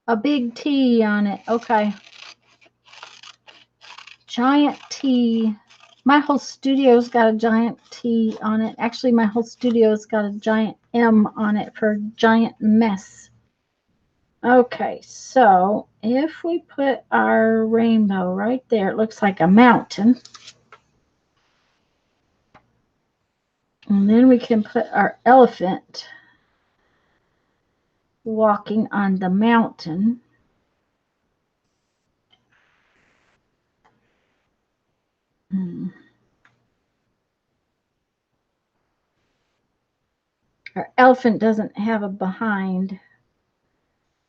A big T on it. Okay. Giant T. My whole studio's got a giant T on it. Actually, my whole studio's got a giant M on it for giant mess. Okay, so if we put our rainbow right there, it looks like a mountain. And then we can put our elephant walking on the mountain. Our elephant doesn't have a behind,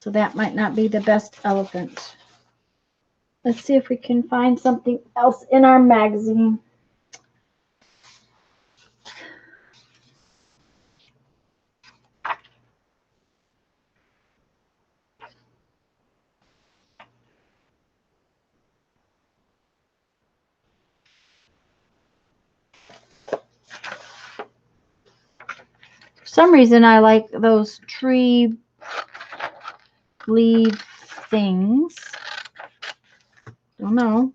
so that might not be the best elephant. Let's see if we can find something else in our magazine. For some reason, I like those tree leaf things. Don't know.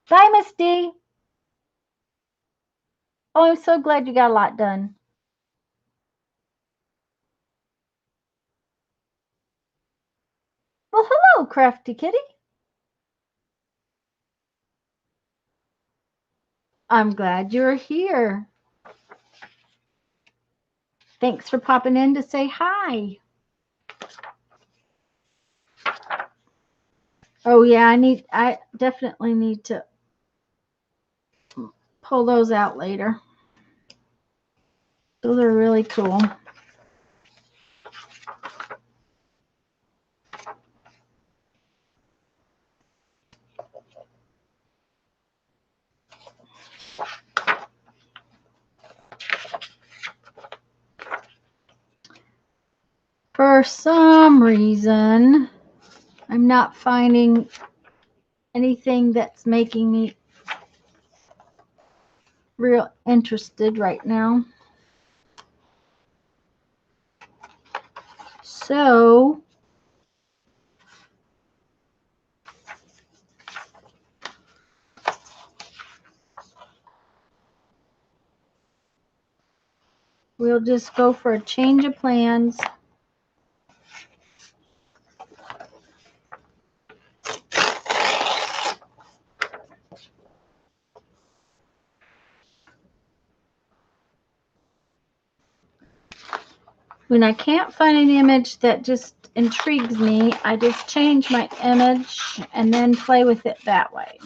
Bye, Miss D. Oh, I'm so glad you got a lot done. Well, hello, Crafty Kitty. I'm glad you're here. Thanks for popping in to say hi. Oh yeah, I definitely need to pull those out later. Those are really cool. For some reason, I'm not finding anything that's making me real interested right now. So we'll just go for a change of plans. When I can't find an image that just intrigues me, I just change my image and then play with it that way.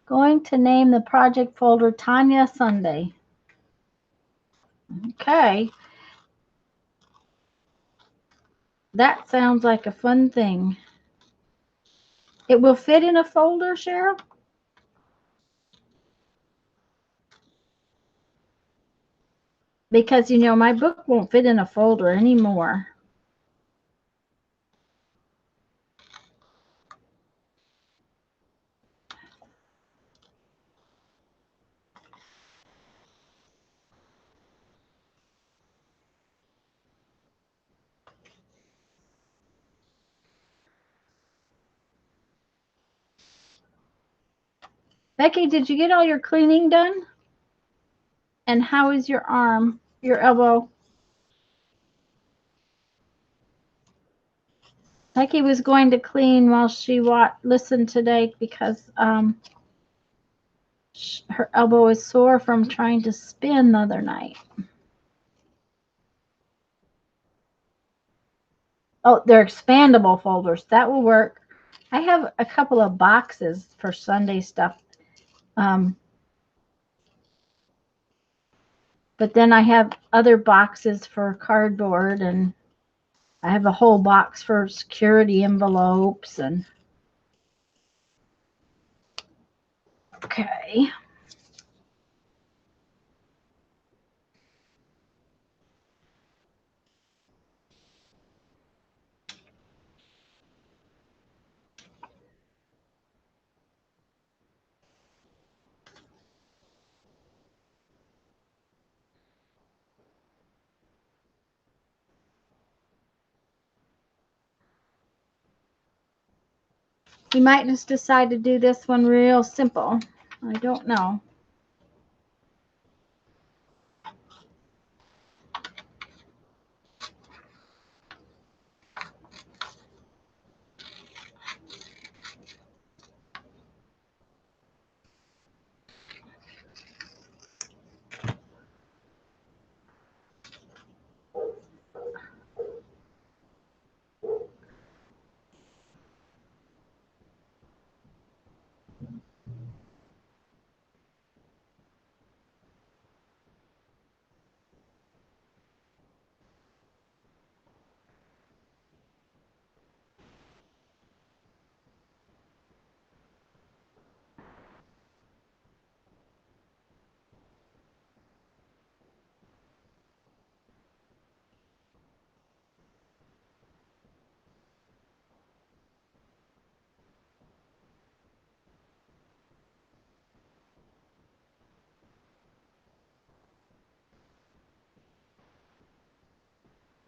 Going to name the project folder Tanya Sunday. Okay. That sounds like a fun thing. It will fit in a folder, Cheryl? Because, you know, my book won't fit in a folder anymore. Becky, did you get all your cleaning done? And how is your arm, your elbow? Becky was going to clean while she listened today because her elbow is sore from trying to spin the other night. Oh, they're expandable folders. That will work. I have a couple of boxes for Sunday stuff. But then I have other boxes for cardboard, and I have a whole box for security envelopes. And okay. We might just decide to do this one real simple. I don't know.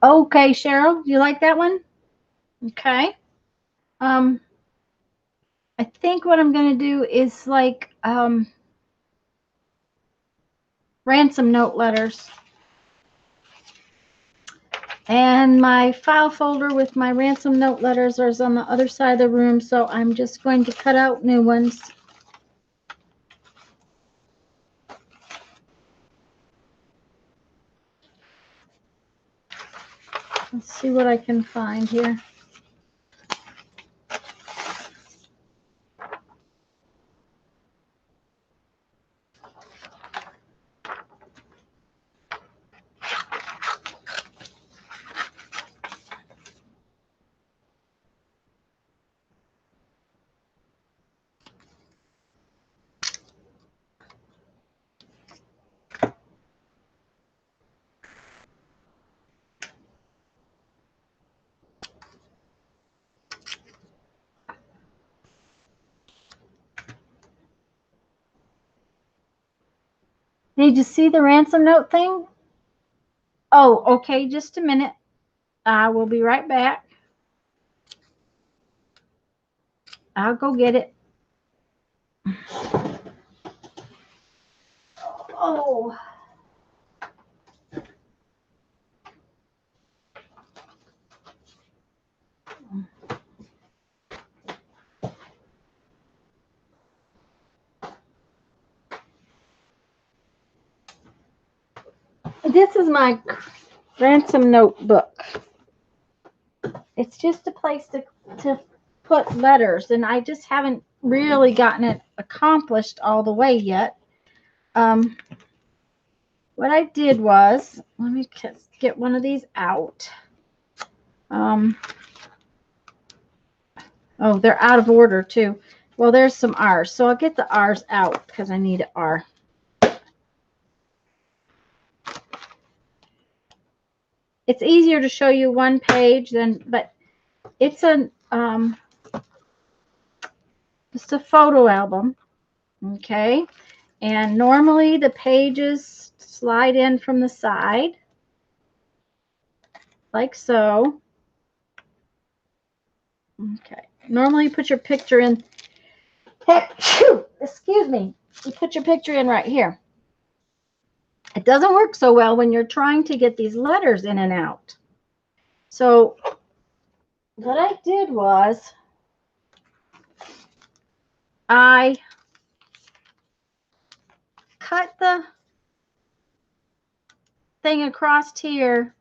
Okay, Cheryl, do you like that one? Okay. I think what I'm going to do is like ransom note letters. And my file folder with my ransom note letters is on the other side of the room, so I'm just going to cut out new ones. Let's see what I can find here. Did you see the ransom note thing? Oh, okay, just a minute. I will be right back. I'll go get it. Oh. This is my ransom notebook. It's just a place to put letters, and I just haven't really gotten it accomplished all the way yet. What I did was, let me get one of these out. Oh, they're out of order too. Well, there's some R's, so I'll get the R's out because I need an R. It's easier to show you one page but it's just a photo album, okay? And normally the pages slide in from the side, like so. Okay. Normally you put your picture in. Excuse me. You put your picture in right here. It doesn't work so well when you're trying to get these letters in and out. So what I did was I cut the thing across here,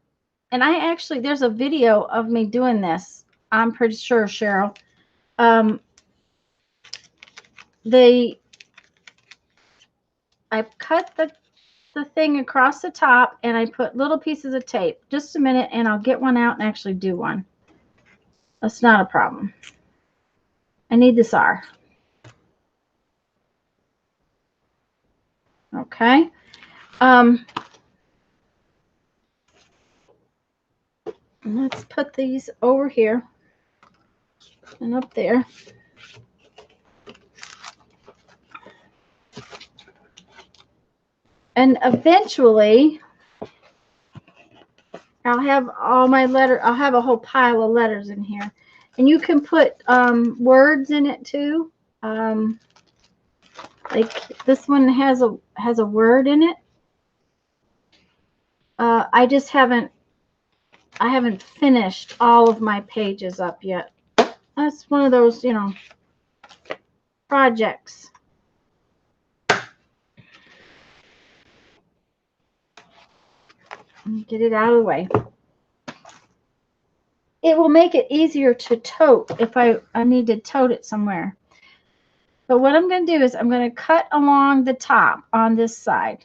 and I actually, there's a video of me doing this. I'm pretty sure, Cheryl. I cut the thing across the top, and I put little pieces of tape. Just a minute, and I'll get one out and actually do one. That's not a problem. I need this R. Okay. Let's put these over here and up there. And eventually, I'll have all my I'll have a whole pile of letters in here. And you can put words in it too. Like this one has a word in it. I just haven't finished all of my pages up yet. That's one of those, projects. Get it out of the way. It will make it easier to tote if I need to tote it somewhere. But what I'm going to do is I'm going to cut along the top on this side.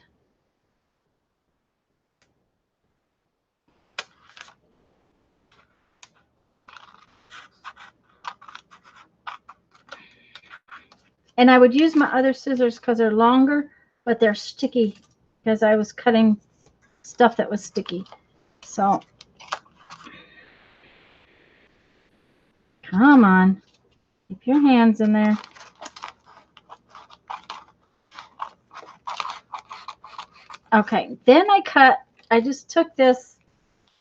And I would use my other scissors because they're longer, but they're sticky because I was cutting stuff that was sticky. So, come on. Keep your hands in there. Okay, then I just took this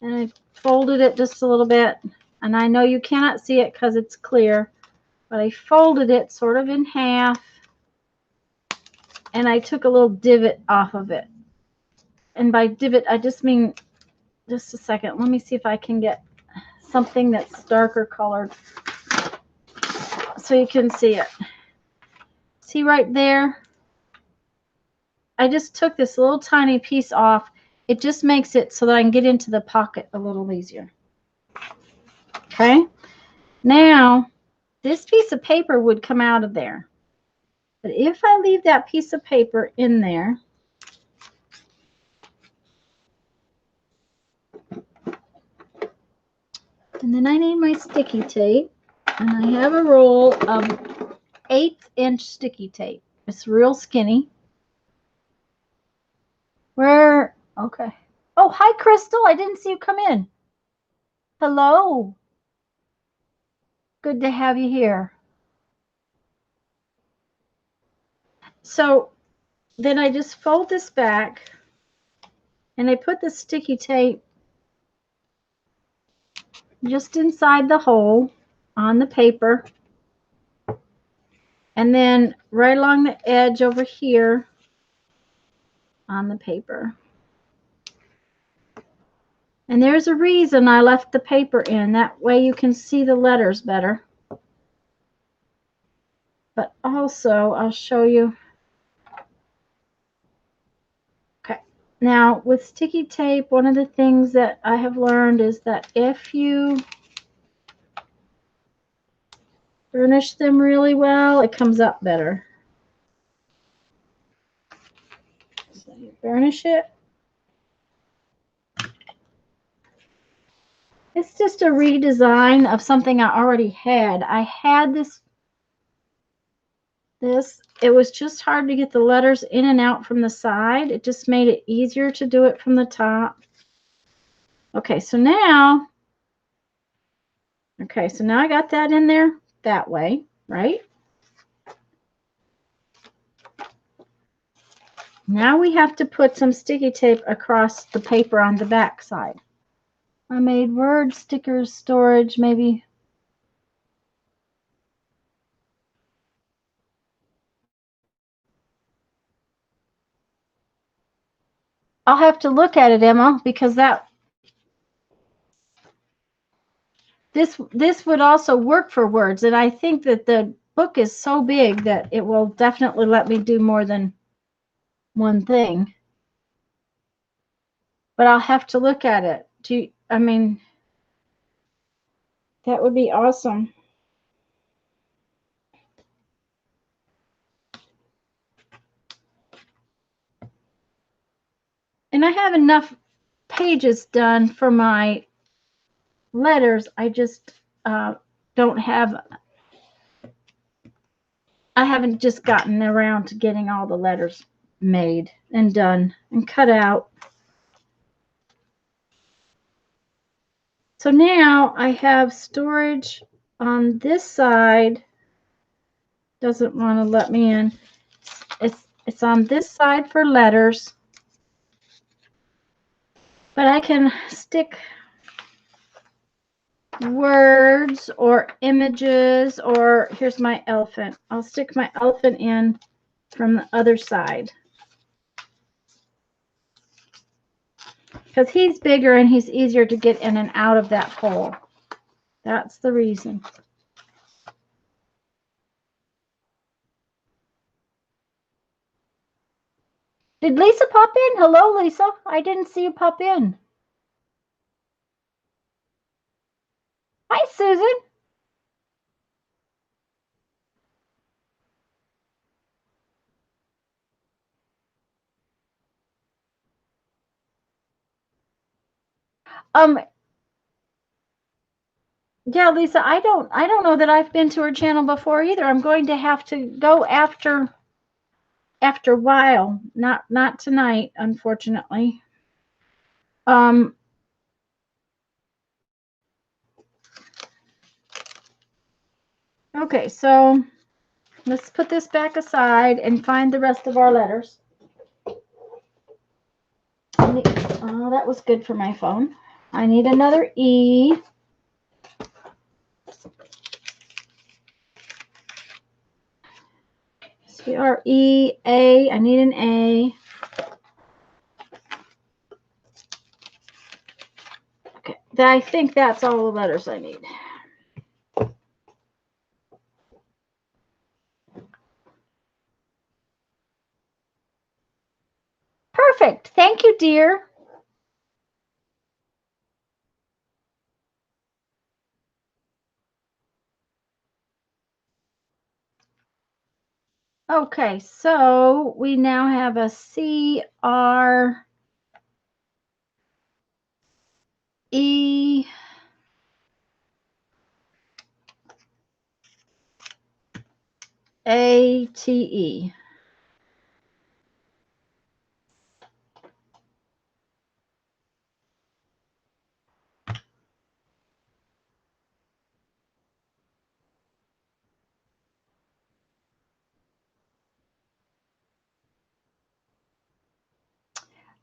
and I folded it just a little bit. And I know you cannot see it because it's clear, but I folded it sort of in half. And I took a little divot off of it. And by divot, I just mean, just a second. Let me see if I can get something that's darker colored so you can see it. See right there? I just took this little tiny piece off. It just makes it so that I can get into the pocket a little easier. Okay? Now, this piece of paper would come out of there. But if I leave that piece of paper in there, and then I need my sticky tape, and I have a roll of 1/8" sticky tape. It's real skinny. Okay. Oh, hi, Crystal. I didn't see you come in. Hello. Good to have you here. So then I just fold this back and I put the sticky tape just inside the hole on the paper, and then right along the edge over here on the paper. And there's a reason I left the paper in. That way you can see the letters better. But also, I'll show you. Okay. Now, with sticky tape, one of the things that I have learned is that if you burnish them really well, it comes up better. So you burnish it. It's just a redesign of something I already had. I had this. It was just hard to get the letters in and out from the side. It just made it easier to do it from the top. Okay, so now I got that in there that way, right? Now we have to put some sticky tape across the paper on the back side. I made word stickers storage, maybe. I'll have to look at it, Emma, because this would also work for words, and I think that the book is so big that it will definitely let me do more than one thing. But I'll have to look at it. I mean, that would be awesome. And I have enough pages done for my letters. I just don't have, I haven't just gotten around to getting all the letters made and done and cut out. So now I have storage on this side. Doesn't want to let me in. It's on this side for letters. But I can stick words or images, or here's my elephant. I'll stick my elephant in from the other side because he's bigger and he's easier to get in and out of that hole. That's the reason. Did Lisa pop in? Hello, Lisa. I didn't see you pop in. Hi, Susan. Yeah, Lisa, I don't know that I've been to her channel before either. I'm going to have to go after a while. Not tonight, unfortunately. Okay, so let's put this back aside and find the rest of our letters. Oh, that was good for my phone. I need another E. C-R-E-A. I need an A. Okay, I think that's all the letters I need. Perfect. Thank you, dear. Okay, so we now have a C-R-E-A-T-E.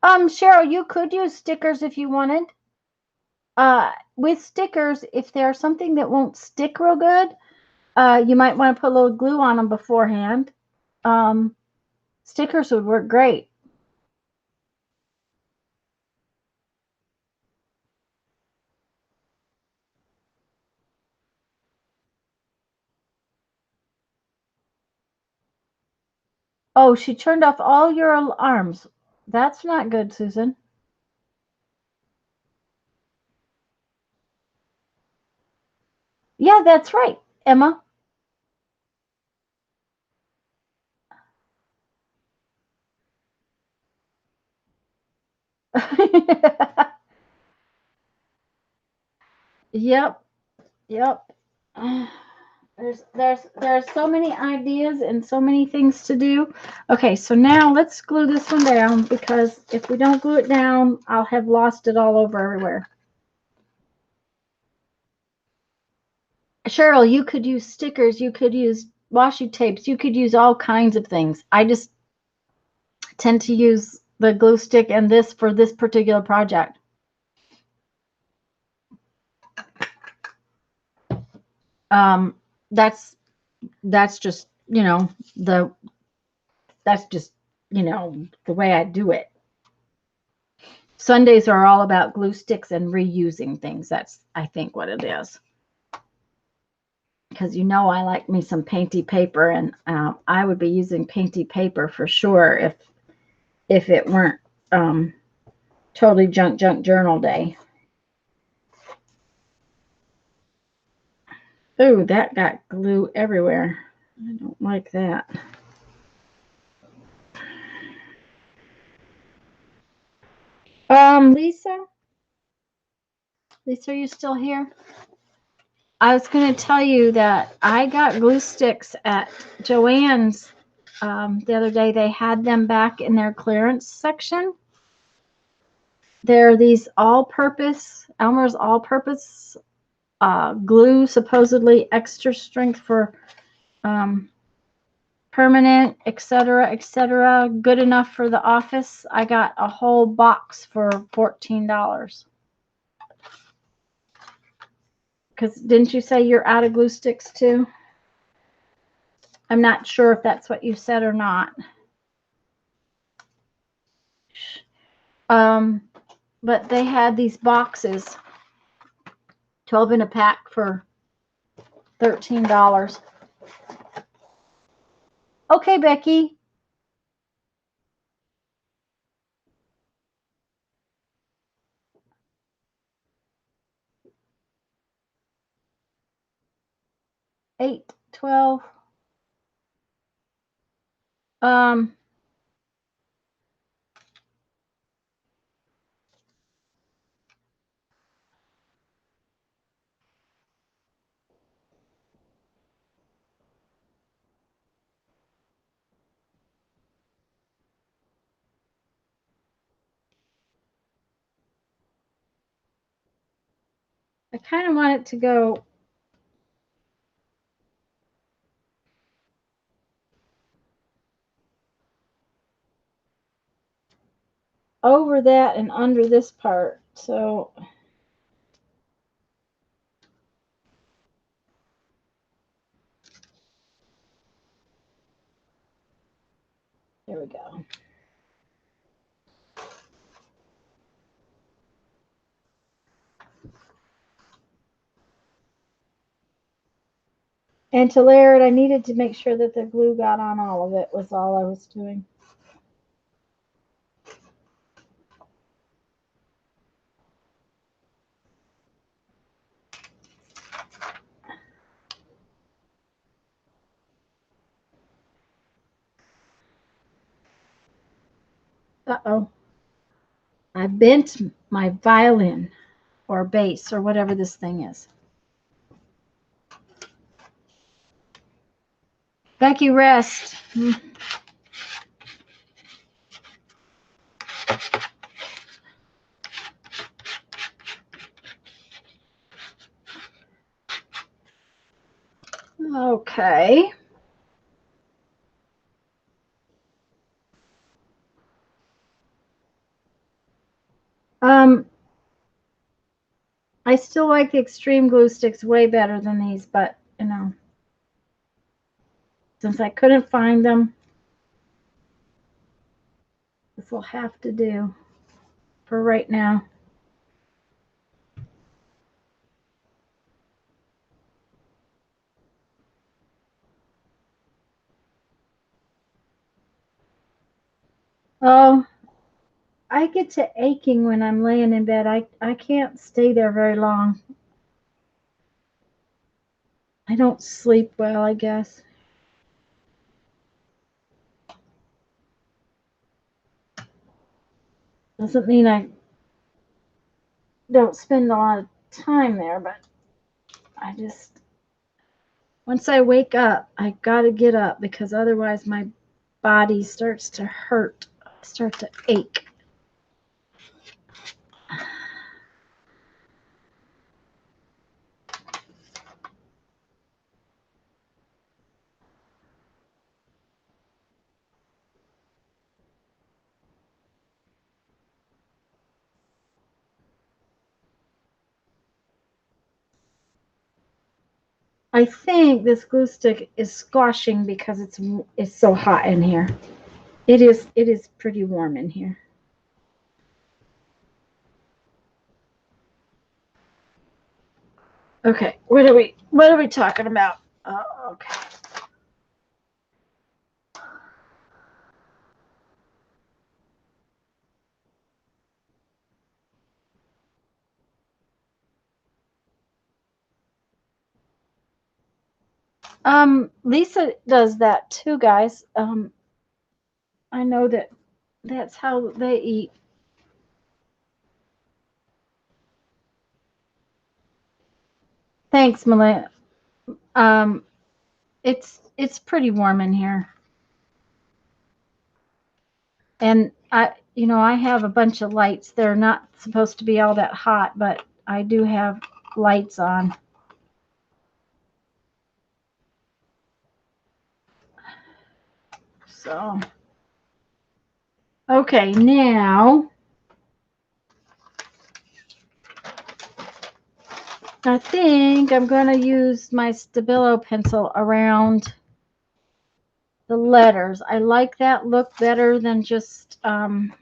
Cheryl, you could use stickers if you wanted. With stickers, if there's something that won't stick real good, you might want to put a little glue on them beforehand. Stickers would work great. Oh, she turned off all your alarms. That's not good, Susan. Yeah, that's right, Emma. Yep, yep. There's so many ideas and so many things to do. Okay, so now let's glue this one down, because if we don't glue it down, I'll have lost it all over everywhere. Cheryl, you could use stickers, you could use washi tapes, you could use all kinds of things. I just tend to use the glue stick and this for this particular project. Um, that's just, that's just, the way I do it. Sundays are all about glue sticks and reusing things. That's, I think, what it is. Because I like me some painty paper, and I would be using painty paper for sure if it weren't totally junk journal day. Ooh, that got glue everywhere. I don't like that. Lisa, are you still here? I was going to tell you that I got glue sticks at Joann's the other day. They had them back in their clearance section. They're these all-purpose, Elmer's all-purpose glue, supposedly extra strength for permanent, etc., good enough for the office. I got a whole box for $14. Because didn't you say you're out of glue sticks too? I'm not sure if that's what you said or not. But they had these boxes, 12 in a pack for $13. Okay, Becky. Eight, 12. Um, I kind of want it to go over that and under this part. So there we go. And to layer it, I needed to make sure that the glue got on all of it, was all I was doing. Uh-oh. I bent my violin or bass or whatever this thing is. Becky, rest. Okay. I still like the extreme glue sticks way better than these, but you know, since I couldn't find them, this will have to do for right now. Oh, I get to aching when I'm laying in bed. I can't stay there very long. I don't sleep well, I guess. Doesn't mean I don't spend a lot of time there, but I just, once I wake up, I gotta get up because otherwise my body starts to hurt, start to ache. I think this glue stick is squashing because it's so hot in here. It is pretty warm in here. Okay, what are we talking about? Oh, okay. Lisa does that too, guys. I know that's how they eat. Thanks, Melinda. Um, it's pretty warm in here, and I have a bunch of lights. They're not supposed to be all that hot, but I do have lights on. So, okay, now I think I'm going to use my Stabilo pencil around the letters. I like that look better than just on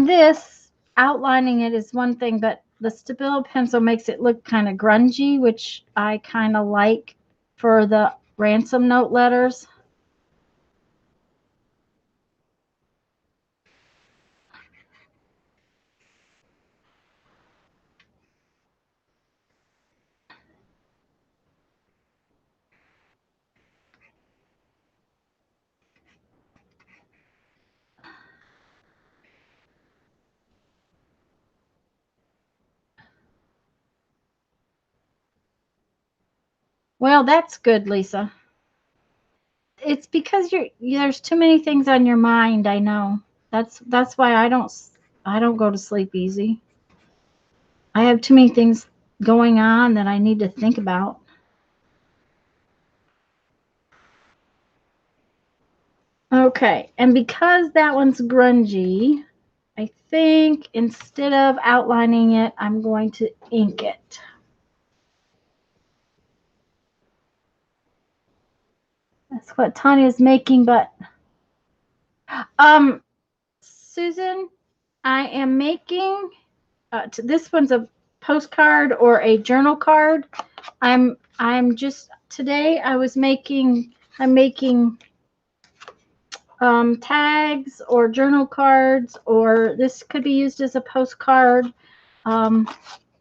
this. Outlining it is one thing, but the Stabilo pencil makes it look kind of grungy, which I kind of like for the Ransom note letters. Well, that's good, Lisa. It's because there's too many things on your mind. I know. That's why I don't go to sleep easy. I have too many things going on that I need to think about. Okay, and because that one's grungy, I think instead of outlining it, I'm going to ink it. That's what Tanya's making, but Susan, I am making this one's a postcard or a journal card. I'm just today I'm making tags or journal cards, or this could be used as a postcard.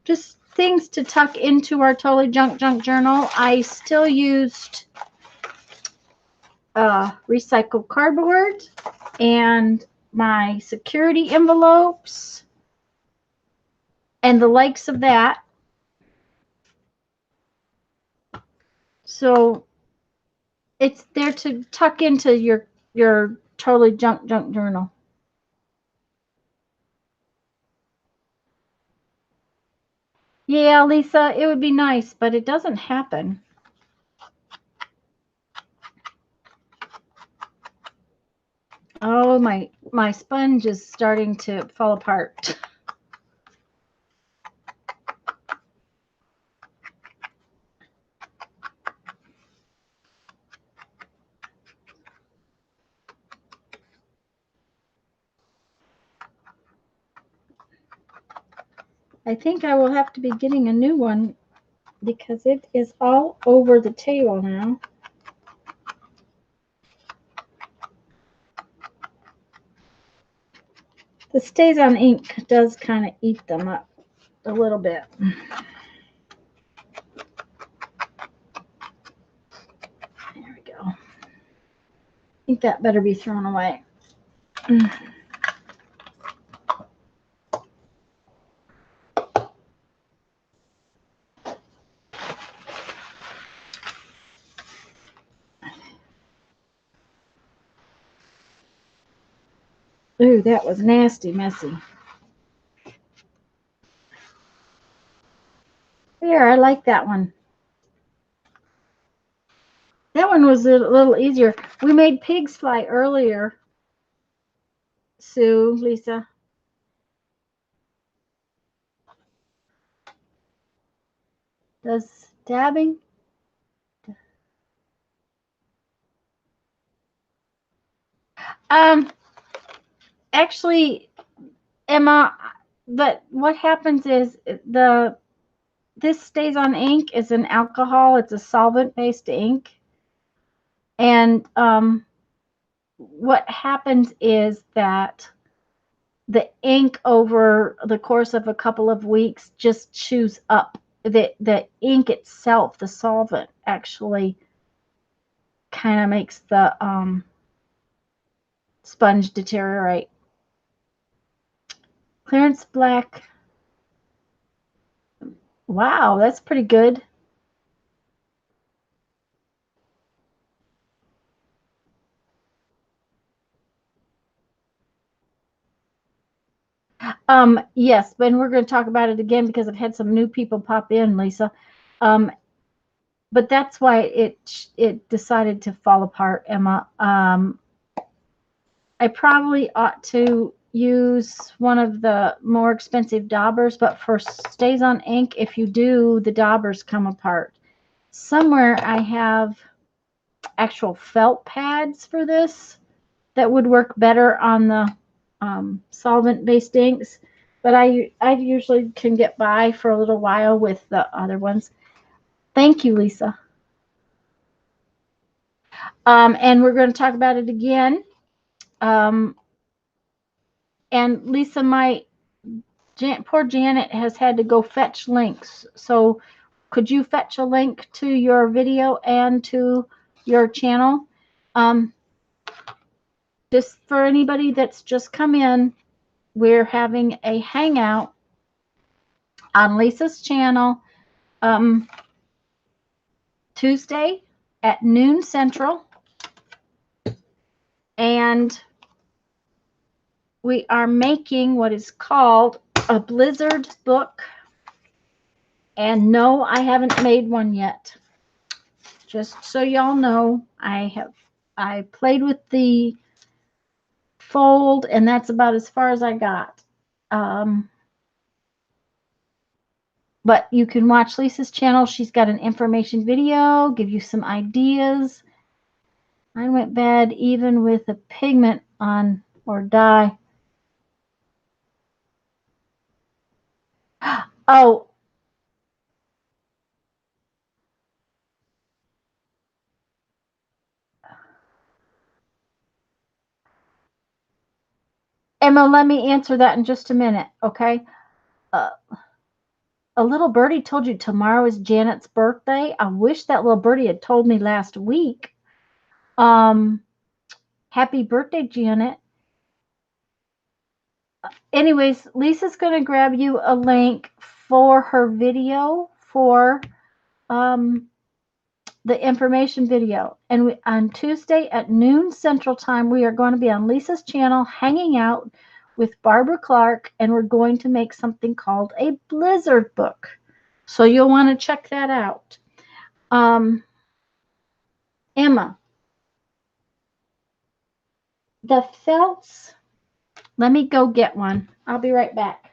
Just things to tuck into our totally junk journal. I still used recycled cardboard and my security envelopes and the likes of that. So it's there to tuck into your totally junk journal. Yeah, Lisa, it would be nice, but it doesn't happen. Oh, my sponge is starting to fall apart. I think I will have to be getting a new one because it is all over the table now. The Stays on ink does kind of eat them up a little bit. There we go. I think that better be thrown away. Ooh, that was nasty, messy. There, I like that one. That one was a little easier. We made pigs fly earlier. Sue, Lisa. Does dabbing? Actually, Emma, but what happens is this Stays on ink is an alcohol. It's a solvent-based ink. And what happens is that the ink over the course of a couple of weeks just chews up the ink itself. The solvent actually kind of makes the sponge deteriorate. Clearance black. Wow, that's pretty good. Yes, but we're going to talk about it again because I've had some new people pop in, Lisa. But that's why it decided to fall apart, Emma. I probably ought to use one of the more expensive daubers, but for Stays on ink, if you do, the daubers come apart. Somewhere I have actual felt pads for this that would work better on the solvent-based inks, but I usually can get by for a little while with the other ones. Thank you, Lisa. And we're going to talk about it again. And Lisa, poor Janet has had to go fetch links. So could you fetch a link to your video and to your channel? Just for anybody that's just come in, we're having a hangout on Lisa's channel Tuesday at noon Central. And we are making what is called a Blizzard book. And no, I haven't made one yet. Just so y'all know, I played with the fold, and that's about as far as I got. But you can watch Lisa's channel. She's got an information video, give you some ideas. I went bad even with a pigment on or dye. Oh, Emma, let me answer that in just a minute, okay? A little birdie told you tomorrow is Janet's birthday. I wish that little birdie had told me last week. Happy birthday, Janet. Anyways, Lisa's going to grab you a link for her video for the information video. And on Tuesday at noon Central Time, we are going to be on Lisa's channel hanging out with Barbara Clark, and we're going to make something called a Blizzard book. So you'll want to check that out. Emma, the felts, let me go get one. I'll be right back.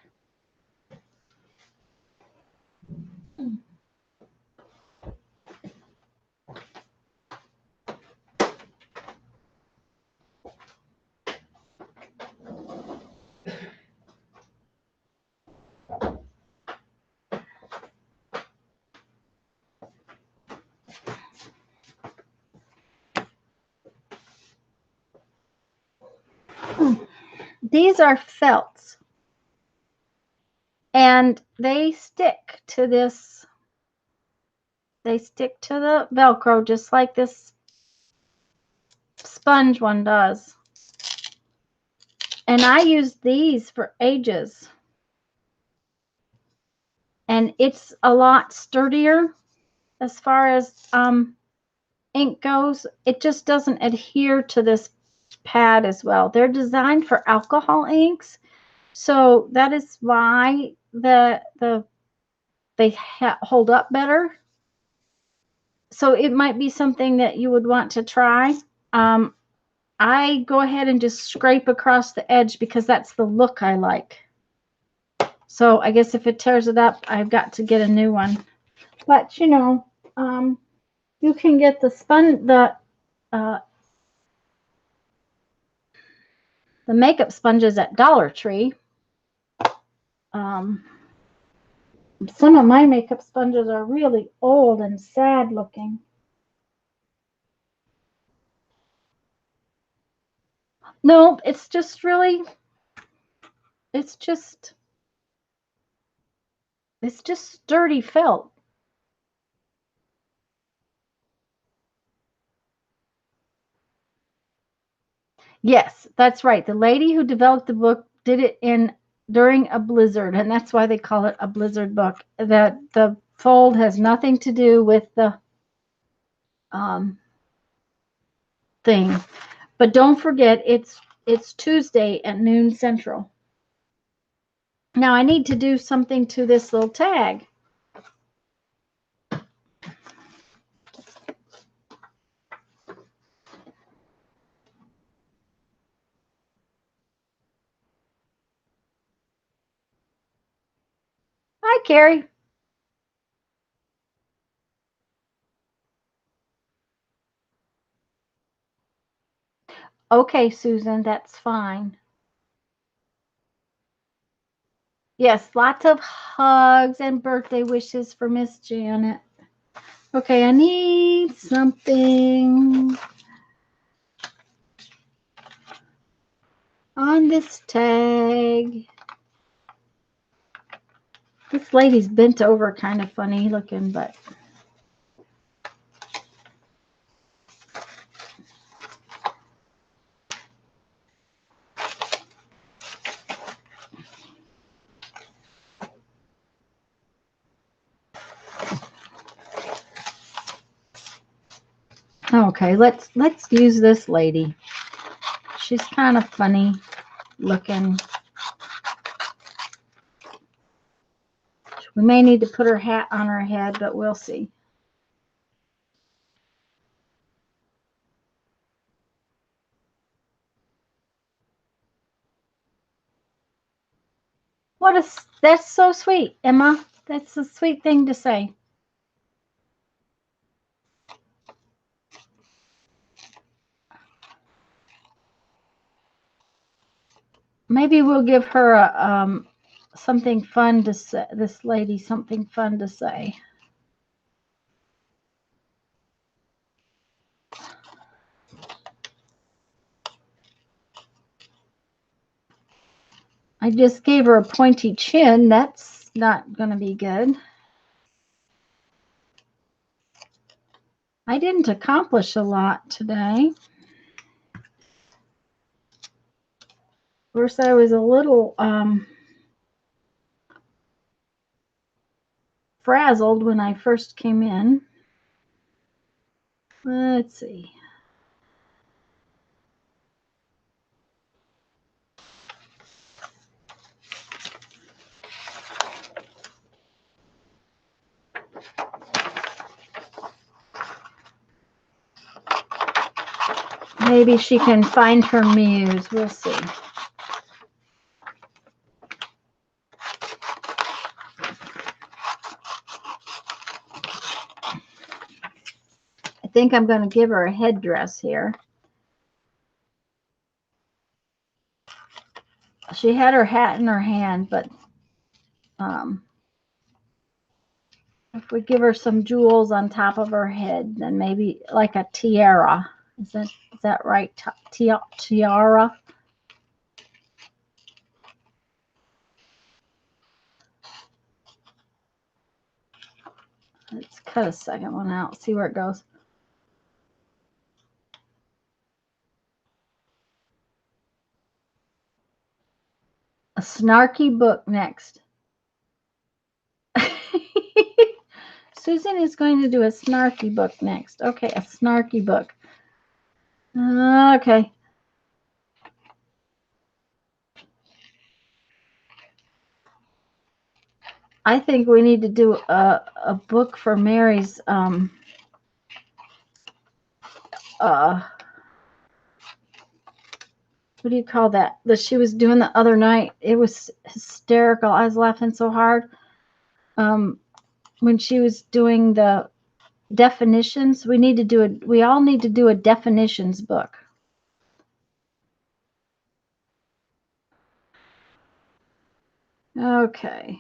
These are felts, and they stick to this. They stick to the Velcro just like this sponge one does. And I used these for ages. And it's a lot sturdier as far as ink goes. It just doesn't adhere to this pad as well. They're designed for alcohol inks, so that is why they hold up better. So it might be something that you would want to try. I go ahead and just scrape across the edge because that's the look I like. So I guess if it tears it up, I've got to get a new one. But you know, you can get the makeup sponges at Dollar Tree. Some of my makeup sponges are really old and sad looking. No, it's just really, it's just sturdy felt. Yes, that's right. The lady who developed the book did it during a blizzard, and that's why they call it a blizzard book. The fold has nothing to do with the thing. But don't forget, it's Tuesday at noon Central. Now I need to do something to this little tag. Hi, Carrie. Okay, Susan, that's fine. Yes, lots of hugs and birthday wishes for Miss Janet. Okay, I need something on this tag. This lady's bent over kind of funny looking, but okay, let's use this lady. She's kind of funny looking. We may need to put her hat on her head, but we'll see. That's so sweet, Emma. That's a sweet thing to say. Maybe we'll give her a something fun to say. This lady something fun to say. I just gave her a pointy chin. That's not going to be good. I didn't accomplish a lot today. Of course, I was a little frazzled when I first came in. Let's see. maybe she can find her muse. We'll see. I think I'm going to give her a headdress here. She had her hat in her hand, but if we give her some jewels on top of her head, then maybe like a tiara. Is that right? Tiara. Let's cut a second one out, see where it goes. A snarky book next. Susan is going to do a snarky book next. Okay, a snarky book. Okay. I think we need to do a book for Mary's what do you call that she was doing the other night. It was hysterical. I was laughing so hard when she was doing the definitions. We all need to do a definitions book. Okay.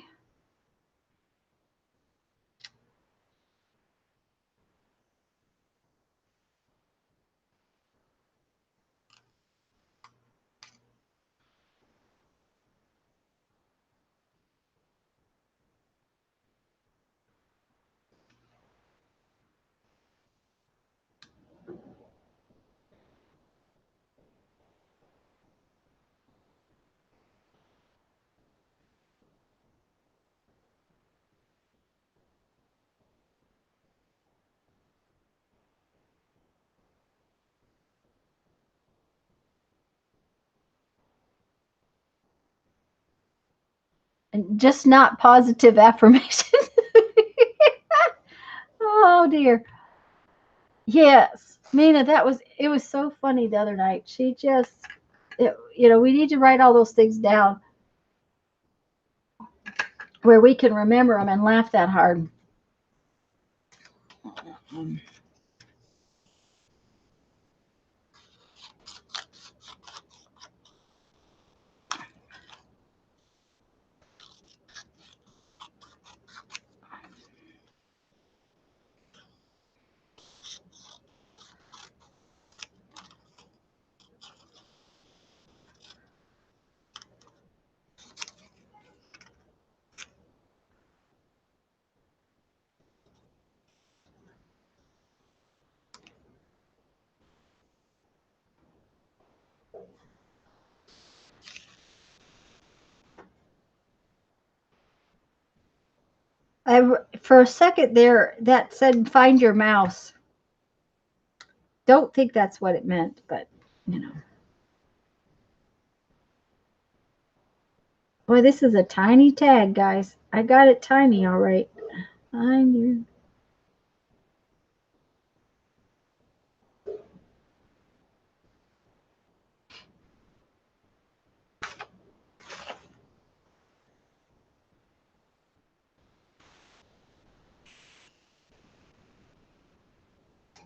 And just not positive affirmations. Oh dear. Yes, Mina, it was so funny the other night. She just, we need to write all those things down where we can remember them and laugh that hard. For a second there, that said, find your mouse. Don't think that's what it meant, but, Boy, this is a tiny tag, guys. I got it tiny, all right. Find your...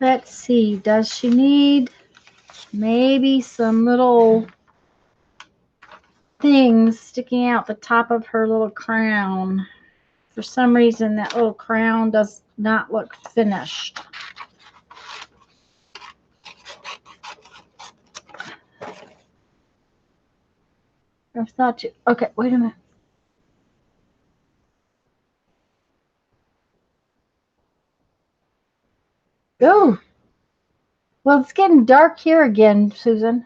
Let's see. Does she need maybe some little things sticking out the top of her little crown? For some reason, that little crown does not look finished. I thought you... Okay, wait a minute. Oh, well, it's getting dark here again, Susan.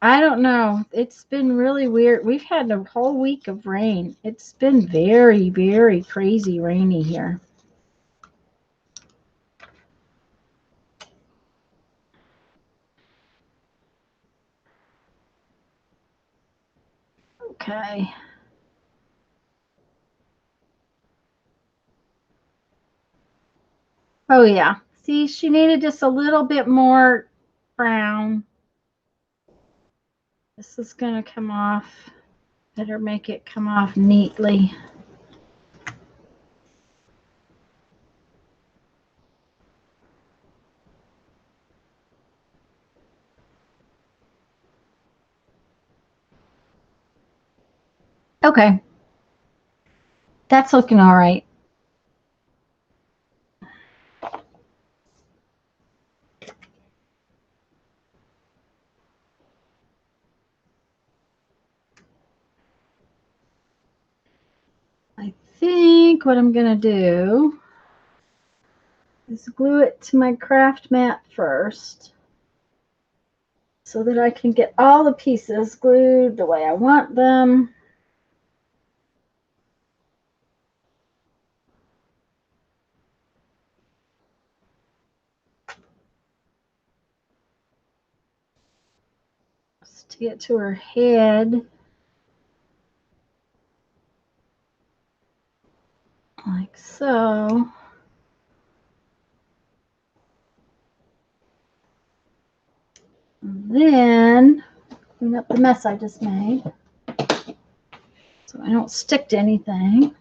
I don't know. It's been really weird. We've had a whole week of rain. It's been very, very crazy rainy here. Okay. Oh yeah. See, she needed just a little bit more brown. This is going to come off. Better make it come off neatly. Okay. That's looking all right. I think what I'm going to do is glue it to my craft mat first so that I can get all the pieces glued the way I want them. Stick it to her head like so. And then clean up the mess I just made so I don't stick to anything.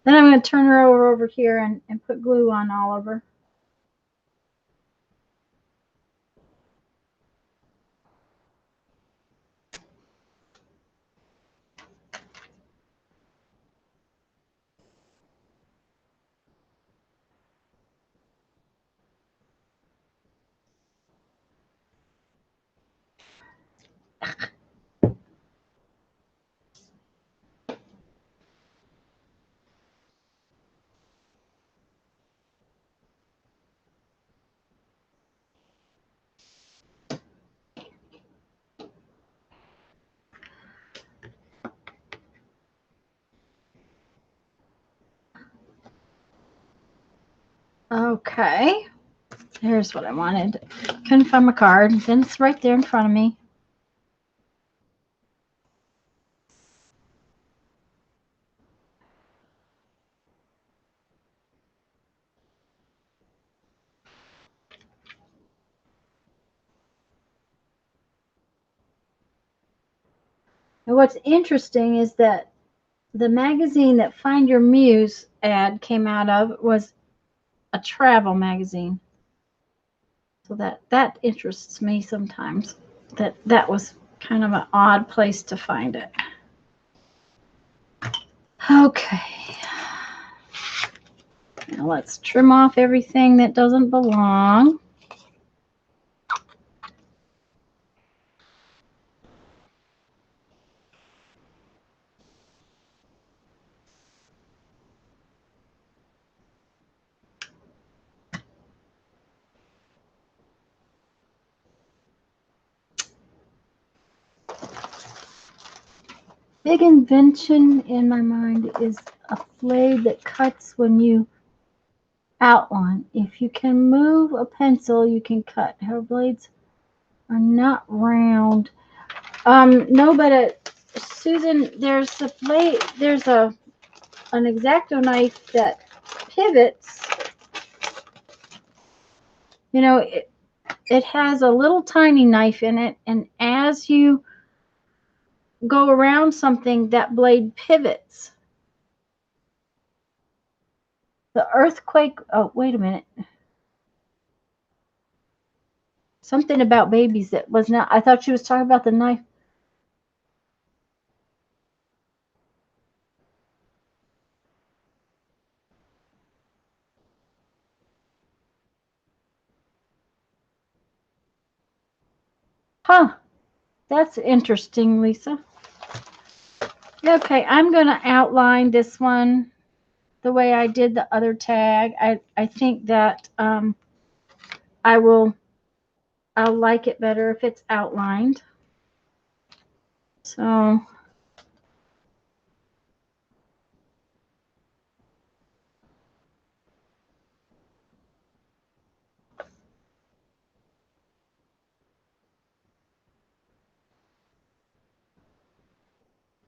Then I'm going to turn her over here and put glue on all of her. Okay, here's what I wanted. Couldn't find my card. Then it's right there in front of me. And what's interesting is that the magazine that Find Your Muse ad came out of was a travel magazine. So that interests me sometimes. That was kind of an odd place to find it. Okay. Now let's trim off everything that doesn't belong. Big invention in my mind is a blade that cuts when you outline. If you can move a pencil, you can cut. Her blades are not round. No, but Susan, there's a blade. There's an X-Acto knife that pivots. You know, it has a little tiny knife in it, and as you go around something, that blade pivots. The earthquake. Oh, wait a minute. Something about babies that was not. I thought she was talking about the knife. Huh. That's interesting, Lisa. Okay, I'm going to outline this one the way I did the other tag. I think that I'll like it better if it's outlined. So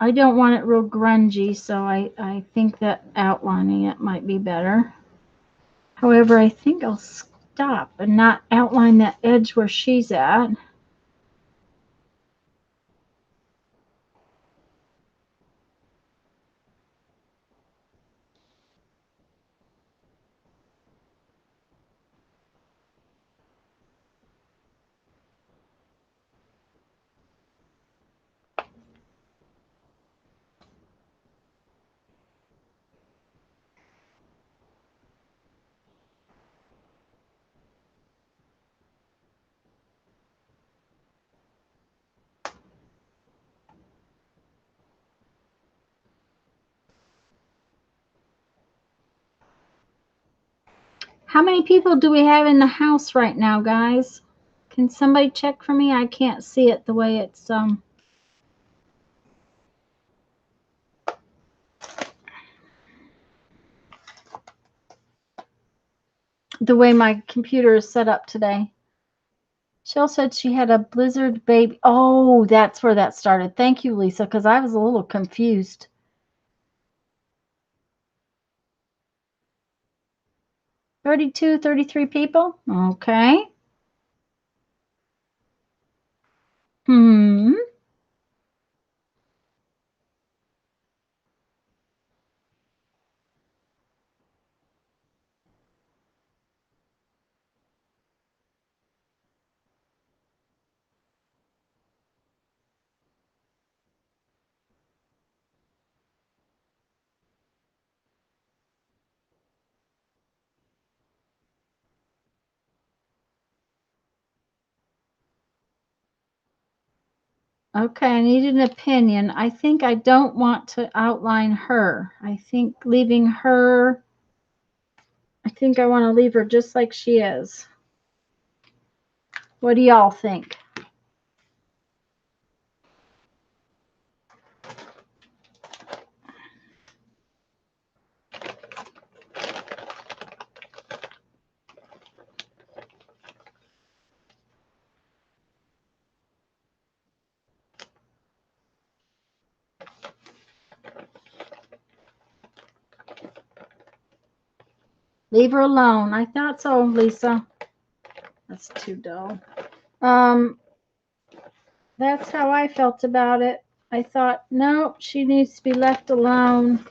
I don't want it real grungy, so I think that outlining it might be better. However, I think I'll stop and not outline that edge where she's at. How many people do we have in the house right now, guys? Can somebody check for me? I can't see it the way it's the way my computer is set up today. Shell said she had a blizzard baby. Oh, that's where that started. Thank you, Lisa, because I was a little confused. 32, 33 people? Okay. Hmm. Okay, I need an opinion. I think I don't want to outline her. I think leaving her, I think I want to leave her just like she is. What do y'all think? Leave her alone. I thought so, Lisa. That's too dull. That's how I felt about it. I thought, no, she needs to be left alone.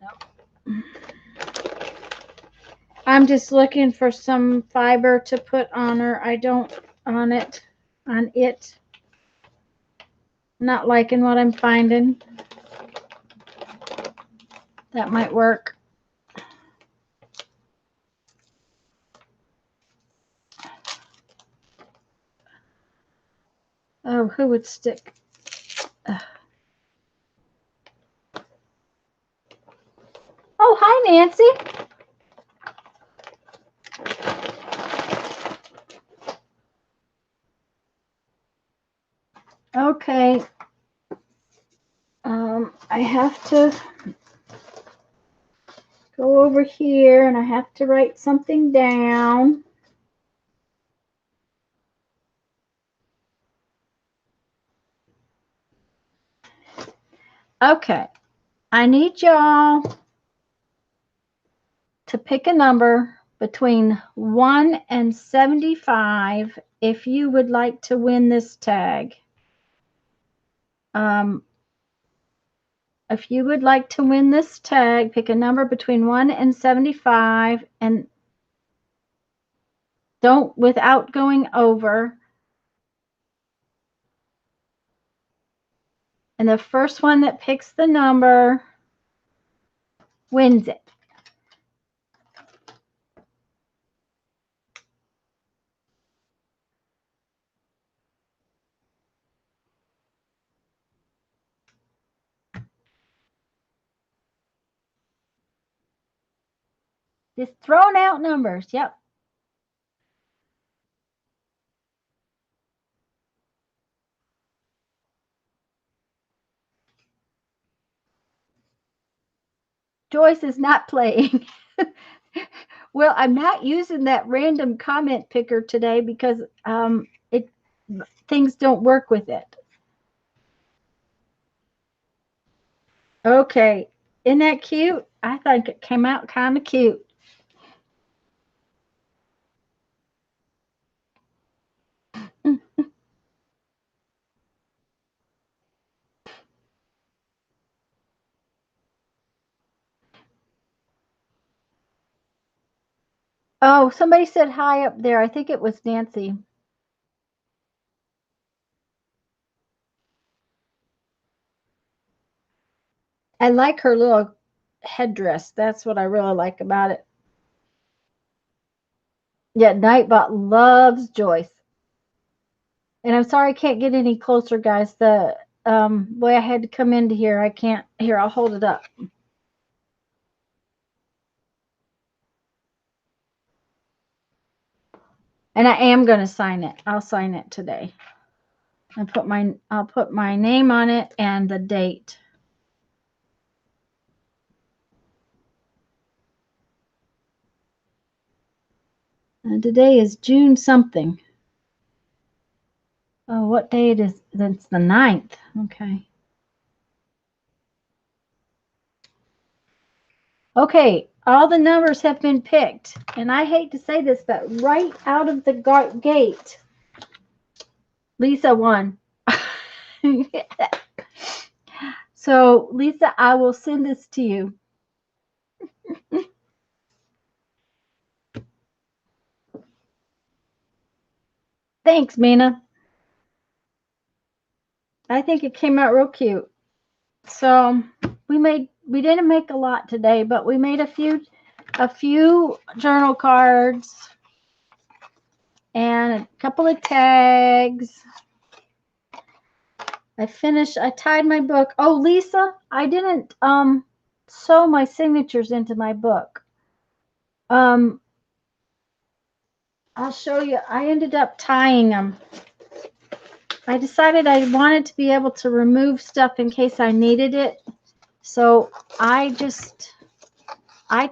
No. I'm just looking for some fiber to put on her. I don't on it. Not liking what I'm finding. That might work. Oh, who would stick? Ugh. Oh, hi, Nancy. Okay. I have to go over here and I have to write something down. Okay. I need y'all to pick a number between 1 and 75 if you would like to win this tag. If you would like to win this tag, pick a number between 1 and 75 and don't without going over. And the first one that picks the number wins it. Just throwing out numbers. Yep. Joyce is not playing. Well, I'm not using that random comment picker today because things don't work with it. Okay. Isn't that cute? I think it came out kind of cute. Oh, somebody said hi up there. I think it was Nancy. I like her little headdress. That's what I really like about it. Yeah, Nightbot loves Joyce. And I'm sorry I can't get any closer, guys. The boy, I had to come into here. I can't. Here, I'll hold it up. And I am going to sign it. I'll sign it today. I'll put my name on it and the date. And today is June something. Oh, what day it is? That's the 9th. Okay. Okay, all the numbers have been picked. And I hate to say this, but right out of the gate, Lisa won. So, Lisa, I will send this to you. Thanks, Mina. I think it came out real cute. So, we didn't make a lot today, but we made a few journal cards and a couple of tags. I tied my book. Oh, Lisa, I didn't sew my signatures into my book. I'll show you. I ended up tying them. I decided I wanted to be able to remove stuff in case I needed it. So I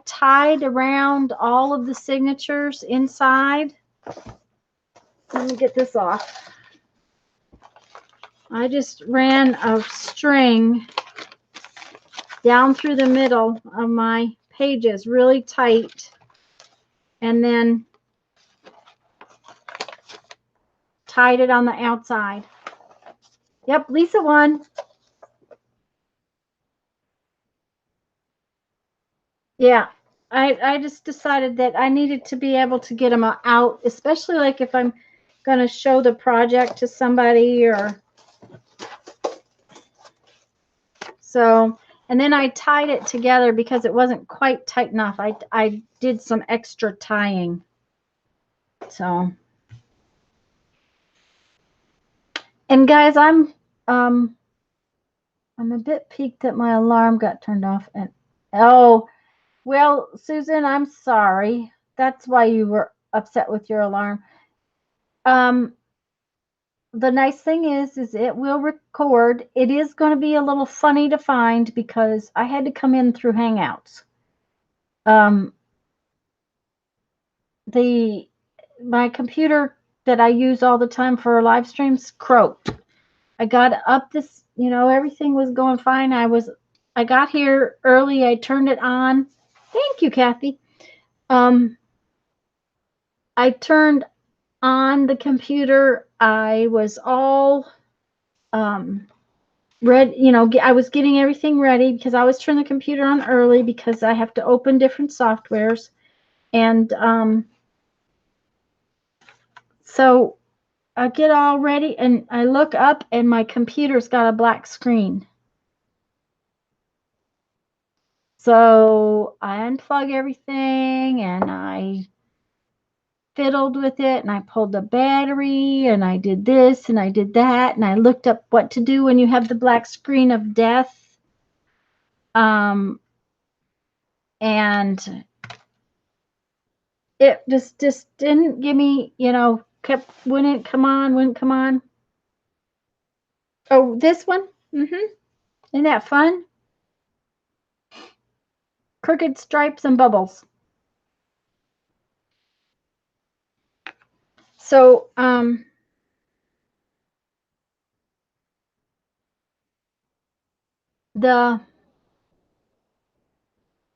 tied around all of the signatures inside. Let me get this off. I just ran a string down through the middle of my pages really tight, and then tied it on the outside. Yep, Lisa won. Yeah, I just decided that I needed to be able to get them out, especially like if I'm going to show the project to somebody or so. And then I tied it together because it wasn't quite tight enough. I did some extra tying. So, and guys, I'm a bit peaked that my alarm got turned off. And oh, well, Susan, I'm sorry. That's why you were upset with your alarm. The nice thing is it will record. It is going to be a little funny to find because I had to come in through Hangouts. My computer that I use all the time for live streams croaked. I got up this, everything was going fine. I got here early. I turned it on. Thank you, Kathy. I turned on the computer. I was all I was getting everything ready because I always turn the computer on early because I have to open different softwares. And so I get all ready and I look up and my computer's got a black screen. So I unplug everything and I fiddled with it and I pulled the battery and I did this and I did that and I looked up what to do when you have the black screen of death. And it just didn't give me, wouldn't come on. Oh, this one? Isn't that fun? Crooked stripes and bubbles. So, the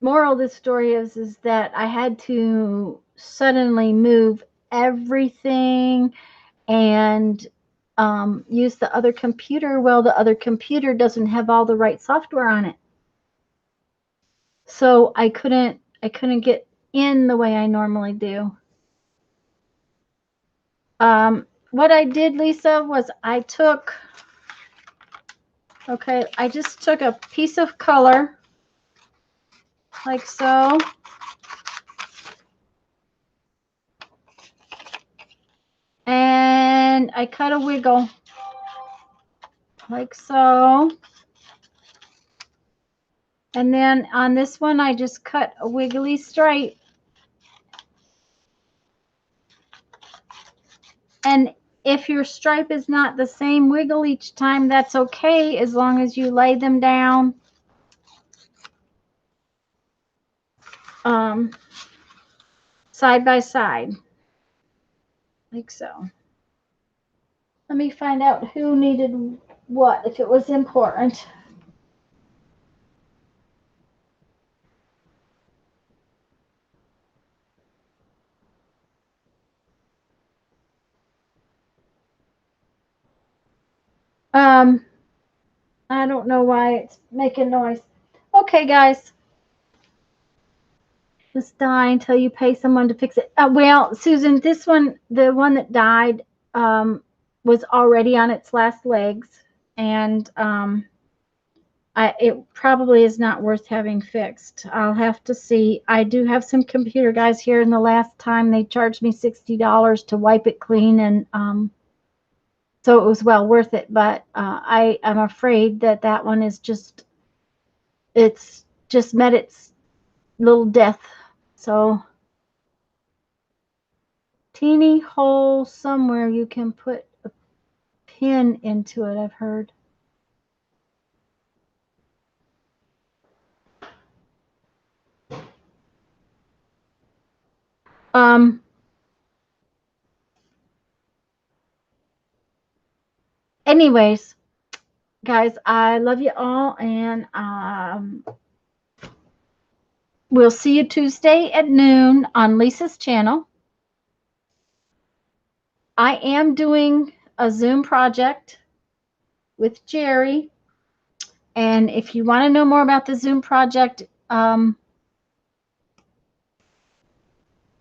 moral of this story is that I had to suddenly move everything and use the other computer. Well, the other computer doesn't have all the right software on it, so I couldn't get in the way I normally do. What I did, Lisa, was I just took a piece of color like so, and I cut a wiggle like so. And then on this one, I just cut a wiggly stripe. And if your stripe is not the same wiggle each time, that's okay, as long as you lay them down side by side, like so. Let me find out who needed what, if it was important. I don't know why it's making noise. Okay, guys. Just die until you pay someone to fix it. Well, Susan, this one, the one that died, was already on its last legs, and it probably is not worth having fixed. I'll have to see. I do have some computer guys here, and the last time they charged me $60 to wipe it clean, and so it was well worth it. But I am afraid that that one is it's just met its little death. So teeny hole somewhere you can put a pin into it, I've heard. Anyways, guys, I love you all, and we'll see you Tuesday at noon on Lisa's channel. I am doing a Zoom project with Jerry, and if you want to know more about the Zoom project,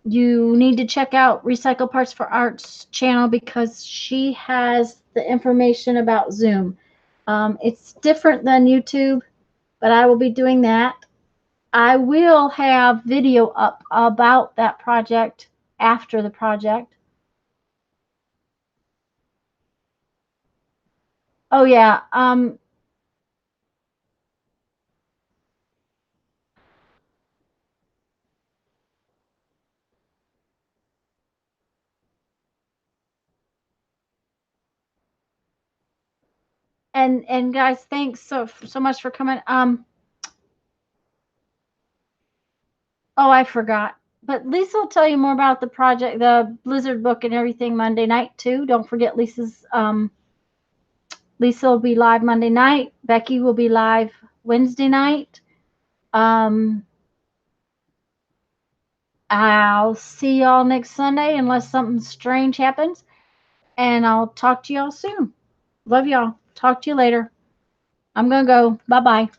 you need to check out Recycle Parts for Art's channel, because she has the information about Zoom. It's different than YouTube, but I will be doing that. I will have video up about that project after the project. Oh yeah, and guys, thanks so much for coming. Oh, I forgot. But Lisa will tell you more about the project, the Blizzard book, and everything Monday night too. Don't forget Lisa will be live Monday night. Becky will be live Wednesday night. I'll see y'all next Sunday unless something strange happens. And I'll talk to y'all soon. Love y'all. Talk to you later. I'm going to go. Bye-bye.